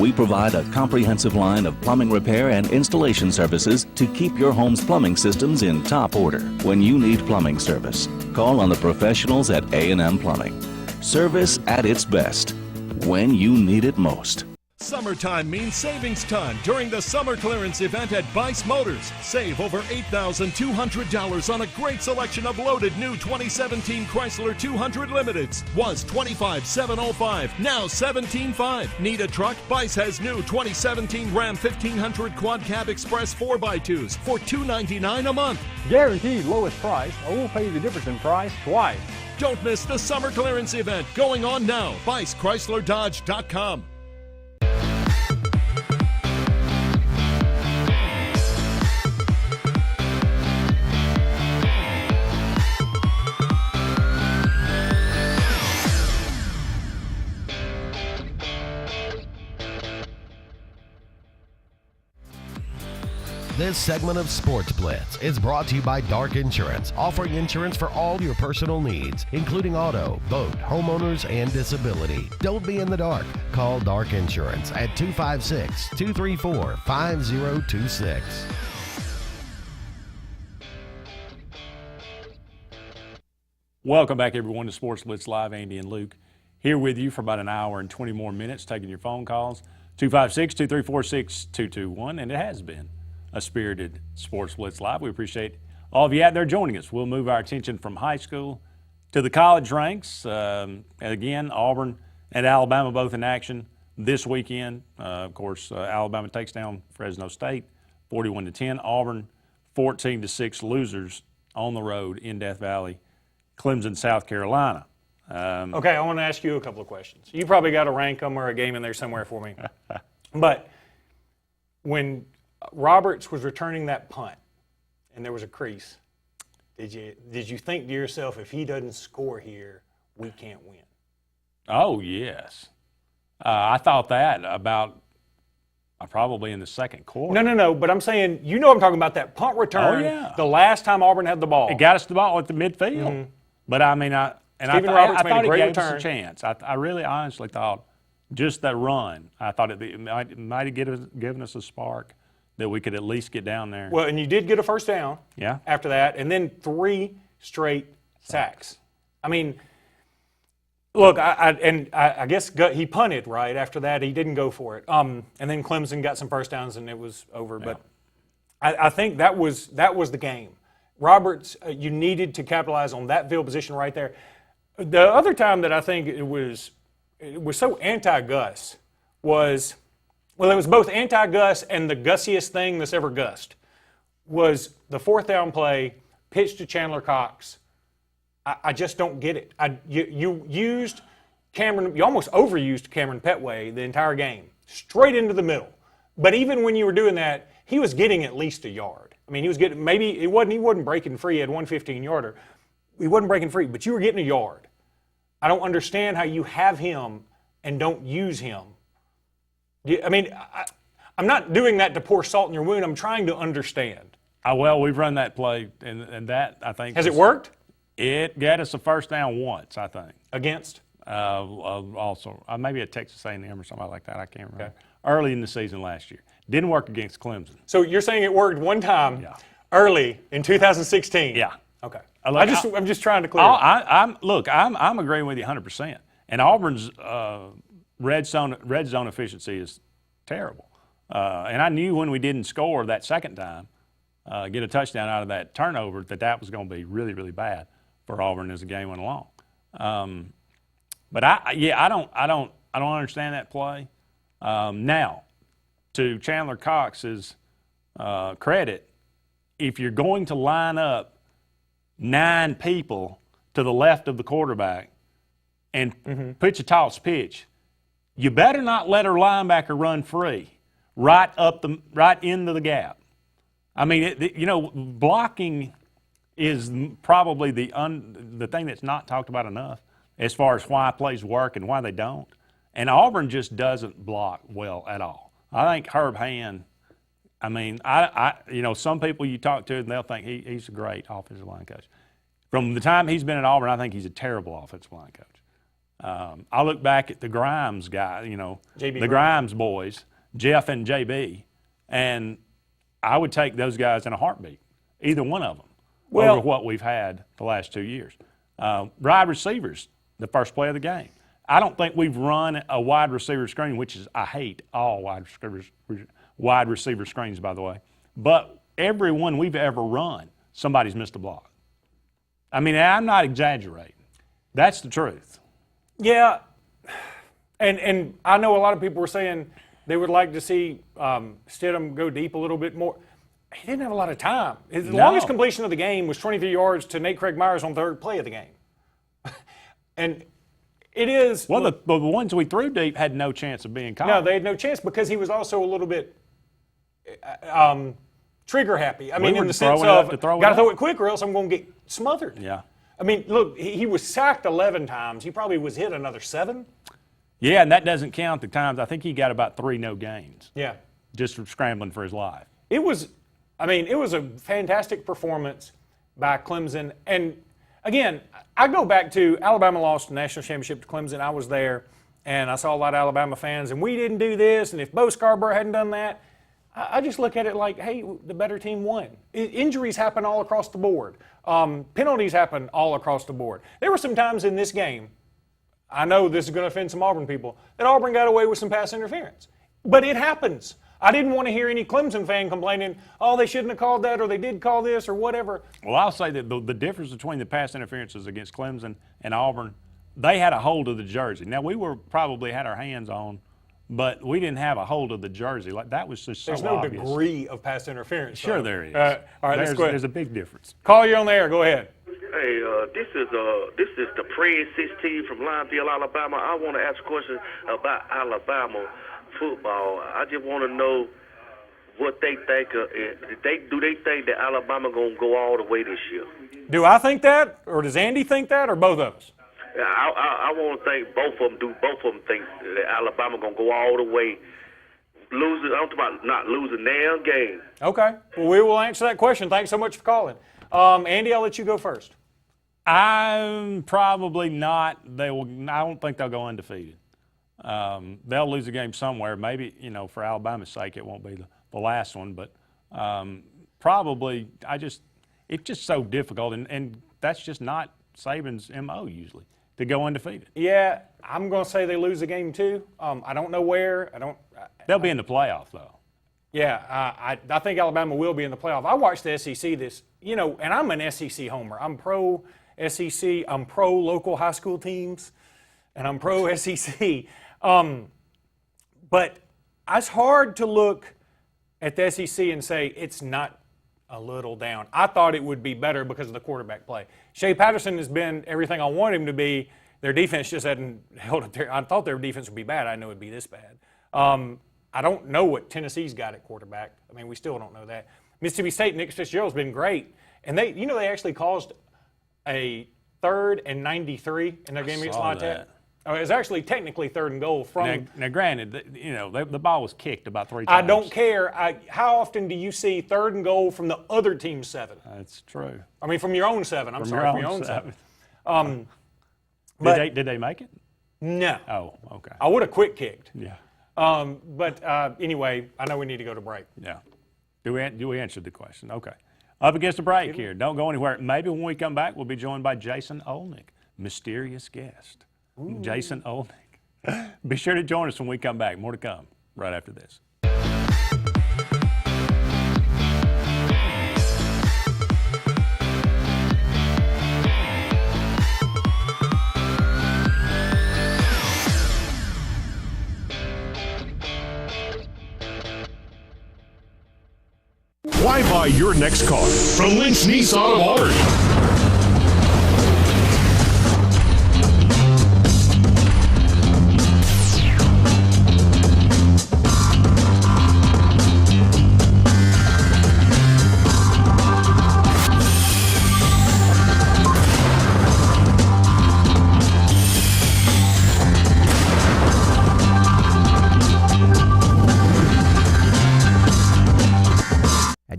S19: We provide a comprehensive line of plumbing repair and installation services to keep your home's plumbing systems in top order. When you need plumbing service, call on the professionals at A&M Plumbing. Service at its best, when you need it most.
S15: Summertime means savings time during the summer clearance event at Bice Motors. Save over $8,200 on a great selection of loaded new 2017 Chrysler 200 Limiteds. Was $25,705, now $17,500. Need a truck? Bice has new 2017 Ram 1500 Quad Cab Express 4x2s for $299 a month.
S20: Guaranteed lowest price, or we'll pay you the difference in price twice.
S15: Don't miss the summer clearance event going on now. BiceChryslerDodge.com.
S8: This segment of Sportz Blitz is brought to you by Dark Insurance, offering insurance for all your personal needs, including auto, boat, homeowners, and disability. Don't be in the dark. Call Dark Insurance at 256-234-5026.
S11: Welcome back, everyone, to Sportz Blitz Live. Andy and Luke here with you for about an hour and 20 more minutes, taking your phone calls. 256-234-6221, and it has been a spirited Sportz Blitz Live. We appreciate all of you out there joining us. We'll move our attention from high school to the college ranks. Again, Auburn and Alabama both in action this weekend. Of course, Alabama takes down Fresno State 41-10. Auburn 14-6 losers on the road in Death Valley. Clemson, South Carolina.
S17: Okay, I want to ask you a couple of questions. You probably got to rank them or a game in there somewhere for me. But when Roberts was returning that punt and there was a crease, did you think to yourself, if he doesn't score here, we can't win?
S11: Oh, yes. I thought that about probably in the second quarter.
S17: No, but I'm saying, you know I'm talking about that punt return.
S11: Oh, yeah.
S17: The last time Auburn had the ball.
S11: It got us the ball at the midfield.
S17: Mm-hmm.
S11: But I mean, I
S17: Roberts
S11: thought
S17: made a great
S11: it gave
S17: return.
S11: us a chance. I really honestly thought just that run, I thought it might have given us a spark that we could at least get down there.
S17: Well, and you did get a first down after that, and then 3 straight sacks. I mean, Look, I guess he punted right after that. He didn't go for it. And then Clemson got some first downs and it was over. Yeah. But I think that was the game. Roberts, you needed to capitalize on that field position right there. The other time that I think it was so anti-Gus was, well, it was both anti-Gus and the gussiest thing that's ever gussed, was the fourth down play, pitch to Chandler Cox. I just don't get it. You used Cameron, you almost overused Cameron Petway the entire game, straight into the middle. But even when you were doing that, he was getting at least a yard. I mean, he was getting, maybe he wasn't breaking free. He had 115-yarder. He wasn't breaking free, but you were getting a yard. I don't understand how you have him and don't use him. I mean, I'm not doing that to pour salt in your wound. I'm trying to understand.
S11: Well, we've run that play, and that, I think.
S17: Has it worked?
S11: It got us a first down once, I think.
S17: Against?
S11: Also, maybe at Texas A&M or something like that. I can't remember. Okay. Early in the season last year. Didn't work against Clemson.
S17: So you're saying it worked one time early in 2016?
S11: Yeah.
S17: Okay.
S11: Look,
S17: I'm just trying to clear.
S11: I'm agreeing with you 100%. And Auburn's red zone efficiency is terrible. And I knew when we didn't score that second time, get a touchdown out of that turnover, that was going to be really, really bad for Auburn as the game went along. But I don't understand that play. Now, to Chandler Cox's credit, if you're going to line up 9 people to the left of the quarterback and pitch a toss pitch, you better not let our linebacker run free right into the gap. I mean, blocking is probably the thing that's not talked about enough as far as why plays work and why they don't. And Auburn just doesn't block well at all. I think Herb Hand, I mean, some people you talk to and they'll think he's a great offensive line coach. From the time he's been at Auburn, I think he's a terrible offensive line coach. I look back at the Grimes guy, the Grimes boys, Jeff and JB, and I would take those guys in a heartbeat, either one of them, over what we've had the last 2 years. Wide receivers, the first play of the game. I don't think we've run a wide receiver screen, which is, I hate all wide receiver screens, by the way. But every one we've ever run, somebody's missed a block. I mean, I'm not exaggerating. That's the truth.
S17: Yeah, and I know a lot of people were saying they would like to see Stidham go deep a little bit more. He didn't have a lot of time. His longest completion of the game was 23 yards to Nate Craig Myers on the third play of the game. And it is.
S11: Well, the ones we threw deep had no chance of being caught.
S17: No, they had no chance because he was also a little bit trigger happy. I mean, in the sense of, got to throw it quick or else I'm going to get smothered.
S11: Yeah.
S17: I mean, look, he was sacked 11 times. He probably was hit another 7.
S11: Yeah, and that doesn't count the times. I think he got about 3 no gains.
S17: Yeah.
S11: Just from scrambling for his life.
S17: It was a fantastic performance by Clemson. And, again, I go back to Alabama lost the national championship to Clemson. I was there, and I saw a lot of Alabama fans, and we didn't do this, and if Bo Scarborough hadn't done that, I just look at it like, hey, the better team won. Injuries happen all across the board. Penalties happen all across the board. There were some times in this game, I know this is going to offend some Auburn people, that Auburn got away with some pass interference. But it happens. I didn't want to hear any Clemson fan complaining, oh, they shouldn't have called that or they did call this or whatever.
S11: Well, I'll say that the difference between the pass interferences against Clemson and Auburn, they had a hold of the jersey. Now, we probably had our hands on, but we didn't have a hold of the jersey. Like that was just so
S17: obvious. There's no degree of pass interference.
S11: Sure there is.
S17: All right, let's go ahead.
S11: There's a big difference.
S17: Call, you're on the air. Go ahead.
S27: Hey, this is the Prince 16 from Lineville, Alabama. I want to ask a question about Alabama football. I just want to know what they think. Do they think that Alabama gonna go all the way this year?
S17: Do I think that, or does Andy think that, or both of us?
S27: I want to think both of them do. Both of them think that Alabama gonna go all the way. I'm talking about not losing their game.
S17: Okay. Well, we will answer that question. Thanks so much for calling. Andy, I'll let you go first.
S11: I'm probably not. I don't think they'll go undefeated. They'll lose a game somewhere. Maybe, for Alabama's sake, it won't be the last one. But probably, it's just so difficult. And that's just not Saban's MO usually, to go undefeated.
S17: Yeah, I'm going to say they lose a game too. I don't know where.
S11: They'll be in the playoff though.
S17: Yeah, I think Alabama will be in the playoff. I watched the SEC and I'm an SEC homer. I'm pro SEC. I'm pro local high school teams, and I'm pro SEC. But it's hard to look at the SEC and say it's not a little down. I thought it would be better because of the quarterback play. Shea Patterson has been everything I want him to be. Their defense just hadn't held up there. I thought their defense would be bad. I know it would be this bad. I don't know what Tennessee's got at quarterback. I mean, we still don't know that. Mississippi State, Nick Fitzgerald's been great. And they actually caused a 3rd and 93 in their game against La Tech. Oh, it was actually technically 3rd and goal from.
S11: Now granted, the ball was kicked about 3 times.
S17: I don't care. How often do you see 3rd and goal from the other team's 7?
S11: That's true.
S17: I mean, from your own 7. From your own 7.
S11: Did they make it?
S17: No.
S11: Oh, okay.
S17: I would have quick kicked.
S11: Yeah.
S17: But anyway, I know we need to go to break.
S11: Yeah. Do we answer the question? Okay. Up against the break here. Don't go anywhere. Maybe when we come back, we'll be joined by Jason Olnick, mysterious guest. Ooh. Jason Olnick. Be sure to join us when we come back. More to come right after this.
S15: Why buy your next car from Lynch Nissan of Orange?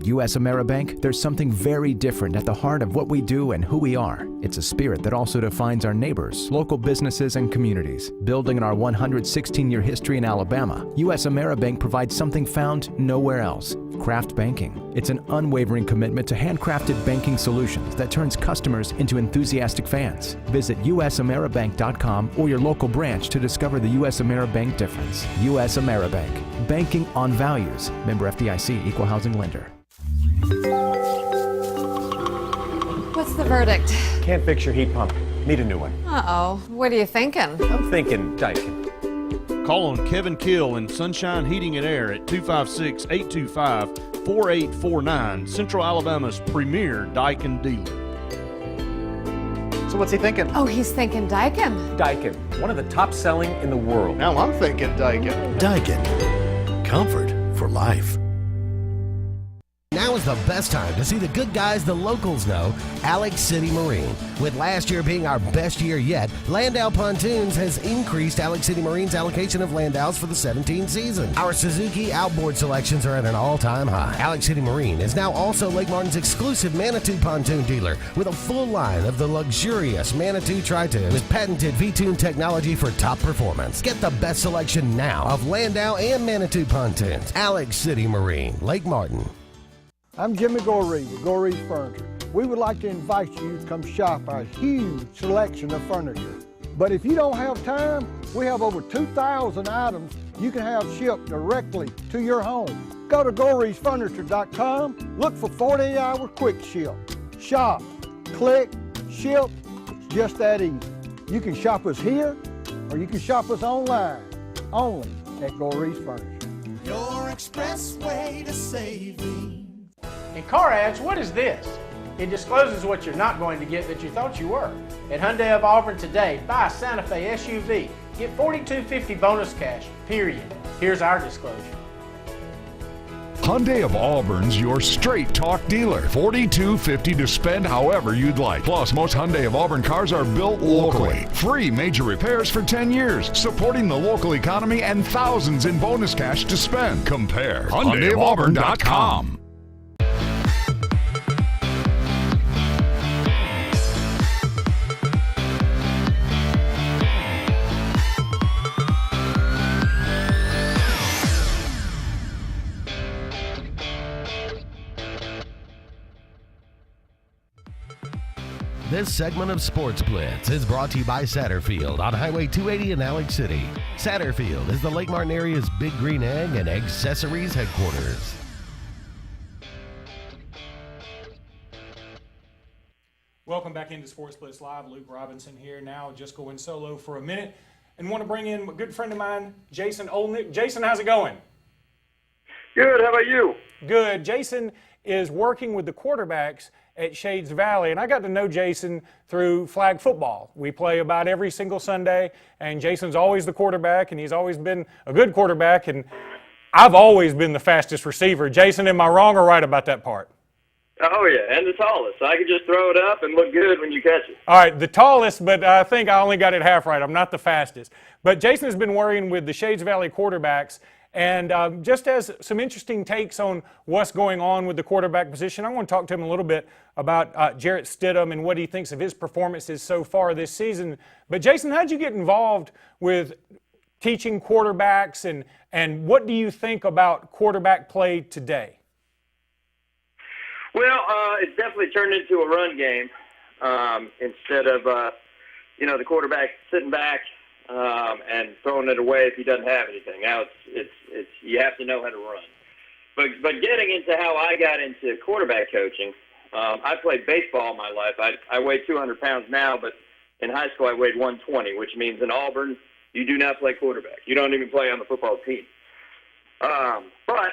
S1: U.S. AmeriBank, there's something very different at the heart of what we do and who we are. It's a spirit that also defines our neighbors, local businesses, and communities. Building on our 116-year history in Alabama, U.S. AmeriBank provides something found nowhere else: craft banking. It's an unwavering commitment to handcrafted banking solutions that turns customers into enthusiastic fans. Visit usameribank.com or your local branch to discover the U.S. AmeriBank difference. U.S. AmeriBank, banking on values. Member FDIC, Equal Housing Lender.
S3: What's the verdict?
S5: Can't fix your heat pump. Need a new one.
S3: Uh-oh. What are you thinking?
S5: I'm thinking Daikin.
S13: Call on Kevin Kill in Sunshine Heating and Air at 256-825-4849, Central Alabama's premier Daikin dealer.
S5: So what's he thinking?
S3: Oh, he's thinking Daikin.
S5: Daikin, one of the top selling in the world.
S13: Now I'm thinking Daikin.
S8: Daikin. Comfort for life. Now is the best time to see the good guys the locals know, Alex City Marine. With last year being our best year yet, Landau Pontoons has increased Alex City Marine's allocation of Landaus for the 17 season. Our Suzuki outboard selections are at an all-time high. Alex City Marine is now also Lake Martin's exclusive Manitou pontoon dealer with a full line of the luxurious Manitou Tri-Tune with patented V-Tune technology for top performance. Get the best selection now of Landau and Manitou pontoons. Alex City Marine, Lake Martin.
S22: I'm Jimmy Goree with Goree's Furniture. We would like to invite you to come shop our huge selection of furniture. But if you don't have time, we have over 2,000 items you can have shipped directly to your home. Go to GoreesFurniture.com, look for 48-hour quick ship. Shop, click, ship, it's just that easy. You can shop us here, or you can shop us online, only at Goree's Furniture.
S18: Your express way to saving.
S24: In car ads, what is this? It discloses what you're not going to get that you thought you were. At Hyundai of Auburn today, buy a Santa Fe SUV. Get $4,250 bonus cash, period. Here's our disclosure.
S15: Hyundai of Auburn's your straight talk dealer. $4,250 to spend however you'd like. Plus, most Hyundai of Auburn cars are built locally. Free major repairs for 10 years, supporting the local economy and thousands in bonus cash to spend. Compare HyundaiofAuburn.com.
S8: This segment of Sportz Blitz is brought to you by Satterfield on Highway 280 in Alex City. Satterfield is the Lake Martin area's Big Green Egg and Accessories headquarters.
S17: Welcome back into Sportz Blitz Live. Luke Robinson here now, just going solo for a minute, and want to bring in a good friend of mine, Jason Olnick. Jason, how's it going?
S14: Good. How about you?
S17: Good. Jason is working with the quarterbacks at Shades Valley, and I got to know Jason through flag football. We play about every single Sunday, and Jason's always the quarterback, and he's always been a good quarterback, and I've always been the fastest receiver. Jason, am I wrong or right about that part?
S14: Oh, yeah, and the tallest. So I can just throw it up and look good when you catch it.
S17: All right, the tallest, but I think I only got it half right. I'm not the fastest. But Jason has been working with the Shades Valley quarterbacks, and just as some interesting takes on what's going on with the quarterback position, I want to talk to him a little bit about Jarrett Stidham and what he thinks of his performances so far this season. But Jason, how'd you get involved with teaching quarterbacks, and what do you think about quarterback play today?
S14: Well, it's definitely turned into a run game instead of, the quarterback sitting back and throwing it away if he doesn't have anything. Now it's you have to know how to run. But getting into how I got into quarterback coaching, I played baseball all my life. I weigh 200 pounds now, but in high school I weighed 120, which means in Auburn you do not play quarterback. You don't even play on the football team. But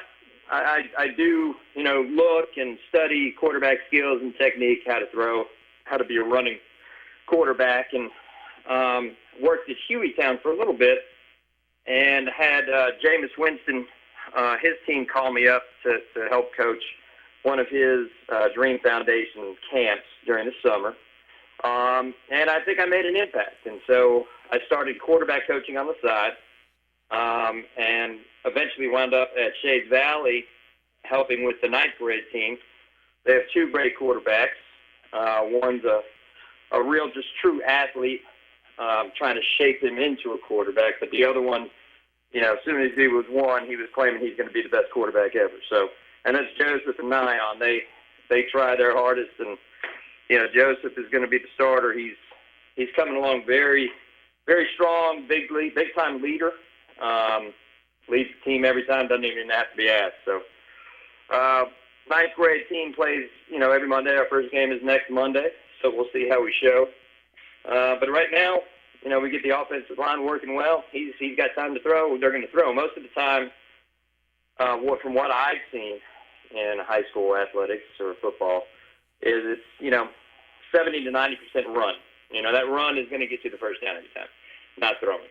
S14: I do, look and study quarterback skills and technique, how to throw, how to be a running quarterback, and worked at Hueytown for a little bit and had Jameis Winston, his team, call me up to help coach one of his Dream Foundation camps during the summer. And I think I made an impact. And so I started quarterback coaching on the side and eventually wound up at Shades Valley helping with the 9th grade team. They have 2 great quarterbacks. One's a real, just true athlete, trying to shape him into a quarterback. But the other one, as soon as he was 1, he was claiming he's going to be the best quarterback ever. So, and that's Joseph and Nyon. They try their hardest, and Joseph is going to be the starter. He's coming along very, very strong, big time leader. Leads the team every time, doesn't even have to be asked. So, 9th grade team plays, every Monday. Our first game is next Monday, so we'll see how we show. But right now, we get the offensive line working well. He's got time to throw. They're going to throw. Most of the time, from what I've seen in high school athletics or football, is it's, 70 to 90% run. That run is going to get you the first down every time, not throwing.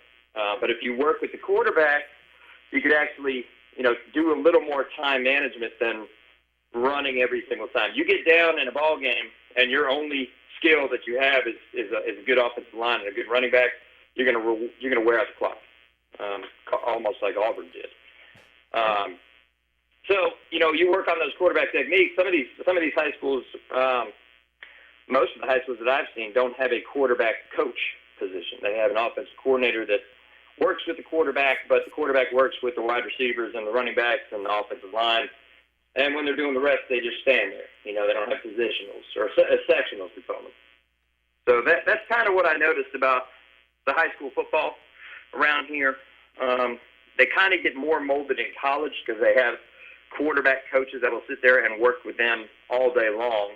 S14: But if you work with the quarterback, you could actually, do a little more time management than running every single time. You get down in a ball game, and your only skill that you have is a good offensive line and a good running back. You're gonna wear out the clock, almost like Auburn did. So you work on those quarterback techniques. Some of these high schools, most of the high schools that I've seen, don't have a quarterback coach position. They have an offensive coordinator that works with the quarterback, but the quarterback works with the wide receivers and the running backs and the offensive line. And when they're doing the rest, they just stand there. They don't have positionals or sectionals, we call them. So that's kind of what I noticed about the high school football around here. They kind of get more molded in college because they have quarterback coaches that will sit there and work with them all day long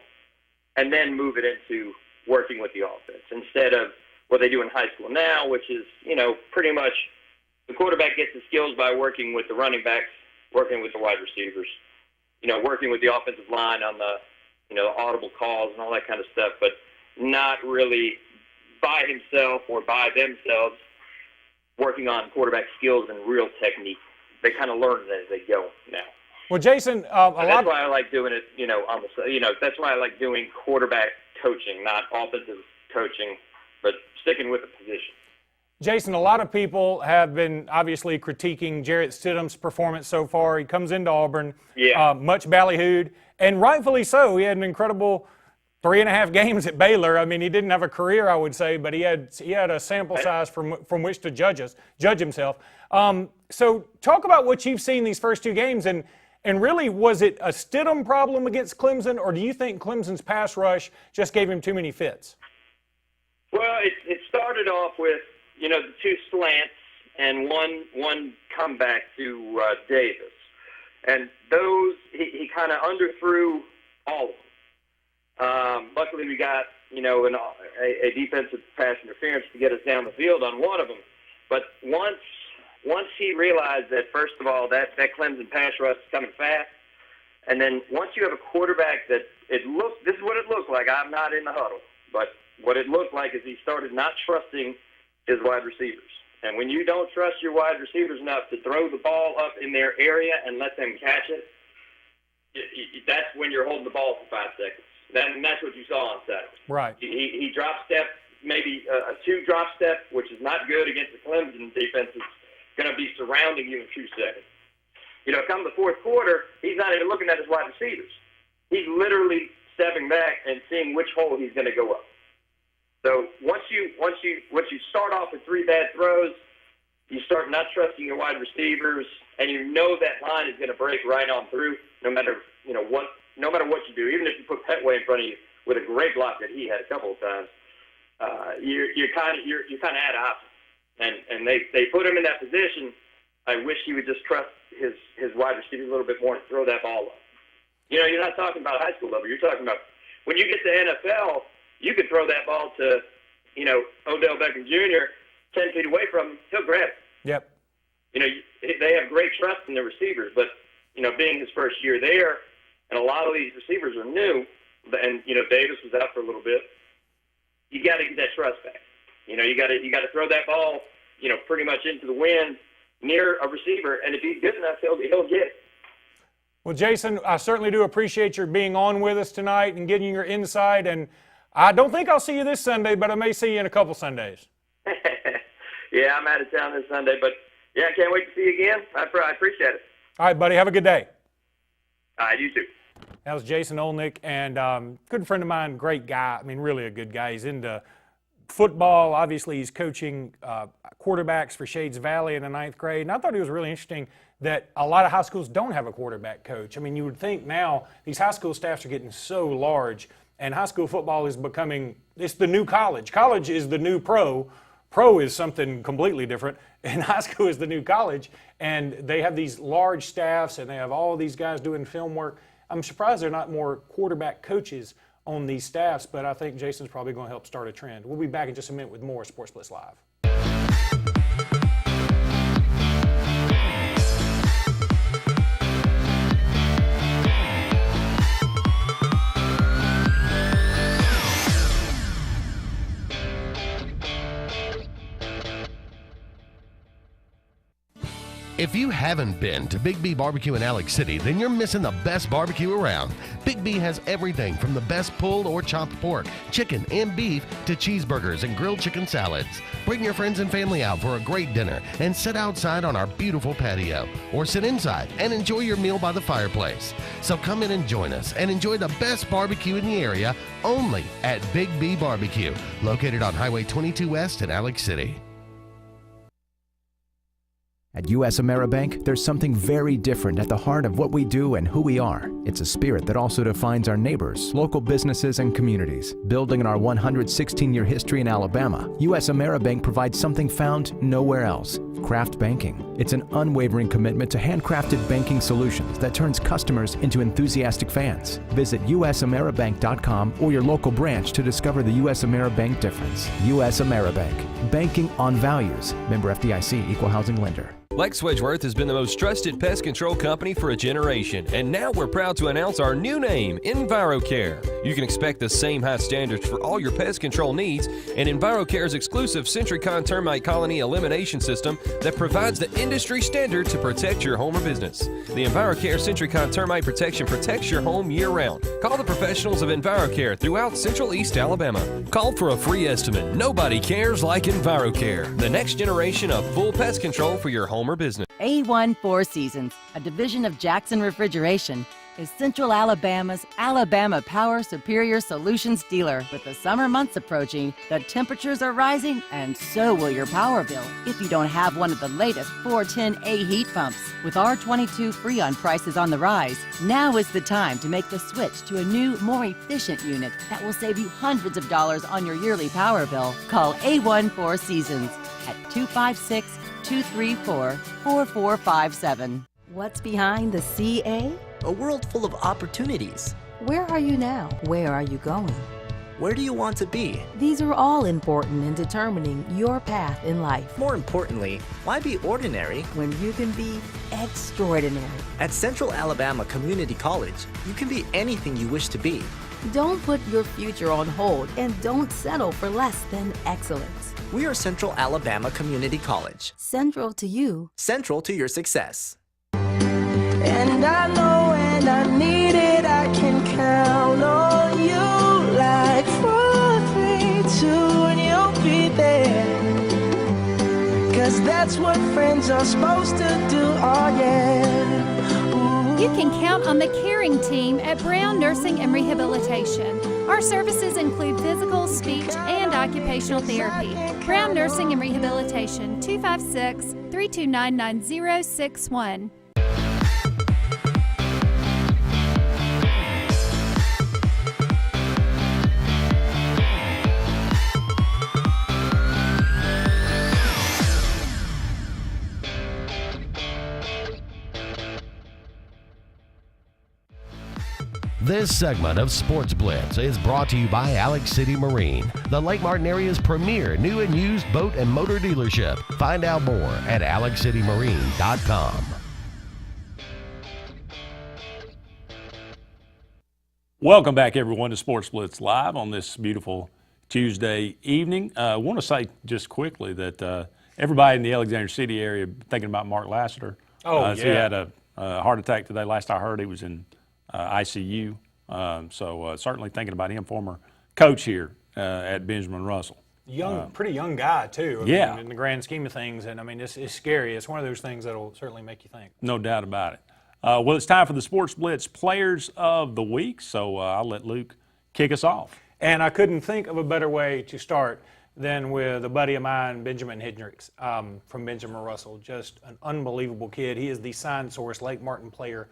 S14: and then move it into working with the offense instead of what they do in high school now, which is, pretty much the quarterback gets the skills by working with the running backs, working with the wide receivers, working with the offensive line on the, audible calls and all that kind of stuff, but not really by himself or by themselves working on quarterback skills and real technique. They kind of learn it as they go now.
S17: Well, Jason,
S14: that's why I like doing it, that's why I like doing quarterback coaching, not offensive coaching, but sticking with the position.
S17: Jason, a lot of people have been obviously critiquing Jarrett Stidham's performance so far. He comes into Auburn, much ballyhooed, and rightfully so. He had an incredible 3.5 games at Baylor. I mean, he didn't have a career, I would say, but he had a sample size from which to judge himself. So talk about what you've seen these first 2 games, and And really, was it a Stidham problem against Clemson, or do you think Clemson's pass rush just gave him too many fits?
S2: Well, it started off with, the two slants and one comeback to Davis. And those, he kind of underthrew all of them. Luckily, we got, a defensive pass interference to get us down the field on one of them. But once he realized that, first of all, that Clemson pass rush is coming fast, and then once you have a quarterback that this is what it looked like. I'm not in the huddle, but what it looked like is he started not trusting his wide receivers. And when you don't trust your wide receivers enough to throw the ball up in their area and let them catch it, that's when you're holding the ball for 5 seconds. And that's what you saw on Saturday.
S17: Right.
S2: He drop step, maybe a 2 drop step, which is not good against the Clemson defense. It's going to be surrounding you in 2 seconds. Come the fourth quarter, he's not even looking at his wide receivers. He's literally stepping back and seeing which hole he's going to go up. So once you start off with 3 bad throws, you start not trusting your wide receivers, and that line is going to break right on through, no matter what you do. Even if you put Petway in front of you with a great block that he had a couple of times, you're kind of out of options. And they put him in that position. I wish he would just trust his wide receivers a little bit more and throw that ball up. You're not talking about high school level. You're talking about when you get to NFL. You could throw that ball to, Odell Beckham Jr. 10 feet away from him. He'll grab it.
S17: Yep.
S2: They have great trust in their receivers, but, being his first year there, and a lot of these receivers are new, and, Davis was out for a little bit, you got to get that trust back. You got to throw that ball, pretty much into the wind near a receiver, and if he's good enough, he'll get it.
S17: Well, Jason, I certainly do appreciate your being on with us tonight and getting your insight, and I don't think I'll see you this Sunday, but I may see you in a couple Sundays.
S2: Yeah, I'm out of town this Sunday, but yeah, I can't wait to see you again. I appreciate it.
S17: All right, buddy. Have a good day.
S2: All right, you too.
S17: That was Jason Olnick, and good friend of mine, great guy. I mean, really a good guy. He's into football. Obviously, he's coaching quarterbacks for Shades Valley in the 9th grade, and I thought it was really interesting that a lot of high schools don't have a quarterback coach. I mean, you would think now these high school staffs are getting so large, and high school football is becoming, it's the new college. College is the new pro. Pro is something completely different, and high school is the new college, and they have these large staffs, and they have all these guys doing film work. I'm surprised there are not more quarterback coaches on these staffs, but I think Jason's probably going to help start a trend. We'll be back in just a minute with more Sportz Blitz Live.
S8: If you haven't been to Big B Barbecue in Alex City, then you're missing the best barbecue around. Big B has everything from the best pulled or chopped pork, chicken, and beef to cheeseburgers and grilled chicken salads. Bring your friends and family out for a great dinner and sit outside on our beautiful patio, or sit inside and enjoy your meal by the fireplace. So come in and join us and enjoy the best barbecue in the area only at Big B Barbecue, located on Highway 22 West in Alex City.
S1: At US AmeriBank, there's something very different at the heart of what we do and who we are. It's a spirit that also defines our neighbors, local businesses, and communities. Building on our 116-year history in Alabama, US AmeriBank provides something found nowhere else: craft banking. It's an unwavering commitment to handcrafted banking solutions that turns customers into enthusiastic fans. Visit usameribank.com or your local branch to discover the US AmeriBank difference. US AmeriBank. Banking on values. Member FDIC, Equal Housing Lender.
S16: Lex Wedgeworth has been the most trusted pest control company for a generation, and now we're proud to announce our new name, EnviroCare. You can expect the same high standards for all your pest control needs, and EnviroCare's exclusive Sentricon termite colony elimination system that provides the industry standard to protect your home or business. The EnviroCare Sentricon termite protection protects your home year-round. Call the professionals of EnviroCare throughout Central East Alabama. Call for a free estimate. Nobody cares like EnviroCare, the next generation of full pest control for your home or business.
S4: A1 Four Seasons, a division of Jackson Refrigeration, is Central Alabama's Alabama Power Superior Solutions dealer. With the summer months approaching, the temperatures are rising, and so will your power bill if you don't have one of the latest 410A heat pumps. With R22 Freon prices on the rise, now is the time to make the switch to a new, more efficient unit that will save you hundreds of dollars on your yearly power bill. Call A1 Four Seasons at 256-234-4457. What's behind the CA?
S6: A world full of opportunities.
S4: Where are you now? Where are you going?
S6: Where do you want to be?
S4: These are all important in determining your path in life.
S6: More importantly, why be ordinary
S4: when you can be extraordinary?
S6: At Central Alabama Community College, you can be anything you wish to be.
S4: Don't put your future on hold and don't settle for less than excellence.
S6: We are Central Alabama Community College.
S4: Central to you.
S6: Central to your success.
S7: And I know when I need it, I can count on you. Like 4, 3, 2, and you'll be there. 'Cause that's what friends are supposed to do, oh yeah. Ooh.
S9: You can count on the caring team at Brown Nursing and Rehabilitation. Our services include physical, speech, and occupational therapy. Brown Nursing and Rehabilitation, 256-329-9061.
S8: This segment of Sportz Blitz is brought to you by Alex City Marine, the Lake Martin area's premier new and used boat and motor dealership. Find out more at alexcitymarine.com.
S11: Welcome back, everyone, to Sportz Blitz Live on this beautiful Tuesday evening. I want to say just quickly that everybody in the Alexander City area thinking about Mark Lassiter.
S17: Oh,
S11: He had a heart attack today. Last I heard, he was in ICU. So certainly thinking about him, former coach here at Benjamin Russell.
S17: Pretty young guy, too. I
S11: Yeah.
S17: mean, in the grand scheme of things. And, I mean, it's scary. It's one of those things that will certainly make you think.
S11: No doubt about it. Well, it's time for the Sportz Blitz Players of the Week, so I'll let Luke kick us off.
S17: And I couldn't think of a better way to start than with a buddy of mine, Benjamin Hendricks, from Benjamin Russell. Just an unbelievable kid. He is the Sign Source Lake Martin Player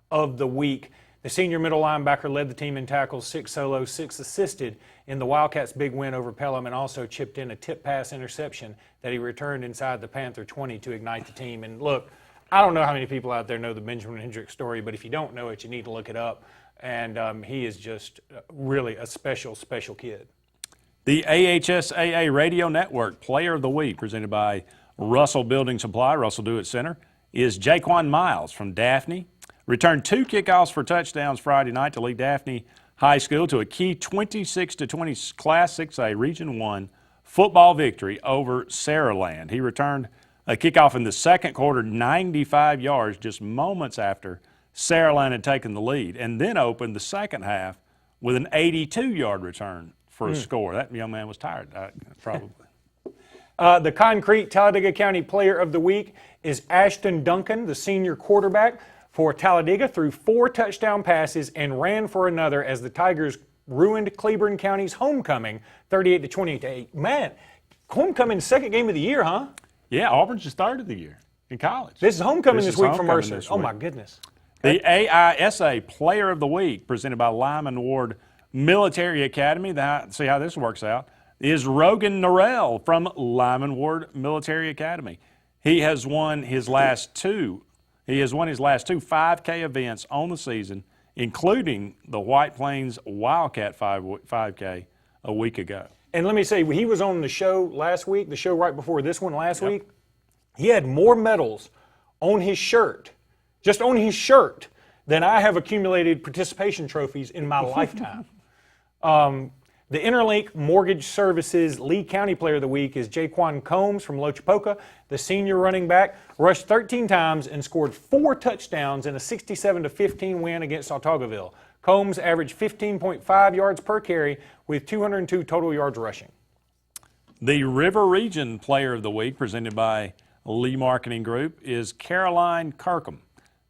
S17: of the Week. The senior middle linebacker led the team in tackles, 6 solo, 6 assisted in the Wildcats' big win over Pelham, and also chipped in a tip pass interception that he returned inside the Panther 20 to ignite the team. And look, I don't know how many people out there know the Benjamin Hendricks story, but if you don't know it, you need to look it up. And he is just really a special, special kid.
S11: The AHSAA Radio Network Player of the Week, presented by Russell Building Supply, Russell Do-It Center, is Jaquan Miles from Daphne. Returned 2 kickoffs for touchdowns Friday night to lead Daphne High School to a key 26-20 Class 6A Region 1 football victory over Saraland. He returned a kickoff in the second quarter, 95 yards, just moments after Saraland had taken the lead, and then opened the second half with an 82-yard return for a score. That young man was tired, probably.
S17: The Concrete Talladega County Player of the Week is Ashton Duncan, the senior quarterback for Talladega, threw 4 touchdown passes and ran for another as the Tigers ruined Cleburne County's homecoming 38-28. Man, homecoming, second game of the year, huh?
S11: Yeah, Auburn's just started the year in college.
S17: This is homecoming this week for Mercer. Oh, my goodness.
S11: The AISA Player of the Week, presented by Lyman Ward Military Academy, see how this works out, is Rogan Norrell from Lyman Ward Military Academy. He has won his last two 5K events on the season, including the White Plains Wildcat 5K a week ago.
S17: And let me say, he was on the show last week, the show right before this one last week. He had more medals on his shirt, just on his shirt, than I have accumulated participation trophies in my lifetime. The Interlink Mortgage Services Lee County Player of the Week is Jaquan Combs from Lochapoka. The senior running back rushed 13 times and scored 4 touchdowns in a 67-15 win against Autauguaville. Combs averaged 15.5 yards per carry with 202 total yards rushing.
S11: The River Region Player of the Week, presented by Lee Marketing Group, is Caroline Kirkham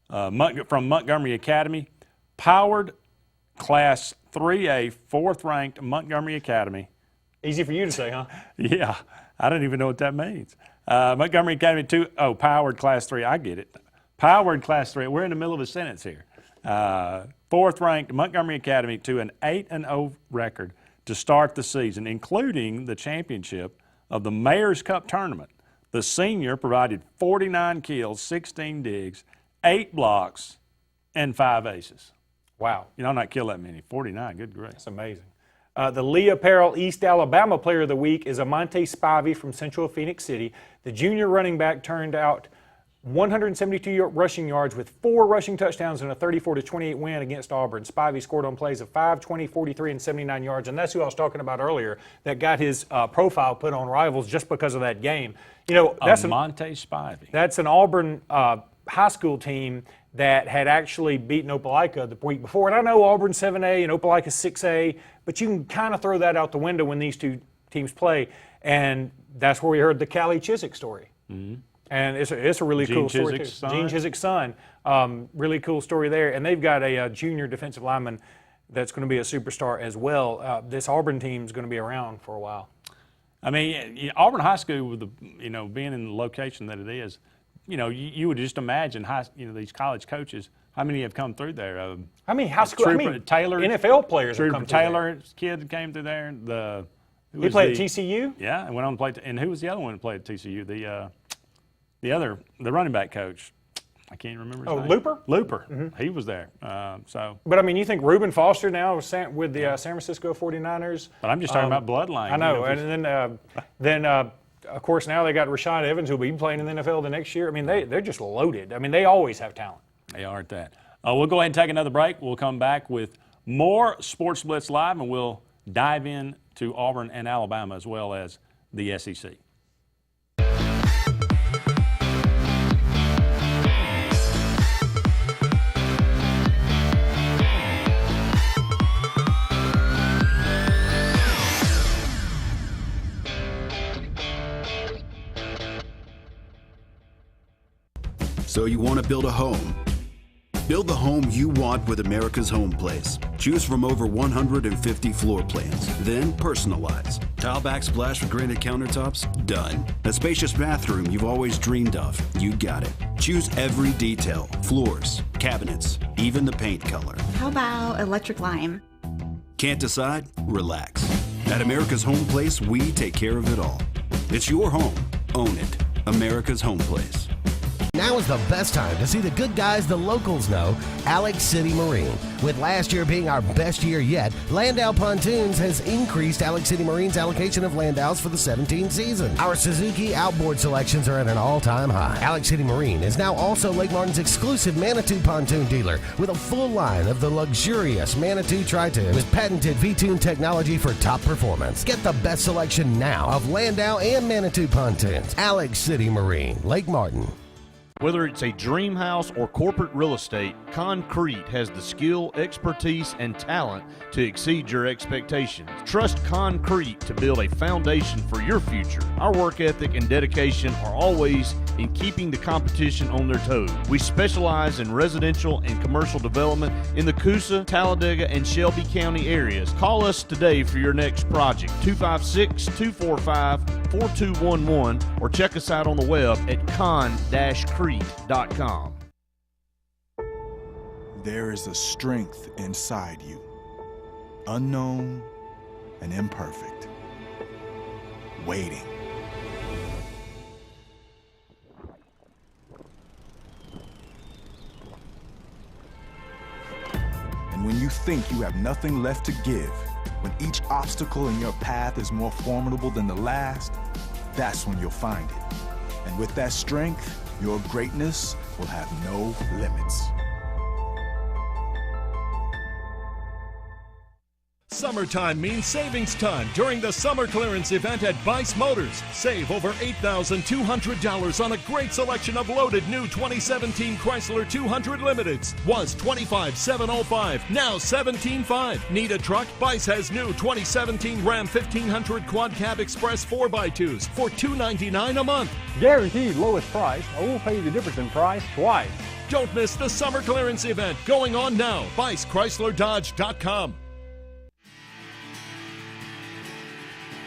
S11: from Montgomery Academy. Powered Class 3A, 4th-ranked Montgomery Academy.
S17: Easy for you to say, huh?
S11: Yeah, I don't even know what that means. Montgomery Academy 2, Powered Class 3, I get it. Powered Class 3, we're in the middle of a sentence here. 4th-ranked Montgomery Academy to an 8-0 record to start the season, including the championship of the Mayor's Cup tournament. The senior provided 49 kills, 16 digs, 8 blocks, and 5 aces.
S17: Wow.
S11: You know, not kill that many. 49, good grief.
S17: That's amazing. The Lee Apparel East Alabama Player of the Week is Amante Spivey from Central Phoenix City. The junior running back turned out 172 rushing yards with 4 rushing touchdowns and a 34-28 win against Auburn. Spivey scored on plays of 5, 20, 43, and 79 yards, and that's who I was talking about earlier that got his profile put on Rivals just because of that game. You know, that's
S11: Amante Spivey.
S17: That's an Auburn high school team that had actually beaten Opelika the week before. And I know Auburn's 7A and Opelika's 6A, but you can kind of throw that out the window when these two teams play. And that's where we heard the Callie Chiswick story.
S11: Mm-hmm.
S17: And it's a really cool story, too. Gene Chiswick's son. Really cool story there. And they've got a junior defensive lineman that's going to be a superstar as well. This Auburn team is going to be around for a while.
S11: I mean, Auburn High School, with being in the location that it is, you would just imagine these college coaches. How many have come through there?
S17: How many high school?
S11: Taylor,
S17: NFL players have come through there.
S11: Taylor's kid came through there.
S17: He played at TCU.
S11: Yeah, and went on to play. And who was the other one that played at TCU? The running back coach. I can't remember his name.
S17: Looper?
S11: Looper.
S17: Mm-hmm.
S11: He was there.
S17: But, I mean, you think Reuben Foster now with the San Francisco 49ers.
S11: But I'm just talking about bloodline.
S17: I know. And then of course, now they got Rashad Evans, who will be playing in the NFL the next year. I mean, they're just loaded. I mean, they always have talent.
S11: They are at that. We'll go ahead and take another break. We'll come back with more Sports Blitz Live, and we'll dive in to Auburn and Alabama as well as the SEC.
S10: So you want to build a home? Build the home you want with America's Home Place. Choose from over 150 floor plans, then personalize. Tile back splash with granite countertops? Done. A spacious bathroom you've always dreamed of? You got it. Choose every detail, floors, cabinets, even the paint color.
S12: How about electric lime?
S10: Can't decide? Relax. At America's Home Place, we take care of it all. It's your home. Own it. America's Home Place.
S8: Now is the best time to see the good guys the locals know, Alex City Marine. With last year being our best year yet, Landau Pontoons has increased Alex City Marine's allocation of Landaus for the 17th season. Our Suzuki outboard selections are at an all-time high. Alex City Marine is now also Lake Martin's exclusive Manitou pontoon dealer with a full line of the luxurious Manitou Tri-Tune with patented V-Tune technology for top performance. Get the best selection now of Landau and Manitou pontoons. Alex City Marine, Lake Martin.
S13: Whether it's a dream house or corporate real estate, Concrete has the skill, expertise, and talent to exceed your expectations. Trust Concrete to build a foundation for your future. Our work ethic and dedication are always in keeping the competition on their toes. We specialize in residential and commercial development in the Coosa, Talladega, and Shelby County areas. Call us today for your next project, 256-245-4211, or check us out on the web at con-crete.com.
S19: There is a strength inside you, unknown and imperfect, waiting. And when you think you have nothing left to give, when each obstacle in your path is more formidable than the last, that's when you'll find it. And with that strength, your greatness will have no limits.
S15: Summertime means savings time during the summer clearance event at Bice Motors. Save over $8,200 on a great selection of loaded new 2017 Chrysler 200 Limiteds. Was $25,705, now $17,500. Need a truck? Bice has new 2017 Ram 1500 Quad Cab Express 4x2s for $299 a month.
S20: Guaranteed lowest price, or we'll pay you the difference in price twice.
S15: Don't miss the summer clearance event going on now. BiceChryslerDodge.com.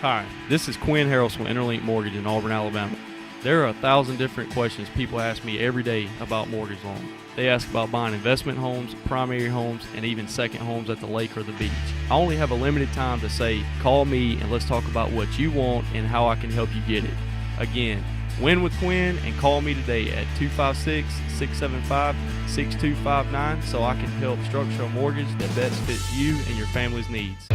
S3: Hi, this is Quinn Harrelson with Interlink Mortgage in Auburn, Alabama. There are 1,000 different questions people ask me every day about mortgage loans. They ask about buying investment homes, primary homes, and even second homes at the lake or the beach. I only have a limited time to say, call me and let's talk about what you want and how I can help you get it. Again, win with Quinn and call me today at 256-675-6259 so I can help structure a mortgage that best fits you and your family's needs.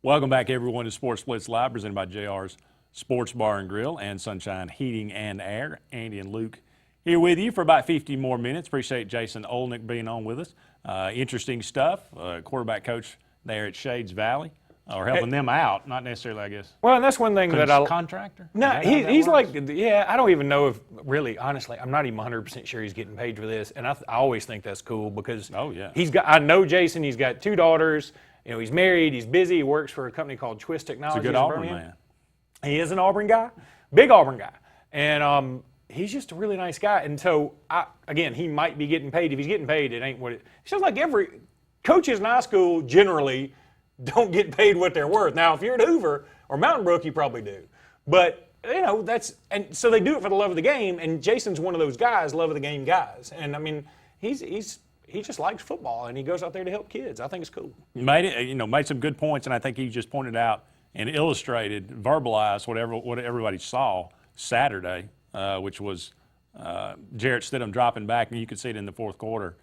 S11: Welcome back, everyone, to Sportz Blitz Live, presented by JR's Sports Bar and Grill and Sunshine Heating and Air. Andy and Luke here with you for about 50 more minutes. Appreciate Jason Olnick being on with us. Interesting stuff. Quarterback coach there at Shades Valley, or helping them out, not necessarily, I guess.
S17: Well, and that's one thing that I
S11: contractor.
S17: No, he's like, yeah. I don't even know if really, honestly, I'm not even 100% sure he's getting paid for this, and I always think that's cool because he's got. I know Jason. He's got 2 daughters. You know, he's married, he's busy, he works for a company called Twist Technologies.
S11: He's a good Auburn man.
S17: He is an Auburn guy, big Auburn guy. And he's just a really nice guy. And so, again, he might be getting paid. If he's getting paid, it ain't what it sounds like. Every coaches in high school generally don't get paid what they're worth. Now, if you're at Hoover or Mountain Brook, you probably do. But, you know, and so they do it for the love of the game. And Jason's one of those guys, love of the game guys. And, I mean, he just likes football, and he goes out there to help kids. I think it's cool.
S11: Made some good points, and I think he just pointed out and illustrated, verbalized what everybody saw Saturday, which was Jarrett Stidham dropping back, and you could see it in the fourth quarter.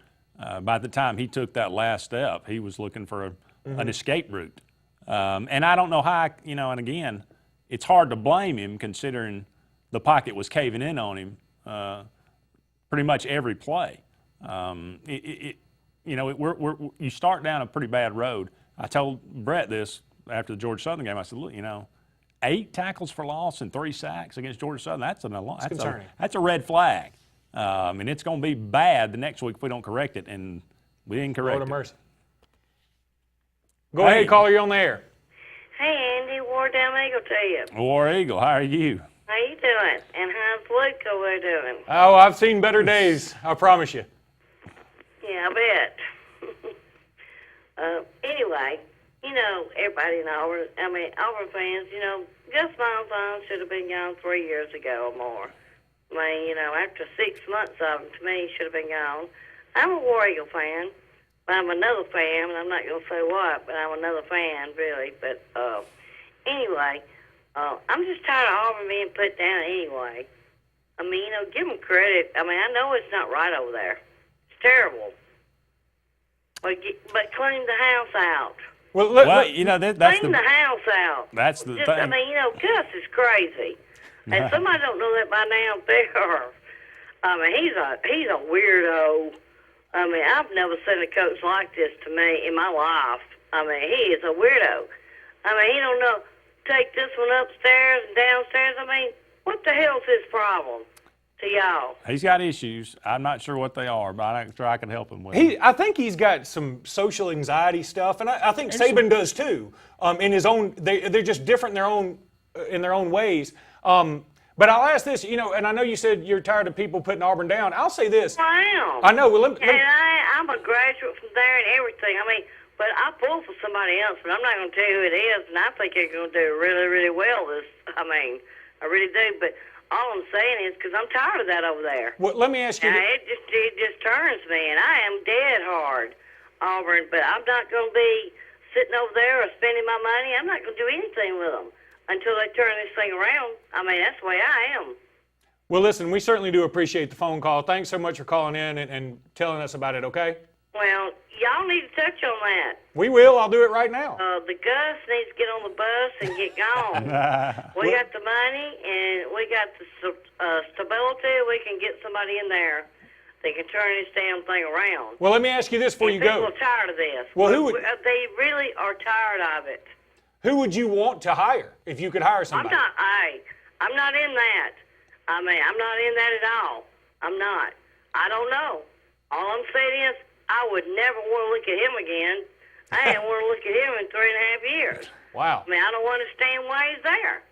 S11: By the time he took that last step, he was looking for an escape route. And I don't know how, and again, it's hard to blame him considering the pocket was caving in on him pretty much every play. You start down a pretty bad road. I told Brett this after the Georgia Southern game. I said, look, 8 tackles for loss and 3 sacks against Georgia Southern. That's a red flag. And it's going to be bad the next week if we don't correct it. And we didn't correct it.
S17: Mercy. Go ahead, caller. You're on the air.
S5: Hey, Andy, War Down Eagle to you.
S11: War Eagle, how are you?
S5: How you doing? And how's Luke over doing?
S17: Oh, I've seen better days. I promise you.
S5: Yeah, I bet. Anyway, everybody in Auburn, Auburn fans, Gus Malzahn should have been gone 3 years ago or more. After 6 months of him, to me, he should have been gone. I'm a War Eagle fan, but I'm another fan, and I'm not going to say what, but I'm another fan, really. But anyway, I'm just tired of Auburn being put down anyway. Give them credit. I know it's not right over there. It's terrible. But clean the house out.
S11: That's
S5: clean the house out.
S11: That's the thing.
S5: Gus is crazy, and somebody don't know that by now. He's a weirdo. I've never seen a coach like this to me in my life. He is a weirdo. He don't know. Take this one upstairs and downstairs. What the hell's his problem to y'all?
S11: He's got issues. I'm not sure what they are, but I'm sure I can help him with them.
S17: I think he's got some social anxiety stuff, and I think Saban does too. In his own, they're just different in their own ways. But I'll ask this, and I know you said you're tired of people putting Auburn down. I'll say this.
S5: I am.
S17: I know. Well,
S5: and I'm a graduate from there and everything. But I pull for somebody else, but I'm not going to tell you who it is, and I think you're going to do really, really well. I really do. But all I'm saying is because I'm tired of that over there.
S17: Well, let me ask you.
S5: It just turns me, and I am dead hard, Auburn. But I'm not going to be sitting over there or spending my money. I'm not going to do anything with them until they turn this thing around. That's the way I am.
S17: Well, listen, we certainly do appreciate the phone call. Thanks so much for calling in and telling us about it, okay?
S5: Well, y'all need to touch on that.
S17: We will. I'll do it right now.
S5: The Gus needs to get on the bus and get gone. We got the money and we got the stability. We can get somebody in there that can turn this damn thing around.
S17: Well, let me ask you this before you go.
S5: People are tired of this.
S17: Well,
S5: they really are tired of it.
S17: Who would you want to hire if you could hire somebody?
S5: I'm not in that. I'm not in that at all. I'm not. I don't know. All I'm saying is I would never want to look at him again. I didn't want to look at him in 3.5 years.
S17: Wow.
S5: I mean, I don't understand why he's there.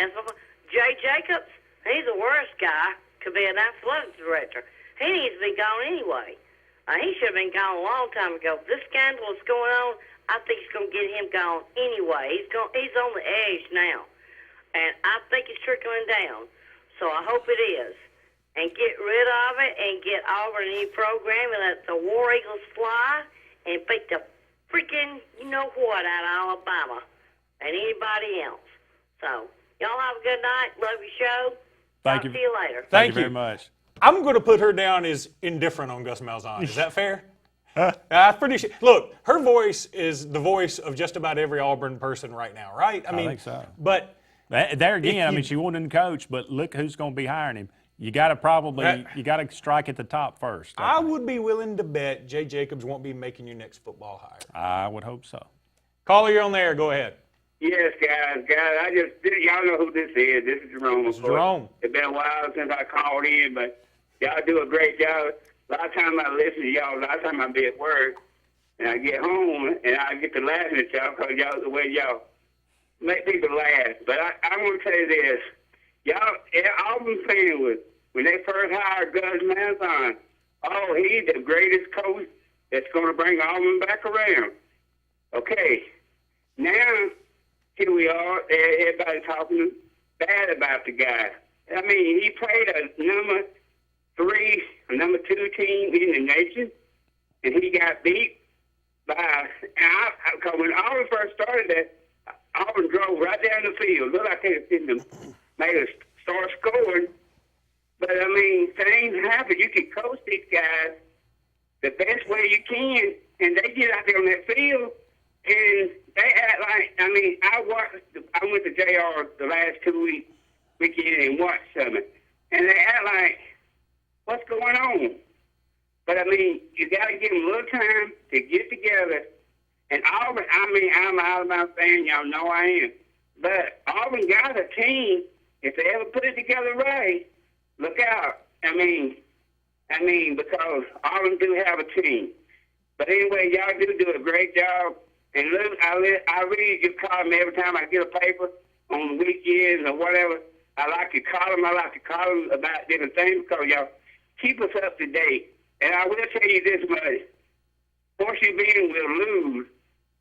S5: And so, Jay Jacobs, he's the worst guy to be an athletic director. He needs to be gone anyway. He should have been gone a long time ago. This scandal is going on. I think it's going to get him gone anyway. He's on the edge now. And I think it's trickling down. So I hope it is. And get rid of it and get Auburn in any program and let the War Eagles fly and beat the freaking you-know-what out of Alabama and anybody else. So, y'all have a good night. Love your show.
S11: Thank
S5: Talk
S11: you.
S5: to you later.
S11: Thank you very much.
S17: I'm going to put her down as indifferent on Gus Malzahn. Is that fair? I'm pretty sure. Look, her voice is the voice of just about every Auburn person right now, right?
S11: I think so.
S17: But
S11: there again, I mean, she wasn't coach, but look who's going to be hiring him. You got to strike at the top first.
S17: I would be willing to bet Jay Jacobs won't be making your next football hire.
S11: I would hope so.
S17: Caller, you're on the air. Go ahead.
S18: Yes, guys. Y'all know who this is. This is Jerome.
S17: This is Jerome.
S18: It's been a while since I called in, but y'all do a great job. A lot of times I listen to y'all. A lot of times I be at work, and I get home, and I get to laughing at y'all because y'all, the way y'all make people laugh. But I want to tell you this. Y'all, Auburn fans, when they first hired Gus Malzahn, he's the greatest coach that's going to bring Auburn back around. Okay. Now, here we are. Everybody talking bad about the guy. I mean, he played a number 2 team in the nation, and he got beat by. Because when Auburn first started that, Auburn drove right down the field. Looked like they had seen them made us start scoring. But I mean, things happen. You can coach these guys the best way you can, and they get out there on that field. And they act like, I mean, I went to JR the last 2 weekend and watched some of it. And they act like, what's going on? But I mean, you got to give them a little time to get together. And Auburn, I mean, I'm an Alabama fan, y'all know I am. But Auburn got a team. If they ever put it together right, look out. I mean, because Auburn do have a team. But anyway, y'all do a great job. And look, I read your column every time I get a paper on the weekends or whatever. I like your column. I like the column about different things because y'all keep us up to date. And I will tell you this much. Horseshoe Bend will lose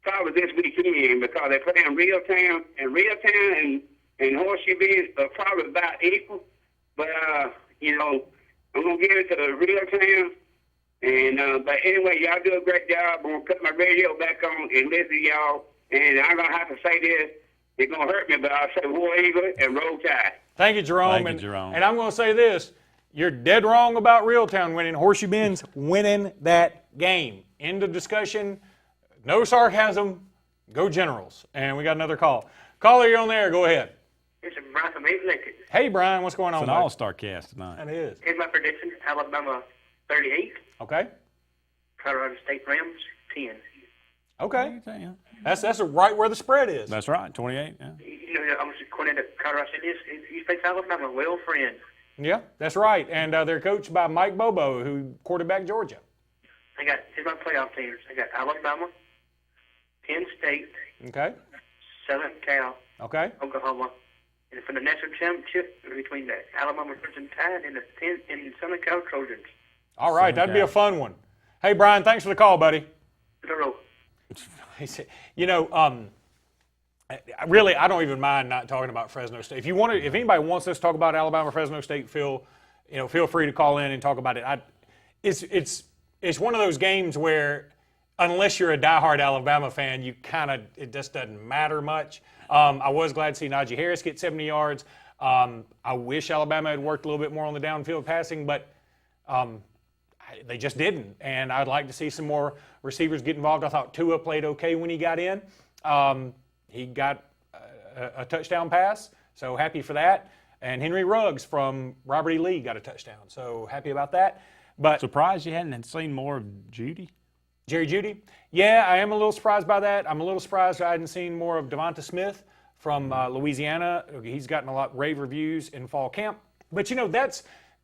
S18: probably this weekend because they're playing Reeltown. And Reeltown and Horseshoe Bend are probably about equal. But, I'm going to give it to Reeltown. And but anyway, y'all do a great job. I'm gonna put my radio back on and listen to y'all. And I'm gonna have to say this. It's gonna hurt me, but I'll say War Eagle and Roll Tide.
S17: Thank you, Jerome.
S11: Thank you, Jerome.
S17: And I'm gonna say this: you're dead wrong about Reeltown winning. Horseshoe Bend's winning that game. End of discussion. No sarcasm. Go Generals. And we got another call. Caller, you're on there. Go ahead.
S21: It's Brian from East Lincoln.
S17: Hey, Brian. What's going on?
S11: It's an all-star cast tonight.
S17: That is.
S21: Here's my prediction: Alabama 38.
S17: Okay.
S21: Colorado State Rams 10.
S17: Okay. That's right where the spread is.
S11: That's right, 28. Yeah.
S21: I'm just according to Colorado State. You face Alabama, well, friend.
S17: Yeah, that's right. And they're coached by Mike Bobo, who quarterbacked Georgia.
S21: Here's my playoff teams. I got Alabama, Penn State.
S17: Okay.
S21: Southern Cal.
S17: Okay.
S21: Oklahoma. And for the national championship between the Alabama Crimson Tide and the Southern Cal Trojans.
S17: All right, that'd be a fun one. Hey, Brian, thanks for the call, buddy. Really, I don't even mind not talking about Fresno State. If anybody wants us to talk about Alabama, Fresno State, feel free to call in and talk about it. It's one of those games where, unless you're a diehard Alabama fan, it just doesn't matter much. I was glad to see Najee Harris get 70 yards. I wish Alabama had worked a little bit more on the downfield passing, but they just didn't. And I'd like to see some more receivers get involved. I thought Tua played okay when he got in. He got a touchdown pass, so happy for that. And Henry Ruggs from Robert E. Lee got a touchdown, so happy about that. But
S11: surprised you hadn't seen more of Judy?
S17: Jerry Judy? Yeah, I am a little surprised by that. I'm a little surprised I hadn't seen more of Devonta Smith from Louisiana. He's gotten a lot of rave reviews in fall camp. But,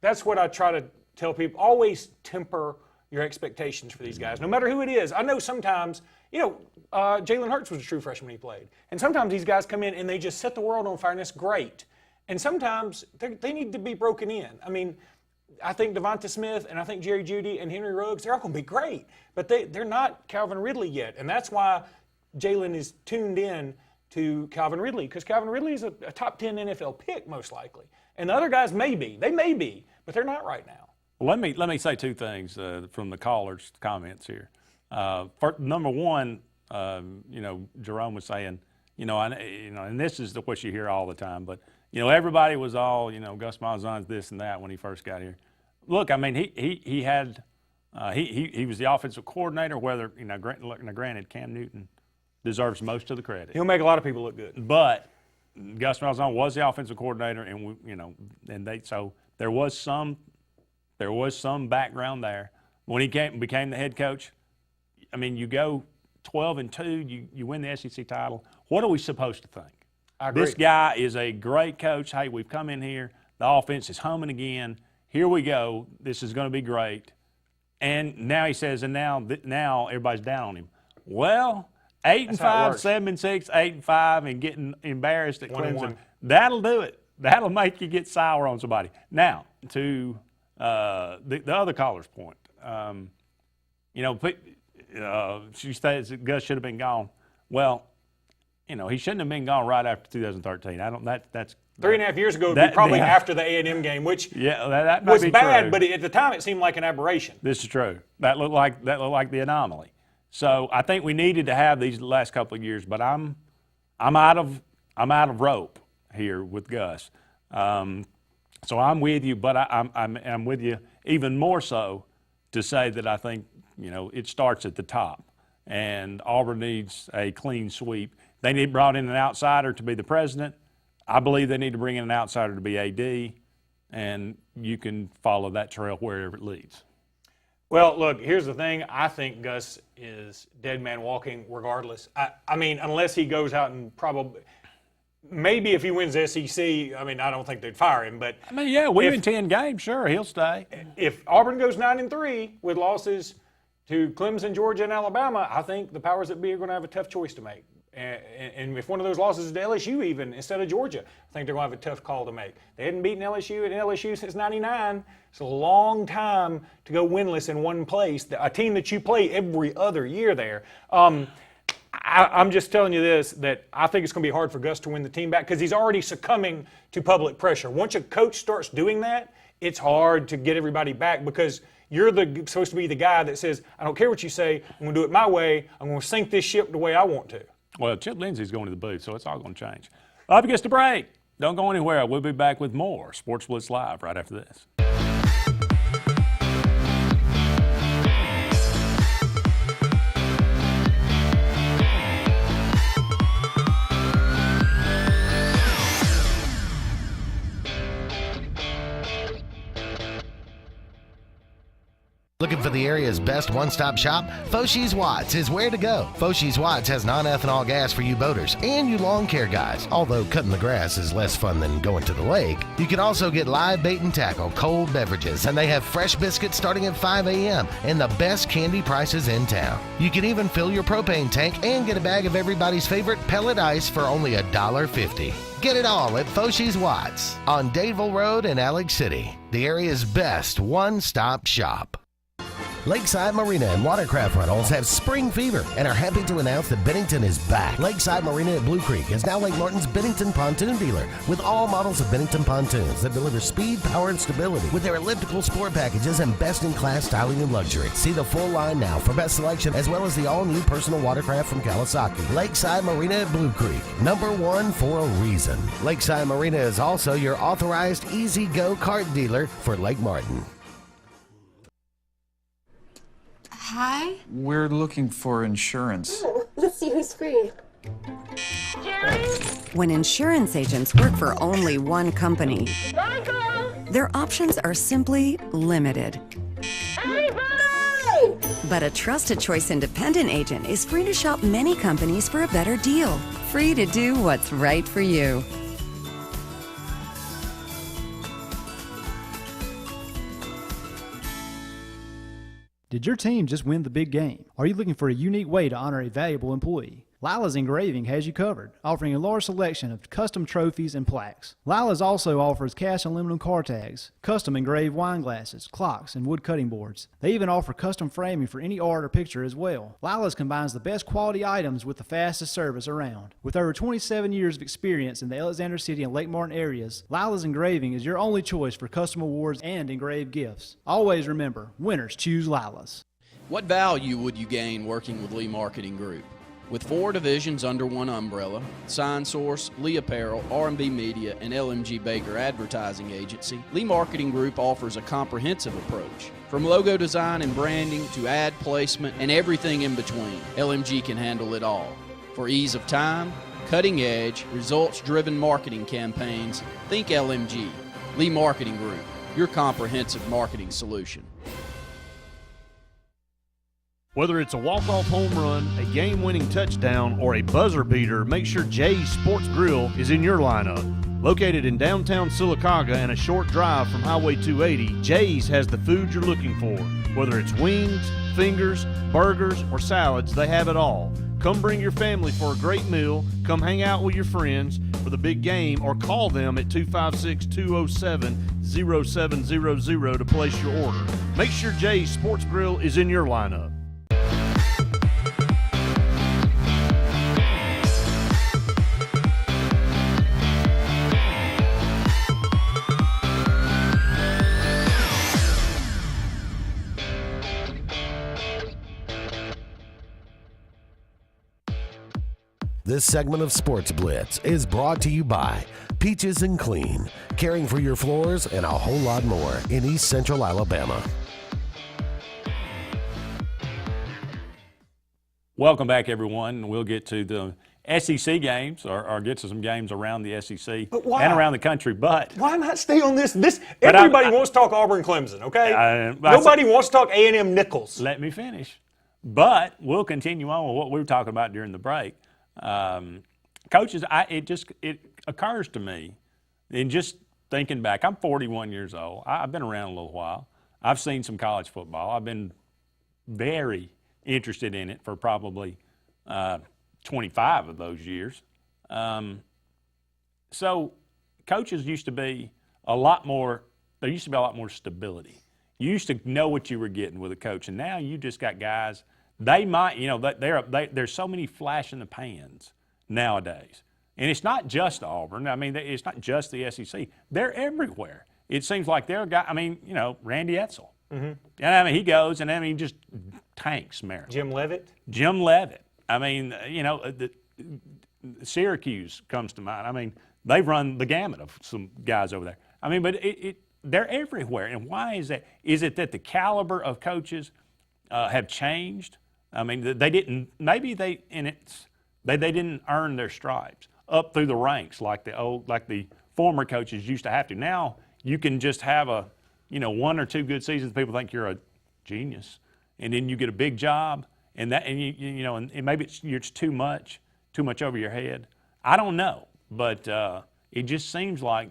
S17: that's what I try to tell people, always temper your expectations for these guys, no matter who it is. I know sometimes, Jalen Hurts was a true freshman when he played. And sometimes these guys come in and they just set the world on fire, and it's great. And sometimes they need to be broken in. I mean, I think Devonta Smith and I think Jerry Jeudy and Henry Ruggs, they're all going to be great. But they're not Calvin Ridley yet. And that's why Jalen is tuned in to Calvin Ridley, because Calvin Ridley is a top 10 NFL pick most likely. And the other guys may be. They may be, but they're not right now.
S11: Well, let me say two things from the callers' comments here. Number one, Jerome was saying, and this is what you hear all the time, but everybody was all, Gus Malzahn's this and that when he first got here. Look, I mean, he was the offensive coordinator. Whether granted, Cam Newton deserves most of the credit.
S17: He'll make a lot of people look good.
S11: But Gus Malzahn was the offensive coordinator, and so there was some background there. When he became the head coach, I mean, you go 12-2, you win the SEC title. What are we supposed to think?
S17: I agree.
S11: This guy is a great coach. Hey, we've come in here. The offense is humming again. Here we go. This is going to be great. And now he says, and now everybody's down on him. Well, 8-5, 7-6, 8-5, and getting embarrassed at Clemson. That'll do it. That'll make you get sour on somebody. Now, to the other caller's point, she says that Gus should have been gone. Well, he shouldn't have been gone right after 2013. That's
S17: 3.5 years ago would be probably after the A&M game, which
S11: that
S17: was bad,
S11: true.
S17: but at the time it seemed like an aberration.
S11: This is true. That looked like the anomaly. So I think we needed to have these last couple of years, but I'm out of rope here with Gus. So I'm with you, but I'm with you even more so to say that I think it starts at the top, and Auburn needs a clean sweep. They brought in an outsider to be the president. I believe they need to bring in an outsider to be AD, and you can follow that trail wherever it leads.
S17: Well, look, here's the thing. I think Gus is dead man walking regardless. I mean, unless he goes out and maybe if he wins the SEC, I mean, I don't think they'd fire him. But
S11: I mean, yeah, we win 10 games, sure, he'll stay.
S17: If Auburn goes 9-3 with losses to Clemson, Georgia, and Alabama, I think the powers that be are going to have a tough choice to make. And if one of those losses is to LSU even instead of Georgia, I think they're going to have a tough call to make. They hadn't beaten LSU since '99. It's a long time to go winless in one place. A team that you play every other year there. I'm just telling you this, that I think it's going to be hard for Gus to win the team back because he's already succumbing to public pressure. Once a coach starts doing that, it's hard to get everybody back because you're supposed to be the guy that says, I don't care what you say, I'm going to do it my way, I'm going to sink this ship the way I want to.
S11: Well, Chip Lindsey's going to the booth, so it's all going to change. Up against the break. Don't go anywhere. We'll be back with more Sportz Blitz Live right after this.
S8: Looking for the area's best one-stop shop? Foshi's Watts is where to go. Foshi's Watts has non-ethanol gas for you boaters and you lawn care guys. Although cutting the grass is less fun than going to the lake, you can also get live bait and tackle, cold beverages, and they have fresh biscuits starting at 5 a.m. and the best candy prices in town. You can even fill your propane tank and get a bag of everybody's favorite pellet ice for only $1.50. Get it all at Foshi's Watts on Dadeville Road in Alex City, the area's best one-stop shop. Lakeside Marina and Watercraft Rentals have spring fever and are happy to announce that Bennington is back. Lakeside Marina at Blue Creek is now Lake Martin's Bennington pontoon dealer with all models of Bennington pontoons that deliver speed, power, and stability with their elliptical sport packages and best-in-class styling and luxury. See the full line now for best selection as well as the all-new personal watercraft from Kawasaki. Lakeside Marina at Blue Creek, #1 for a reason. Lakeside Marina is also your authorized Easy Go kart dealer for Lake Martin.
S14: Hi.
S22: We're looking for insurance.
S14: Oh, let's see who's free. Jerry?
S23: When insurance agents work for only one company,
S14: Michael!
S23: their options are simply limited.
S14: Everybody!
S23: But a Trusted Choice independent agent is free to shop many companies for a better deal. Free to do what's right for you.
S1: Did your team just win the big game? Are you looking for a unique way to honor a valuable employee? Lila's Engraving has you covered, offering a large selection of custom trophies and plaques. Lila's also offers cast aluminum car tags, custom engraved wine glasses, clocks, and wood cutting boards. They even offer custom framing for any art or picture as well. Lila's combines the best quality items with the fastest service around. With over 27 years of experience in the Alexander City and Lake Martin areas, Lila's Engraving is your only choice for custom awards and engraved gifts. Always remember, winners choose Lila's.
S2: What value would you gain working with Lee Marketing Group? With 4 divisions under one umbrella, Sign Source, Lee Apparel, R&B Media, and LMG Baker Advertising Agency, Lee Marketing Group offers a comprehensive approach. From logo design and branding to ad placement and everything in between, LMG can handle it all. For ease of time, cutting-edge, results-driven marketing campaigns, think LMG. Lee Marketing Group, your comprehensive marketing solution.
S13: Whether it's a walk-off home run, a game-winning touchdown, or a buzzer beater, make sure Jay's Sports Grill is in your lineup. Located in downtown Sylacauga and a short drive from Highway 280, Jay's has the food you're looking for. Whether it's wings, fingers, burgers, or salads, they have it all. Come bring your family for a great meal, come hang out with your friends for the big game, or call them at 256-207-0700 to place your order. Make sure Jay's Sports Grill is in your lineup.
S8: This segment of Sportz Blitz is brought to you by Peaches and Clean, caring for your floors and a whole lot more in East Central Alabama.
S11: Welcome back, everyone. We'll get to the SEC games or get to some games around the SEC and around the country. But
S17: why not stay on this? Everybody wants to talk Auburn Clemson, okay? Nobody wants to talk A&M Nichols.
S11: Let me finish. But we'll continue on with what we were talking about during the break. Coaches, it occurs to me, and just thinking back, I'm 41 years old. I've been around a little while. I've seen some college football. I've been very interested in it for probably 25 of those years. So coaches used to be there used to be a lot more stability. You used to know what you were getting with a coach, and now you just got guys. They might, there's so many flash in the pans nowadays. And it's not just Auburn. I mean, it's not just the SEC. They're everywhere. It seems like they're Randy Edsall. Mm-hmm. And he goes and he just tanks Maryland.
S17: Jim Leavitt.
S11: I mean, Syracuse comes to mind. I mean, they've run the gamut of some guys over there. I mean, but they're everywhere. And why is that? Is it that the caliber of coaches have changed? I mean, they didn't earn their stripes up through the ranks like the former coaches used to have to. Now you can just have one or two good seasons. People think you're a genius, and then you get a big job, and maybe it's too much over your head. I don't know, but it just seems like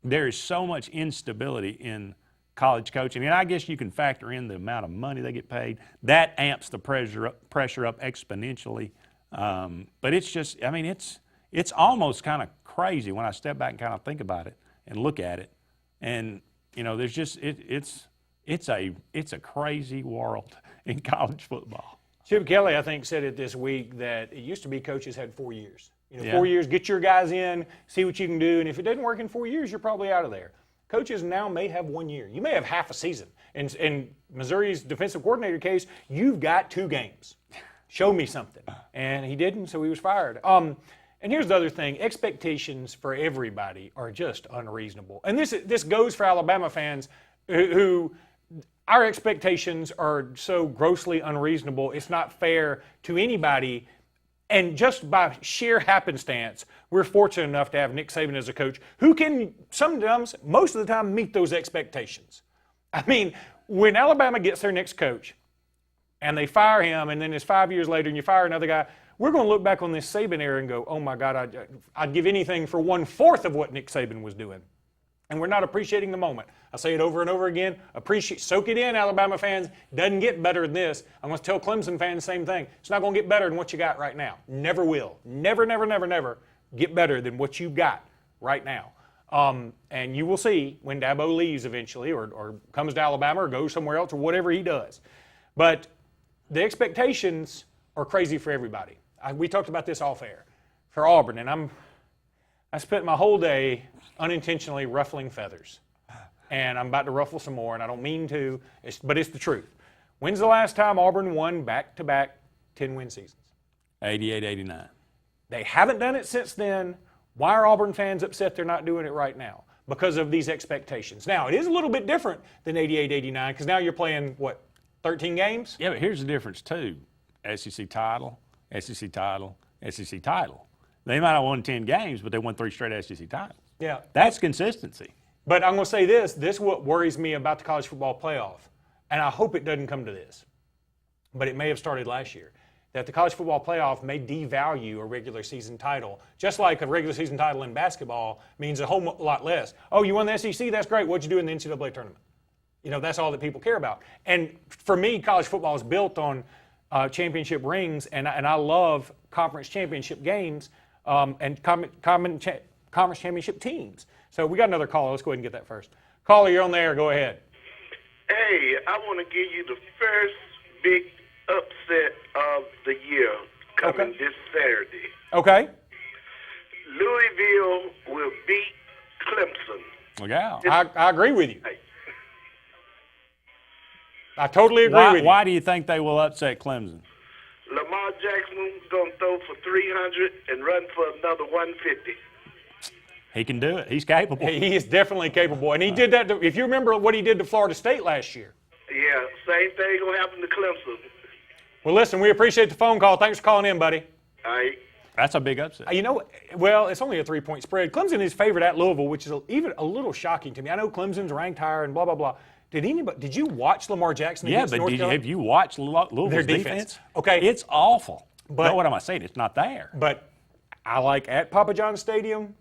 S11: there is so much instability in college coaching, and I guess you can factor in the amount of money they get paid. That amps the pressure up exponentially. But it's just, it's almost kind of crazy when I step back and kind of think about it and look at it. And there's just it's a crazy world in college football.
S17: Chip Kelly, I think, said it this week that it used to be coaches had 4 years. 4 years, get your guys in, see what you can do, and if it doesn't work in 4 years, you're probably out of there. Coaches now may have 1 year. You may have half a season. In Missouri's defensive coordinator case, you've got 2 games. Show me something. And he didn't, so he was fired. And here's the other thing. Expectations for everybody are just unreasonable. And this goes for Alabama fans who our expectations are so grossly unreasonable, it's not fair to anybody. And just by sheer happenstance, we're fortunate enough to have Nick Saban as a coach who can sometimes, most of the time, meet those expectations. I mean, when Alabama gets their next coach and they fire him, and then it's 5 years later and you fire another guy, we're going to look back on this Saban era and go, oh my God, I'd give anything for 1/4 of what Nick Saban was doing. And we're not appreciating the moment. I say it over and over again. Soak it in, Alabama fans. Doesn't get better than this. I'm going to tell Clemson fans the same thing. It's not going to get better than what you got right now. Never will. Never, never, never, never get better than what you've got right now. And you will see when Dabo leaves eventually or comes to Alabama or goes somewhere else or whatever he does. But the expectations are crazy for everybody. We talked about this off air. For Auburn, and I spent my whole day unintentionally ruffling feathers. And I'm about to ruffle some more, and I don't mean to, but it's the truth. When's the last time Auburn won back-to-back 10-win seasons?
S11: 88, 89.
S17: They haven't done it since then. Why are Auburn fans upset they're not doing it right now? Because of these expectations. Now, it is a little bit different than 88, 89, because now you're playing, 13 games?
S11: Yeah, but here's the difference, too. SEC title, SEC title, SEC title. They might have won 10 games, but they won 3 straight SEC titles.
S17: Yeah.
S11: That's consistency.
S17: But I'm going to say this. This is what worries me about the college football playoff. And I hope it doesn't come to this. But it may have started last year. That the college football playoff may devalue a regular season title. Just like a regular season title in basketball means a whole lot less. Oh, you won the SEC? That's great. What'd you do in the NCAA tournament? That's all that people care about. And for me, college football is built on championship rings. And I love conference championship games and conference championship teams. So we got another caller. Let's go ahead and get that first. Caller, you're on the air. Go ahead.
S4: Hey, I want to give you the first big upset of the year coming this Saturday.
S17: Okay.
S4: Louisville will beat Clemson.
S11: Look out.
S17: I agree with you. I totally agree with you.
S11: Why do you think they will upset Clemson?
S4: Lamar Jackson's going to throw for 300 and run for another 150.
S11: He can do it. He's capable.
S17: He is definitely capable. And he did that. If you remember what he did to Florida State last year.
S4: Yeah, same thing going to happen to Clemson.
S17: Well, listen, we appreciate the phone call. Thanks for calling in, buddy.
S4: All right.
S11: That's a big upset.
S17: It's only a 3-point spread. Clemson is favored at Louisville, which is even a little shocking to me. I know Clemson's ranked higher and blah, blah, blah. Did you watch Lamar Jackson against North Carolina?
S11: Have you watched Louisville's defense?
S17: Okay.
S11: It's awful. But what am I saying? It's not there.
S17: But I like at Papa John's Stadium.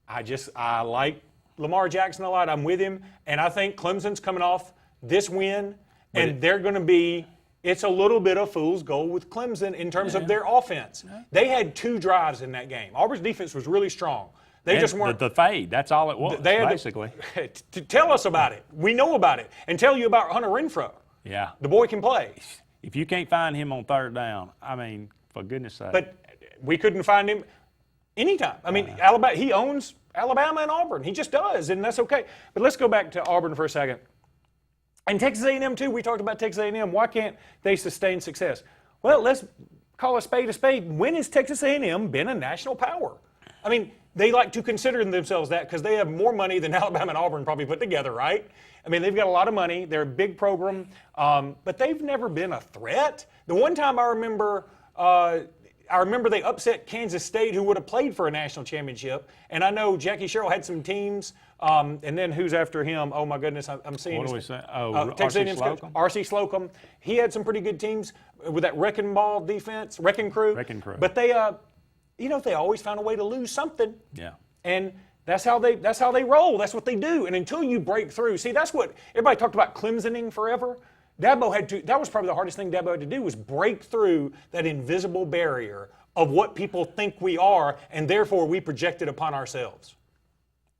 S17: I like Lamar Jackson a lot. I'm with him. And I think Clemson's coming off this win, and they're going to be – it's a little bit of fool's gold with Clemson in terms of their offense. Yeah. They had 2 drives in that game. Auburn's defense was really strong. They just weren't –
S11: The fade, that's all it was, basically.
S17: To tell us about it. We know about it. And tell you about Hunter Renfrow.
S11: Yeah.
S17: The boy can play.
S11: If you can't find him on 3rd down, I mean, for goodness sake.
S17: But we couldn't find him anytime. I mean, he owns Alabama and Auburn. He just does, and that's okay. But let's go back to Auburn for a second. And Texas A&M, too. We talked about Texas A&M. Why can't they sustain success? Well, let's call a spade a spade. When has Texas A&M been a national power? I mean, they like to consider themselves that because they have more money than Alabama and Auburn probably put together, right? I mean, they've got a lot of money. They're a big program, but they've never been a threat. The one time I remember they upset Kansas State, who would have played for a national championship. And I know Jackie Sherrill had some teams. And then who's after him? Oh, my goodness, I'm seeing.
S11: What do we say?
S17: Texas
S11: R.C. Slocum?
S17: R.C. Slocum. He had some pretty good teams with that wrecking ball defense, wrecking crew. But they, they always found a way to lose something.
S11: Yeah.
S17: And that's how they roll. That's what they do. And until you break through, see, that's what everybody talked about Clemsoning forever. Dabo had to. That was probably the hardest thing Dabo had to do was break through that invisible barrier of what people think we are, and therefore we project it upon ourselves.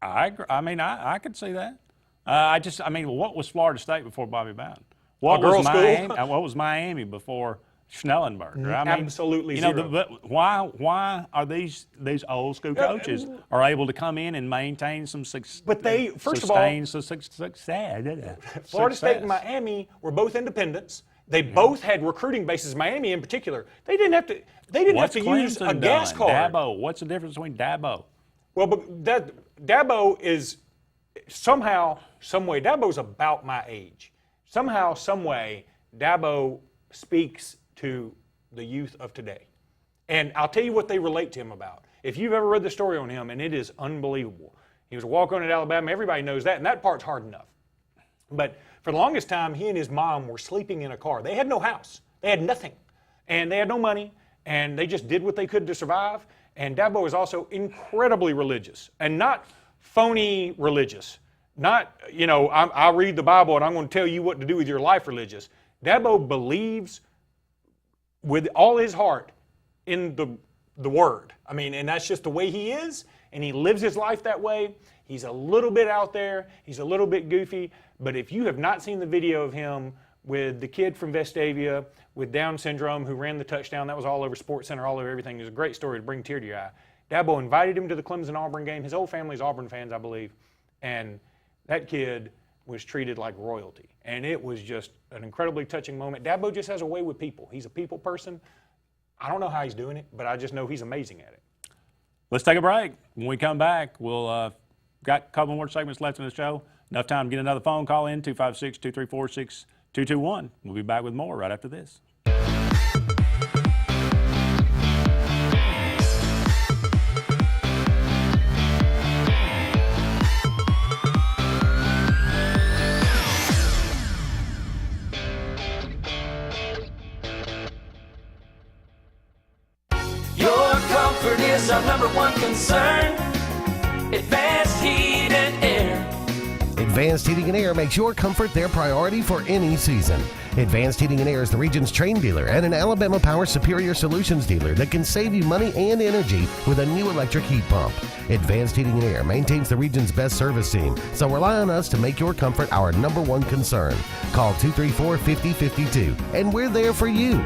S11: I agree. I mean, I could see that. What was Florida State before Bobby Bowden? What was Miami before Schnellenberger?
S17: Absolutely zero.
S11: But why are these old school coaches are able to come in and maintain some success?
S17: But they, first of all, Florida State and Miami were both independents. They both had recruiting bases. Miami, in particular, they didn't have to. They didn't have to use a gas card.
S11: Dabo. What's the difference between Dabo?
S17: Well, but Dabo is somehow, some way. Dabo's about my age. Somehow, some way, Dabo speaks to the youth of today. And I'll tell you what they relate to him about. If you've ever read the story on him, and it is unbelievable. He was a walk-on at Alabama. Everybody knows that, and that part's hard enough. But for the longest time, he and his mom were sleeping in a car. They had no house. They had nothing. And they had no money, and they just did what they could to survive. And Dabo is also incredibly religious, and not phony religious. not, you know, I read the Bible and I'm going to tell you what to do with your life religious. Dabo believes with all his heart in the Word. I mean, and that's just the way he is, and he lives his life that way. He's a little bit out there. He's a little bit goofy. But if you have not seen the video of him with the kid from Vestavia with Down syndrome who ran the touchdown, that was all over Sports Center, all over everything. It was a great story to bring a tear to your eye. Dabo invited him to the Clemson-Auburn game. His whole family's Auburn fans, I believe. And that kid was treated like royalty. And it was just an incredibly touching moment. Dabo just has a way with people. He's a people person. I don't know how he's doing it, but I just know he's amazing at it.
S11: Let's take a break. When we come back, we'll got a couple more segments left in the show. Enough time to get another phone call in, 256-234-6221. We'll be back with more right after this.
S6: Is our number one concern. Advanced Heat and Air.
S8: Advanced Heating and Air makes your comfort their priority for any season. Advanced Heating and Air is the region's Trane dealer and an Alabama Power Superior Solutions dealer that can save you money and energy with a new electric heat pump. Advanced Heating and Air maintains the region's best service team, so rely on us to make your comfort our number one concern. Call 234-5052 and we're there for you.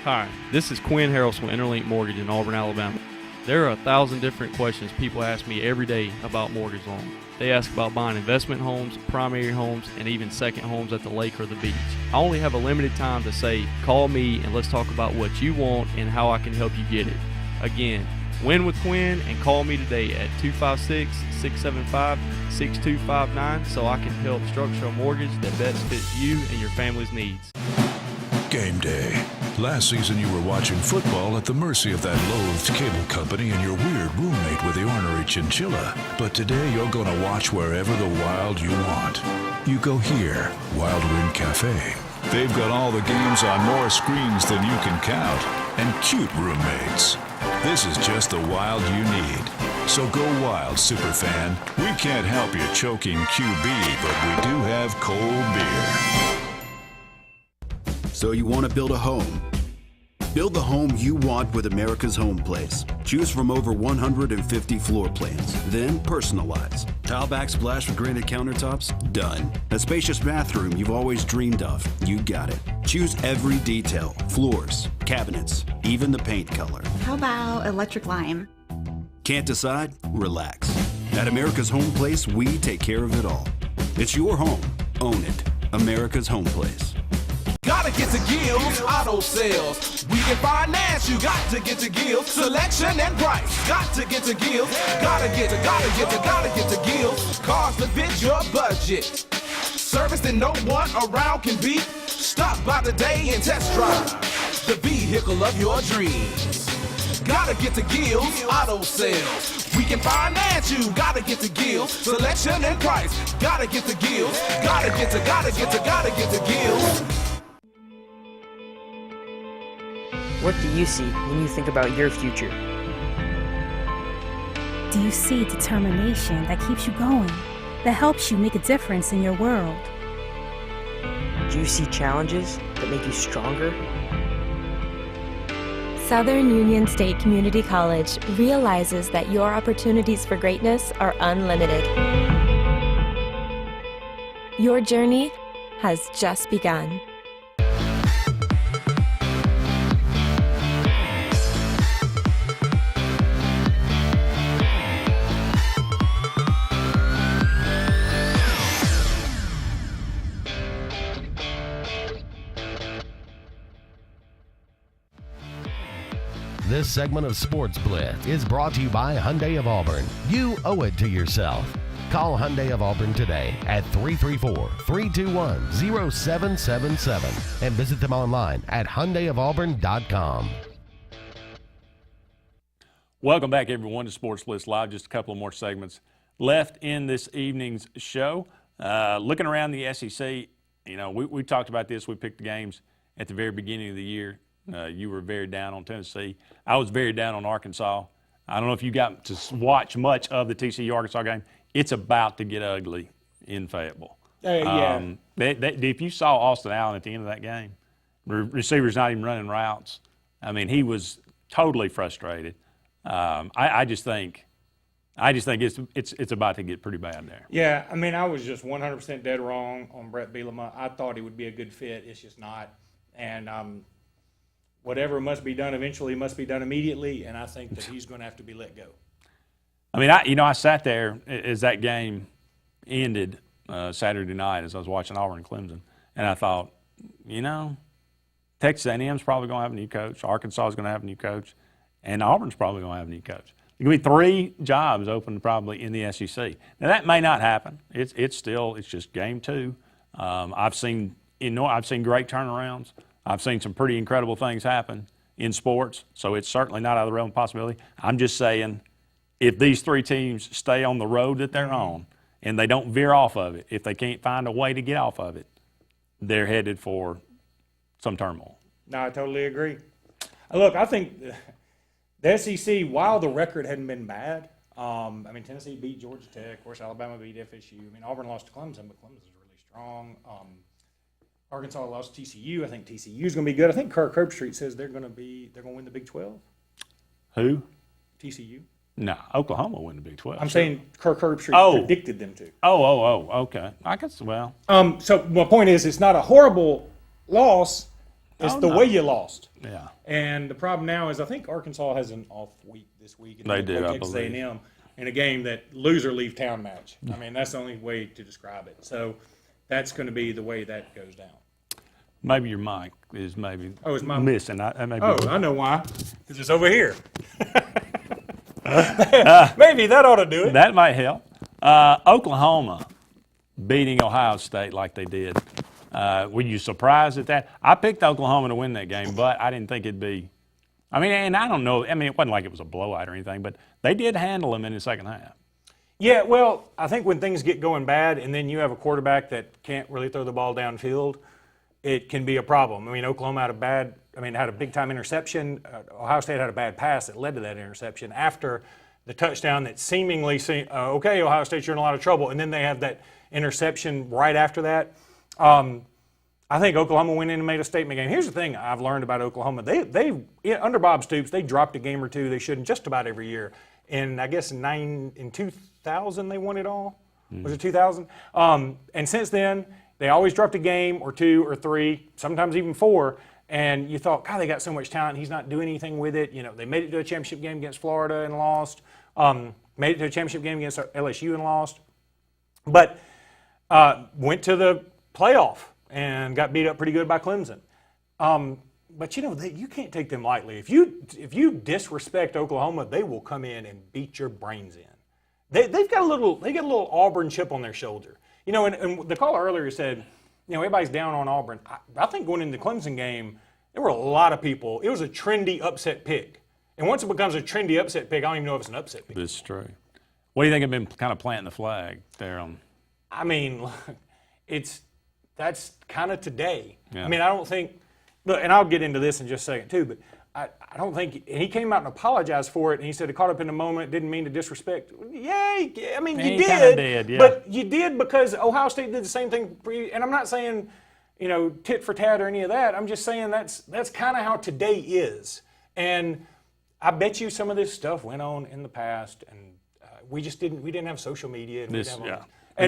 S3: Hi, this is Quinn Harrelson with Interlink Mortgage in Auburn, Alabama. There are 1,000 different questions people ask me every day about mortgage loans. They ask about buying investment homes, primary homes, and even second homes at the lake or the beach. I only have a limited time to say, call me and let's talk about what you want and how I can help you get it. Again, win with Quinn and call me today at 256-675-6259 so I can help structure a mortgage that best fits you and your family's needs.
S7: Game day. Last season you were watching football at the mercy of that loathed cable company and your weird roommate with the ornery chinchilla. But today you're going to watch wherever the Wild you want. You go here, Wild Wind Cafe. They've got all the games on more screens than you can count. And cute roommates. This is just the Wild you need. So go wild, superfan. We can't help you choking QB, but we do have cold beer.
S10: So you want to build a home? Build the home you want with America's Home Place. Choose from over 150 floor plans, then personalize. Tile backsplash with granite countertops? Done. A spacious bathroom you've always dreamed of? You got it. Choose every detail, floors, cabinets, even the paint color.
S12: How about electric lime?
S10: Can't decide? Relax. At America's Home Place, we take care of it all. It's your home. Own it. America's Home Place.
S6: Gotta get to Gills Auto Sales. We can finance, you got to get to Gills. Selection and price, got to get to Gills. Gotta get to Gills. Cars that fit your budget. Service that no one around can beat. Stop by today and test drive the vehicle of your dreams. Gotta get to Gills Auto Sales. We can finance you, gotta get to Gills. Selection and price, gotta get to Gills. Gotta get to Gills.
S16: What do you see when you think about your future?
S24: Do you see determination that keeps you going, that helps you make a difference in your world?
S16: Do you see challenges that make you stronger?
S25: Southern Union State Community College realizes that your opportunities for greatness are unlimited. Your journey has just begun.
S8: This segment of Sportz Blitz is brought to you by Hyundai of Auburn. You owe it to yourself. Call Hyundai of Auburn today at 334-321-0777 and visit them online at HyundaiofAuburn.com.
S11: Welcome back, everyone, to Sportz Blitz Live. Just a couple of more segments left in this evening's show. Looking around the SEC, you know, we talked about this. We picked the games at the very beginning of the year. You were very down on Tennessee. I was very down on Arkansas. I don't know if you got to watch much of the TCU-Arkansas game. It's about to get ugly in Fayetteville. If you saw Austin Allen at the end of that game, receivers not even running routes. I mean, he was totally frustrated. I just think it's about to get pretty bad there.
S17: Yeah, I mean, I was just 100% dead wrong on Brett Bielema. I thought he would be a good fit. It's just not. And whatever must be done eventually must be done immediately, and I think that he's going to have to be let go.
S11: I mean, I sat there as that game ended Saturday night as I was watching Auburn and Clemson, and I thought, Texas A&M's probably going to have a new coach, Arkansas is going to have a new coach, and Auburn's probably going to have a new coach. There's going to be 3 jobs open probably in the SEC. Now that may not happen. It's just game 2. I've seen great turnarounds. I've seen some pretty incredible things happen in sports, so it's certainly not out of the realm of possibility. I'm just saying, if these 3 teams stay on the road that they're on and they don't veer off of it, if they can't find a way to get off of it, they're headed for some turmoil.
S17: No, I totally agree. Look, I think the SEC, while the record hadn't been bad, Tennessee beat Georgia Tech. Of course, Alabama beat FSU. Auburn lost to Clemson, but Clemson's really strong. Arkansas lost to TCU. I think TCU's going to be good. I think Kirk Herbstreit says they're going to win the Big 12.
S11: Who?
S17: TCU.
S11: No, Oklahoma will win the Big 12.
S17: I'm saying Kirk Herbstreit predicted them to.
S11: Okay. I guess, well.
S17: So my point is, it's not a horrible loss. It's the way you lost.
S11: Yeah.
S17: And the problem now is I think Arkansas has an off week this week. And
S11: they do, I
S17: Texas
S11: believe.
S17: A&M in a game that loser leave town match. That's the only way to describe it. So that's going to be the way that goes down.
S11: Maybe your mic is maybe
S17: my
S11: missing. I
S17: know why. Because it's over here. Maybe that ought to do it.
S11: That might help. Oklahoma beating Ohio State like they did. Were you surprised at that? I picked Oklahoma to win that game, but I didn't think it'd be. And I don't know. It wasn't like it was a blowout or anything, but they did handle them in the second half.
S17: Yeah, well, I think when things get going bad and then you have a quarterback that can't really throw the ball downfield, it can be a problem. Oklahoma had a big-time interception. Ohio State had a bad pass that led to that interception after the touchdown that seemingly seemed, Ohio State, you're in a lot of trouble. And then they have that interception right after that. I think Oklahoma went in and made a statement game. Here's the thing I've learned about Oklahoma. They under Bob Stoops, they dropped a game or two. They shouldn't just about every year. And I guess in 2000 they won it all. Was it 2000? And since then, they always dropped a game or 2 or 3, sometimes even 4. And you thought, God, they got so much talent. He's not doing anything with it. They made it to a championship game against Florida and lost. Made it to a championship game against LSU and lost. But went to the playoff and got beat up pretty good by Clemson. But you can't take them lightly. If you disrespect Oklahoma, they will come in and beat your brains in. They got a little Auburn chip on their shoulder. And the caller earlier said, everybody's down on Auburn. I think going into the Clemson game, there were a lot of people. It was a trendy upset pick. And once it becomes a trendy upset pick, I don't even know if it's an upset pick.
S11: This is true. What do you think of them kind of planting the flag there?
S17: That's kind of today.
S11: Yeah.
S17: I don't think, and I'll get into this in just a second too, but I don't think, and he came out and apologized for it, and he said it caught up in the moment, didn't mean to disrespect. Yay, you did,
S11: yeah.
S17: But you did because Ohio State did the same thing for you, and I'm not saying, tit for tat or any of that. I'm just saying that's kind of how today is. And I bet you some of this stuff went on in the past, and we didn't have social media. And
S11: We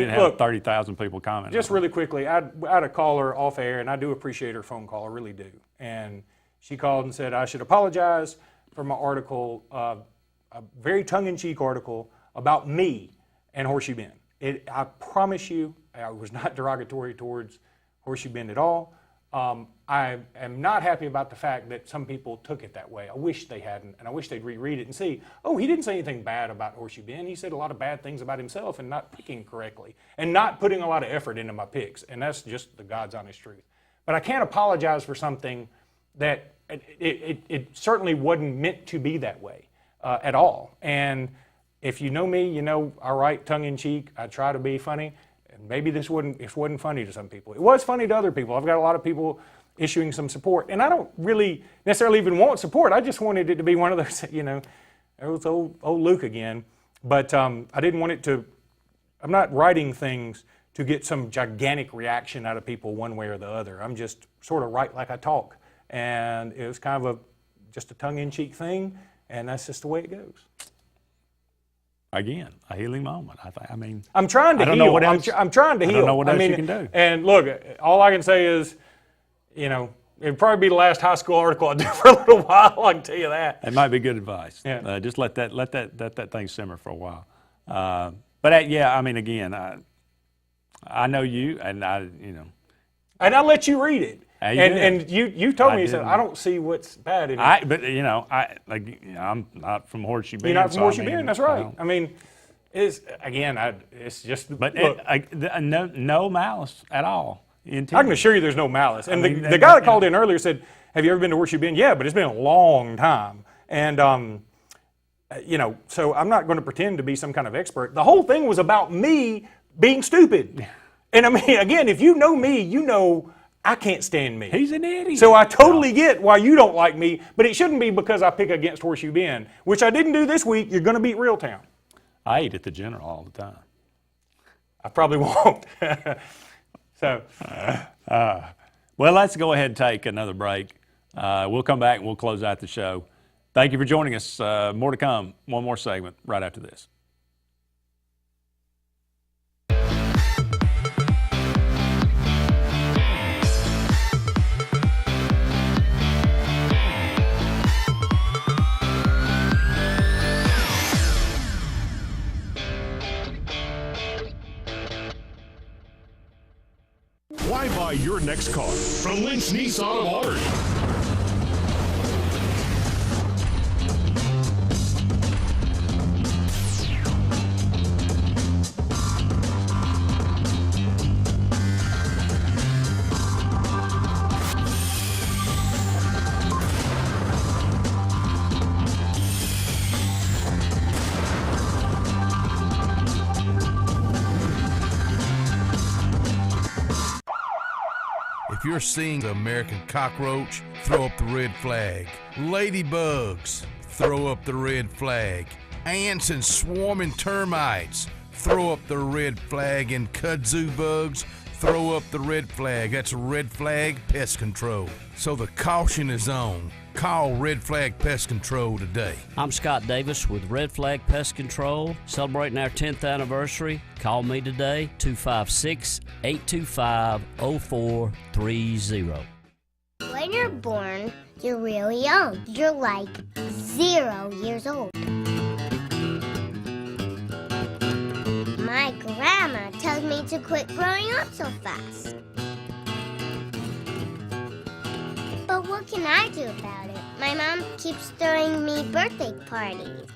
S11: didn't have
S17: look,
S11: 30,000 people commenting.
S17: Just really quickly, I had a caller off air, and I do appreciate her phone call, I really do. And she called and said I should apologize for my article, a very tongue-in-cheek article about me and Horseshoe Bend. I promise you, I was not derogatory towards Horseshoe Bend at all. I am not happy about the fact that some people took it that way. I wish they hadn't, and I wish they'd reread it and see, he didn't say anything bad about Horseshoe Bend. He said a lot of bad things about himself and not picking correctly and not putting a lot of effort into my picks, and that's just the God's honest truth. But I can't apologize for something that it certainly wasn't meant to be that way at all. And if you know me, I write tongue-in-cheek. I try to be funny. And maybe this wasn't funny to some people. It was funny to other people. I've got a lot of people issuing some support. And I don't really necessarily even want support. I just wanted it to be one of those, There was old Luke again. But I didn't want it to, I'm not writing things to get some gigantic reaction out of people one way or the other. I'm just sort of write like I talk. And it was kind of just a tongue-in-cheek thing, and that's just the way it goes.
S11: Again, a healing moment. I mean,
S17: I'm trying to heal.
S11: Know what else,
S17: I'm trying to heal.
S11: I don't know what else you can do.
S17: And look, all I can say is, it'd probably be the last high school article I do for a little while. I can tell you that.
S11: It might be good advice.
S17: Yeah.
S11: Just let that thing simmer for a while. I mean, again, I know you, and
S17: and I let you read it. And you told me, you said, I don't see what's bad in it.
S11: I'm not from Horseshoe Bend.
S17: You're not from Horseshoe Bend, that's right. I mean, it's just.
S11: But no malice at all.
S17: I can assure you there's no malice. And the guy that called in earlier said, have you ever been to Horseshoe Bend? Yeah, but it's been a long time. And, so I'm not going to pretend to be some kind of expert. The whole thing was about me being stupid. And I mean, again, if you know me, you know I can't stand me.
S11: He's an idiot.
S17: So I totally get why you don't like me, but it shouldn't be because I pick against Horseshoe Bend, which I didn't do this week. You're going to beat Reeltown.
S11: I eat at the General all the time.
S17: I probably won't. So,
S11: well, let's go ahead and take another break. We'll come back and we'll close out the show. Thank you for joining us. More to come. One more segment right after this.
S5: Why buy your next car from Lynch Nissan of Auburn?
S9: If you're seeing the American cockroach, throw up the red flag. Ladybugs, throw up the red flag. Ants and swarming termites, throw up the red flag. And kudzu bugs, throw up the red flag. That's Red Flag Pest Control. So the caution is on. Call Red Flag Pest Control today.
S15: I'm Scott Davis with Red Flag Pest Control, celebrating our 10th anniversary. Call me today, 256-825-0430.
S14: When you're born, you're really young. You're like 0 years old. My grandma tells me to quit growing up so fast. But what can I do about it? My mom keeps throwing me birthday parties.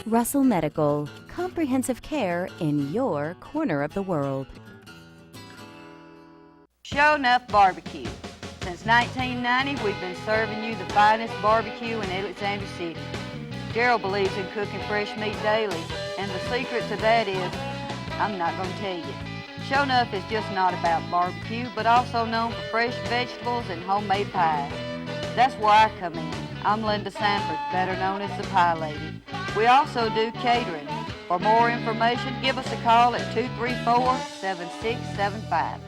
S19: Russell Medical, comprehensive care in your corner of the world.
S20: Show Enough Barbecue. Since 1990, we've been serving you the finest barbecue in Alexander City. Gerald believes in cooking fresh meat daily, and the secret to that is, I'm not going to tell you. Show Enough is just not about barbecue, but also known for fresh vegetables and homemade pies. That's where I come in. I'm Linda Sanford, better known as the Pie Lady. We also do catering. For more information, give us a call at 234-7675.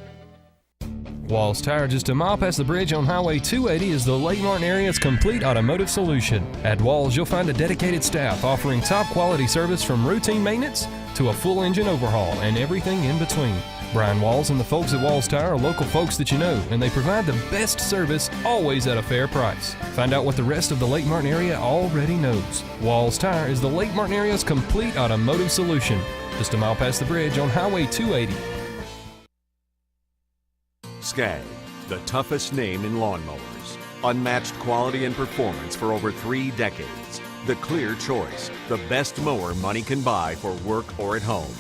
S26: Walls Tire, just a mile past the bridge on Highway 280, is the Lake Martin area's complete automotive solution. At Walls, you'll find a dedicated staff offering top quality service from routine maintenance to a full engine overhaul and everything in between. Brian Walls and the folks at Walls Tire are local folks that you know, and they provide the best service always at a fair price. Find out what the rest of the Lake Martin area already knows. Walls Tire is the Lake Martin area's complete automotive solution. Just a mile past the bridge on Highway 280.
S27: Skag, the toughest name in lawnmowers. Unmatched quality and performance for over 3 decades. The clear choice, the best mower money can buy for work or at home.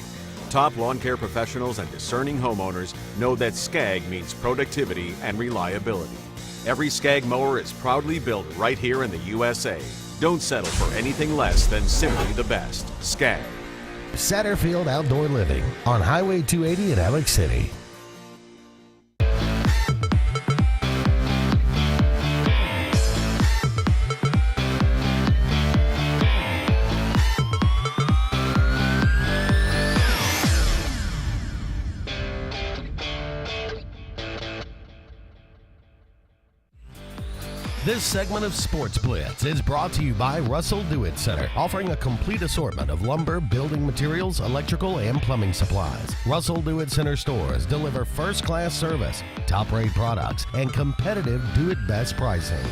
S27: Top lawn care professionals and discerning homeowners know that Skag means productivity and reliability. Every Skag mower is proudly built right here in the USA. Don't settle for anything less than simply the best. Skag.
S8: Satterfield Outdoor Living on Highway 280 in Alex City. This segment of Sportz Blitz is brought to you by Russell Do-It Center, offering a complete assortment of lumber, building materials, electrical, and plumbing supplies. Russell Do-It Center stores deliver first-class service, top-rate products, and competitive do-it-best pricing.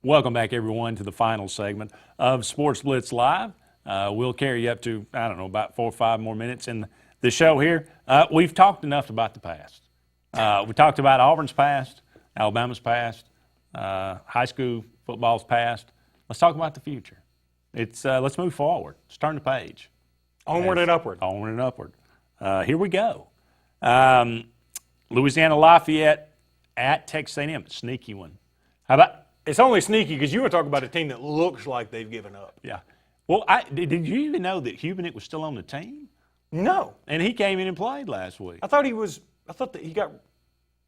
S11: Welcome back, everyone, to the final segment of Sportz Blitz Live. We'll carry you up to, I don't know, about 4 or 5 more minutes in the show here. We've talked enough about the past. We talked about Auburn's past, Alabama's past, high school football's past. Let's talk about the future. Let's move forward. Let's turn the page.
S17: Onward and upward.
S11: Onward and upward. Here we go. Louisiana Lafayette at Texas A&M. Sneaky one. How about?
S17: It's only sneaky because you were talking about a team that looks like they've given up.
S11: Yeah. Well, did you even know that Hubenich was still on the team?
S17: No.
S11: And he came in and played last week.
S17: I thought that he got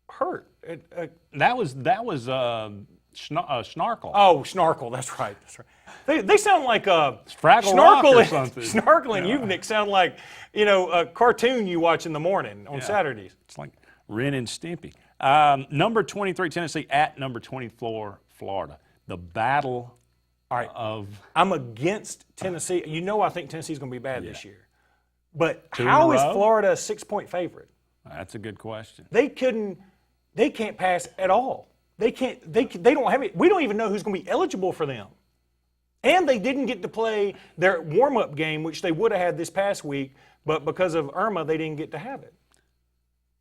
S17: hurt.
S11: That was Snarkle.
S17: Oh, Snarkle. That's right. They sound like
S11: Fraggle Rock or something.
S17: Snarkle and Hubenich sound like a cartoon you watch in the morning on Saturdays.
S11: It's like Ren and Stimpy. Number 23 Tennessee at number 24 Florida. The battle.
S17: All right. I'm against Tennessee. I think Tennessee's going to be bad this year. But how is Florida a 6-point favorite?
S11: That's a good question.
S17: They can't pass at all. They don't have it. We don't even know who's going to be eligible for them. And they didn't get to play their warm-up game, which they would have had this past week, but because of Irma, they didn't get to have it.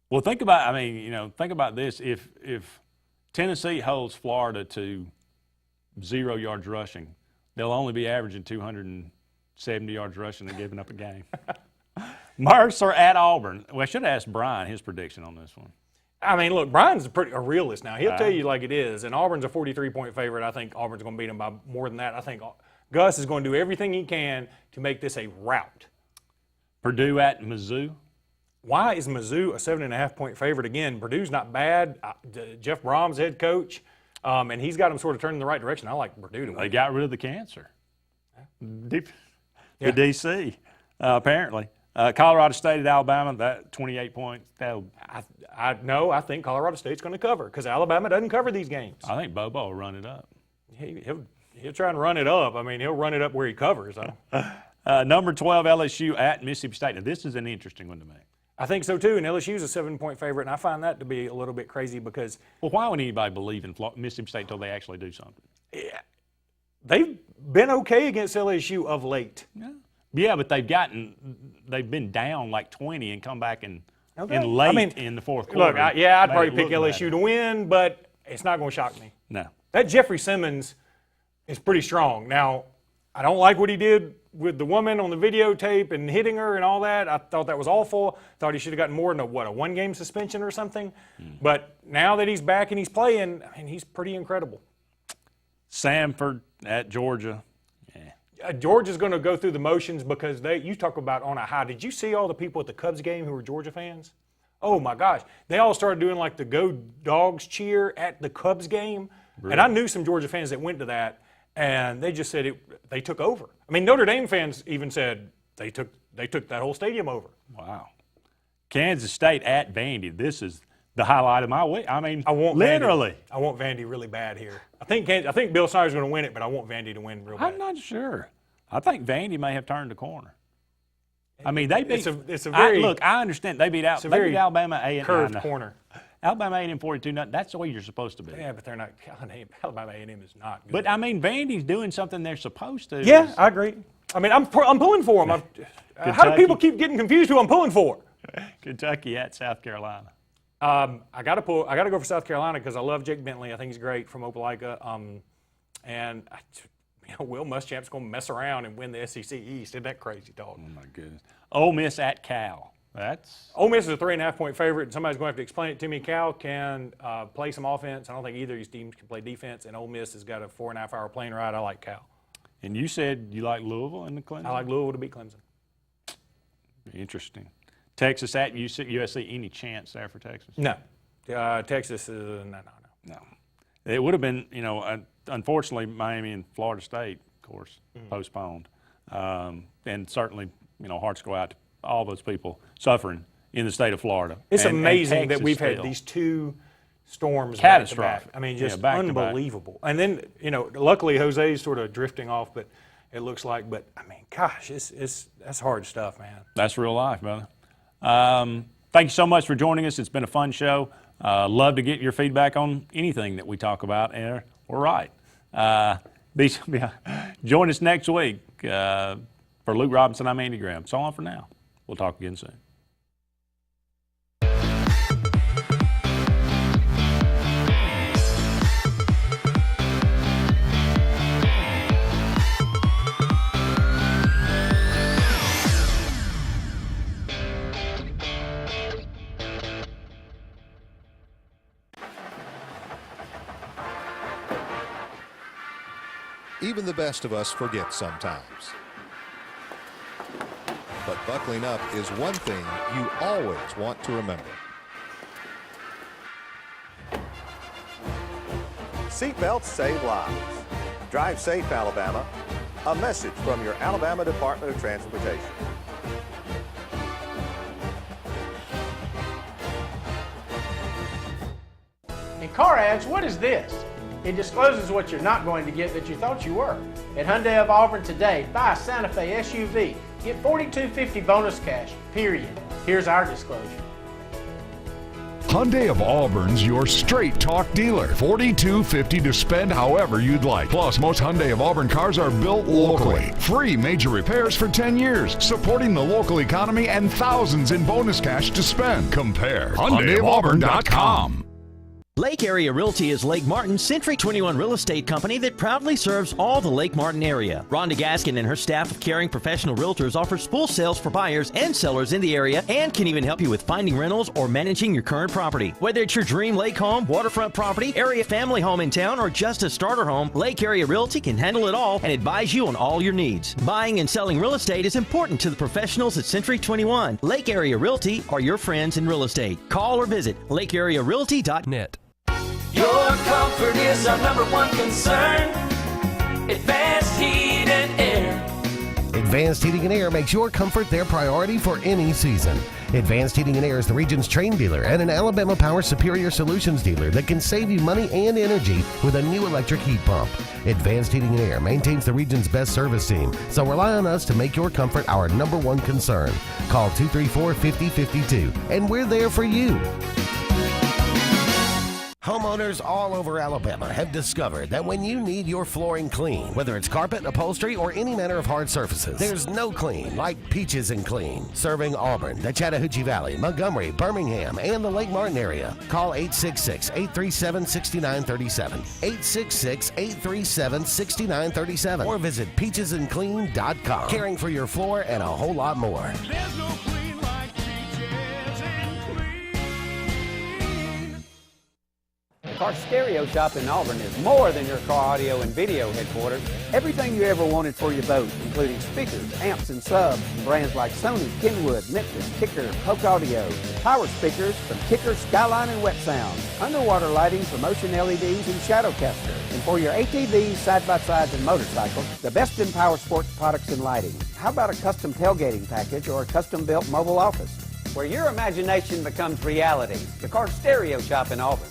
S11: Well, think about this. If Tennessee holds Florida to 0 yards rushing, they'll only be averaging 270 yards rushing and giving up a game. Mercer at Auburn. Well, I should have asked Brian his prediction on this one.
S17: I mean, look, Brian's a realist now. He'll tell you like it is. And Auburn's a 43-point favorite. I think Auburn's going to beat him by more than that. I think Gus is going to do everything he can to make this a rout.
S11: Purdue at Mizzou.
S17: Why is Mizzou a 7.5-point favorite again? Purdue's not bad. Jeff Brom's head coach, and he's got them sort of turning in the right direction. I like Purdue to win.
S11: They got rid of the cancer. The DC, apparently. Colorado State at Alabama, that 28 points.
S17: I think Colorado State's going to cover because Alabama doesn't cover these games.
S11: I think Bobo will run it up.
S17: He'll try and run it up. I mean, he'll run it up where he covers.
S11: Number 12, LSU at Mississippi State. Now, this is an interesting one to me.
S17: I think so, too, and LSU's a 7-point favorite, and I find that to be a little bit crazy because –
S11: Well, why would anybody believe in Mississippi State until they actually do something?
S17: Yeah, they've been okay against LSU of late.
S11: Yeah, but they've been down like 20 and come back in late in the fourth quarter.
S17: Look, I'd probably pick LSU to win, but it's not going to shock me.
S11: No.
S17: That Jeffrey Simmons is pretty strong. Now, I don't like what he did with the woman on the videotape and hitting her and all that. I thought that was awful. Thought he should have gotten more than a 1-game suspension or something. But now that he's back and he's playing, I mean, he's pretty incredible.
S11: Samford at Georgia.
S17: Georgia's going to go through the motions because you talk about on a high. Did you see all the people at the Cubs game who were Georgia fans? Oh, my gosh. They all started doing like the Go Dogs cheer at the Cubs game. Really? And I knew some Georgia fans that went to that, and they just said they took over. I mean, Notre Dame fans even said they took that whole stadium over.
S11: Wow. Kansas State at Vandy. This is the highlight of my week. I mean,
S17: literally. I want Vandy really bad here. I think Bill Snyder's going to win it, but I want Vandy to win real bad.
S11: I'm not sure. I think Vandy may have turned the corner. I mean, they beat.
S17: It's a very
S11: look. I understand they beat Alabama A&M.
S17: Curved corner.
S11: Alabama A&M 42-0. That's the way you're supposed to be.
S17: Yeah, but they're not. Alabama A&M is not good.
S11: But I mean, Vandy's doing something they're supposed to.
S17: Yeah, I agree. I mean, I'm pulling for them. How do people keep getting confused who I'm pulling for?
S11: Kentucky at South Carolina.
S17: I got to go for South Carolina because I love Jake Bentley. I think he's great from Opelika. And Will Muschamp's going to mess around and win the SEC East. Isn't that crazy, dog?
S11: Oh, my goodness. Ole Miss at Cal.
S17: Ole Miss is a 3.5-point favorite, and somebody's going to have to explain it to me. Cal can play some offense. I don't think either of these teams can play defense, and Ole Miss has got a 4.5-hour plane ride. I like Cal.
S11: And you said you like Louisville in the Clemson?
S17: I like Louisville to beat Clemson.
S11: Interesting. Texas at USC. Any chance there for Texas?
S17: No. Texas is no.
S11: It would have been, unfortunately, Miami and Florida State, of course, postponed. And certainly, hearts go out to all those people suffering in the state of Florida.
S17: It's
S11: and
S17: amazing that
S11: Texas
S17: we've had
S11: still.
S17: these 2 storms
S11: Catastrophic.
S17: back to back. I mean, just
S11: back-to-back.
S17: unbelievable. And then, luckily Jose's sort of drifting off, but it looks like. But I mean, gosh, that's hard stuff, man.
S11: That's real life, brother. Thank you so much for joining us. It's been a fun show. Love to get your feedback on anything that we talk about. And we're right. Join us next week. For Luke Robinson, I'm Andy Graham. So long for now. We'll talk again soon.
S1: Even the best of us forget sometimes. But buckling up is one thing you always want to remember.
S2: Seatbelts save lives. Drive safe, Alabama. A message from your Alabama Department of Transportation.
S13: In car ads, what is this? It discloses what you're not going to get that you thought you were. At Hyundai of Auburn today, buy a Santa Fe SUV. Get $4,250 bonus cash, period. Here's our disclosure.
S5: Hyundai of Auburn's your straight talk dealer. $4,250 to spend however you'd like. Plus, most Hyundai of Auburn cars are built locally. Free major repairs for 10 years. Supporting the local economy and thousands in bonus cash to spend. Compare. HyundaiofAuburn.com.
S18: Lake Area Realty is Lake Martin's Century 21 real estate company that proudly serves all the Lake Martin area. Rhonda Gaskin and her staff of caring professional realtors offers full sales for buyers and sellers in the area and can even help you with finding rentals or managing your current property. Whether it's your dream lake home, waterfront property, area family home in town, or just a starter home, Lake Area Realty can handle it all and advise you on all your needs. Buying and selling real estate is important to the professionals at Century 21. Lake Area Realty are your friends in real estate. Call or visit lakearearealty.net.
S6: Your comfort is our #1 concern. Advanced Heat and Air.
S8: Advanced Heating and Air makes your comfort their priority for any season. Advanced Heating and Air is the region's train dealer and an Alabama Power Superior Solutions dealer that can save you money and energy with a new electric heat pump. Advanced Heating and Air maintains the region's best service team, so rely on us to make your comfort our #1 concern. Call 234-5052, and we're there for you. Homeowners all over Alabama have discovered that when you need your flooring clean, whether it's carpet, upholstery, or any manner of hard surfaces, there's no clean like Peaches and Clean. Serving Auburn, the Chattahoochee Valley, Montgomery, Birmingham, and the Lake Martin area. Call 866-837-6937, 866-837-6937, or visit peachesandclean.com. Caring for your floor and a whole lot more.
S6: There's no clean like Peaches and Clean.
S21: The Car Stereo Shop in Auburn is more than your car audio and video headquarters. Everything you ever wanted for your boat, including speakers, amps, and subs from brands like Sony, Kenwood, Memphis, Kicker, Polk Audio, power speakers from Kicker, Skyline, and Wet Sound, underwater lighting from Ocean LEDs and Shadowcaster, and for your ATVs, side-by-sides, and motorcycles, the best in power sports products and lighting. How about a custom tailgating package or a custom-built mobile office? Where your imagination becomes reality, the Car Stereo Shop in Auburn.